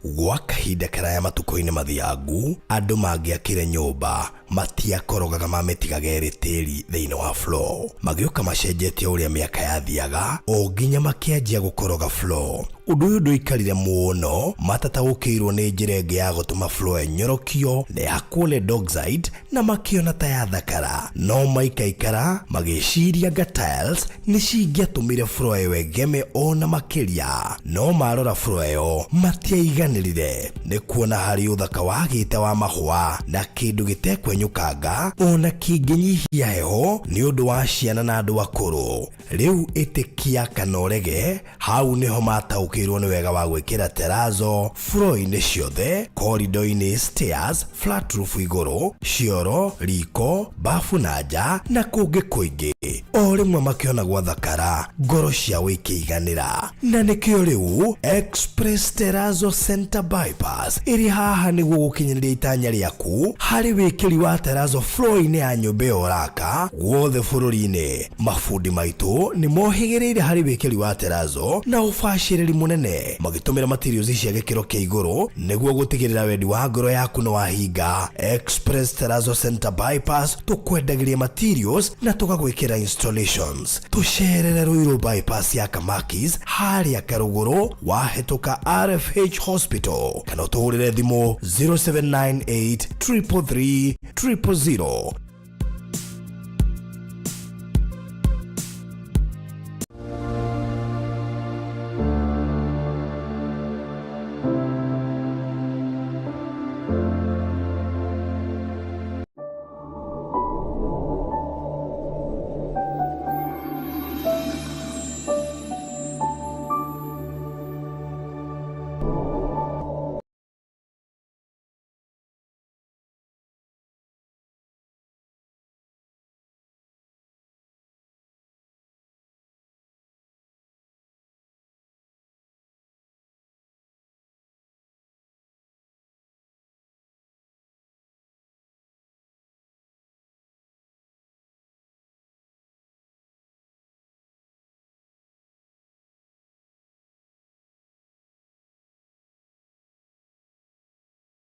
A: Gwa kahinda karaya matuko-ini mathiangu andu mangiakire nyumba matiakorogaga mametigaga tiri thiini wa floor magiuka macenjetie uria miaka yathiaga o nginya makianjia gukoroga floor undu uyu nduikarire muno matataukirwo ni njira ingi ya gutuma floor enyorokio na yakune dogside na makiona ta ya thakara no maikaikara magiciria nga tiles ni cingiatumire floor ewe geme ona makiria no marora floor eyo matiaiganirire ni kuona hari uthaka wagite wa mahua na kindu gitekwenyukanga ona kinginyihia heho ni undu wa ciana na andu akuru riu itikia kana urege hau niho mataukirwo ni wega wa gwikira terazo floor-ini ciothe corridor-ini stairs flat roof iguru cioro riko bafu na nja na kungi kuingi o rimwe makiona gwa thakara ngoro cia wikiiganira na nikio riu Express Terazo Center Bypass iri haha niguo gukinyiriria itanya riaku hari wikiri wa terazo floor-ini ya nyumba yoraka guothe bururi-ini mafundi maitu ni mohigiriire hari wikiri wa terazo na ufashiriri munene magitumira materials cia gikiro kia iguru niguo gutigirira wendi wa ngoro yaku no wahinga Express Terazo Center Bypass tukwendagiria materials na tugagwikira installations tucerere Ruiru bypass ya Kamakis haria Karuguru wahetuka RFH Hospital kana tuhurire thimu 0798 333 000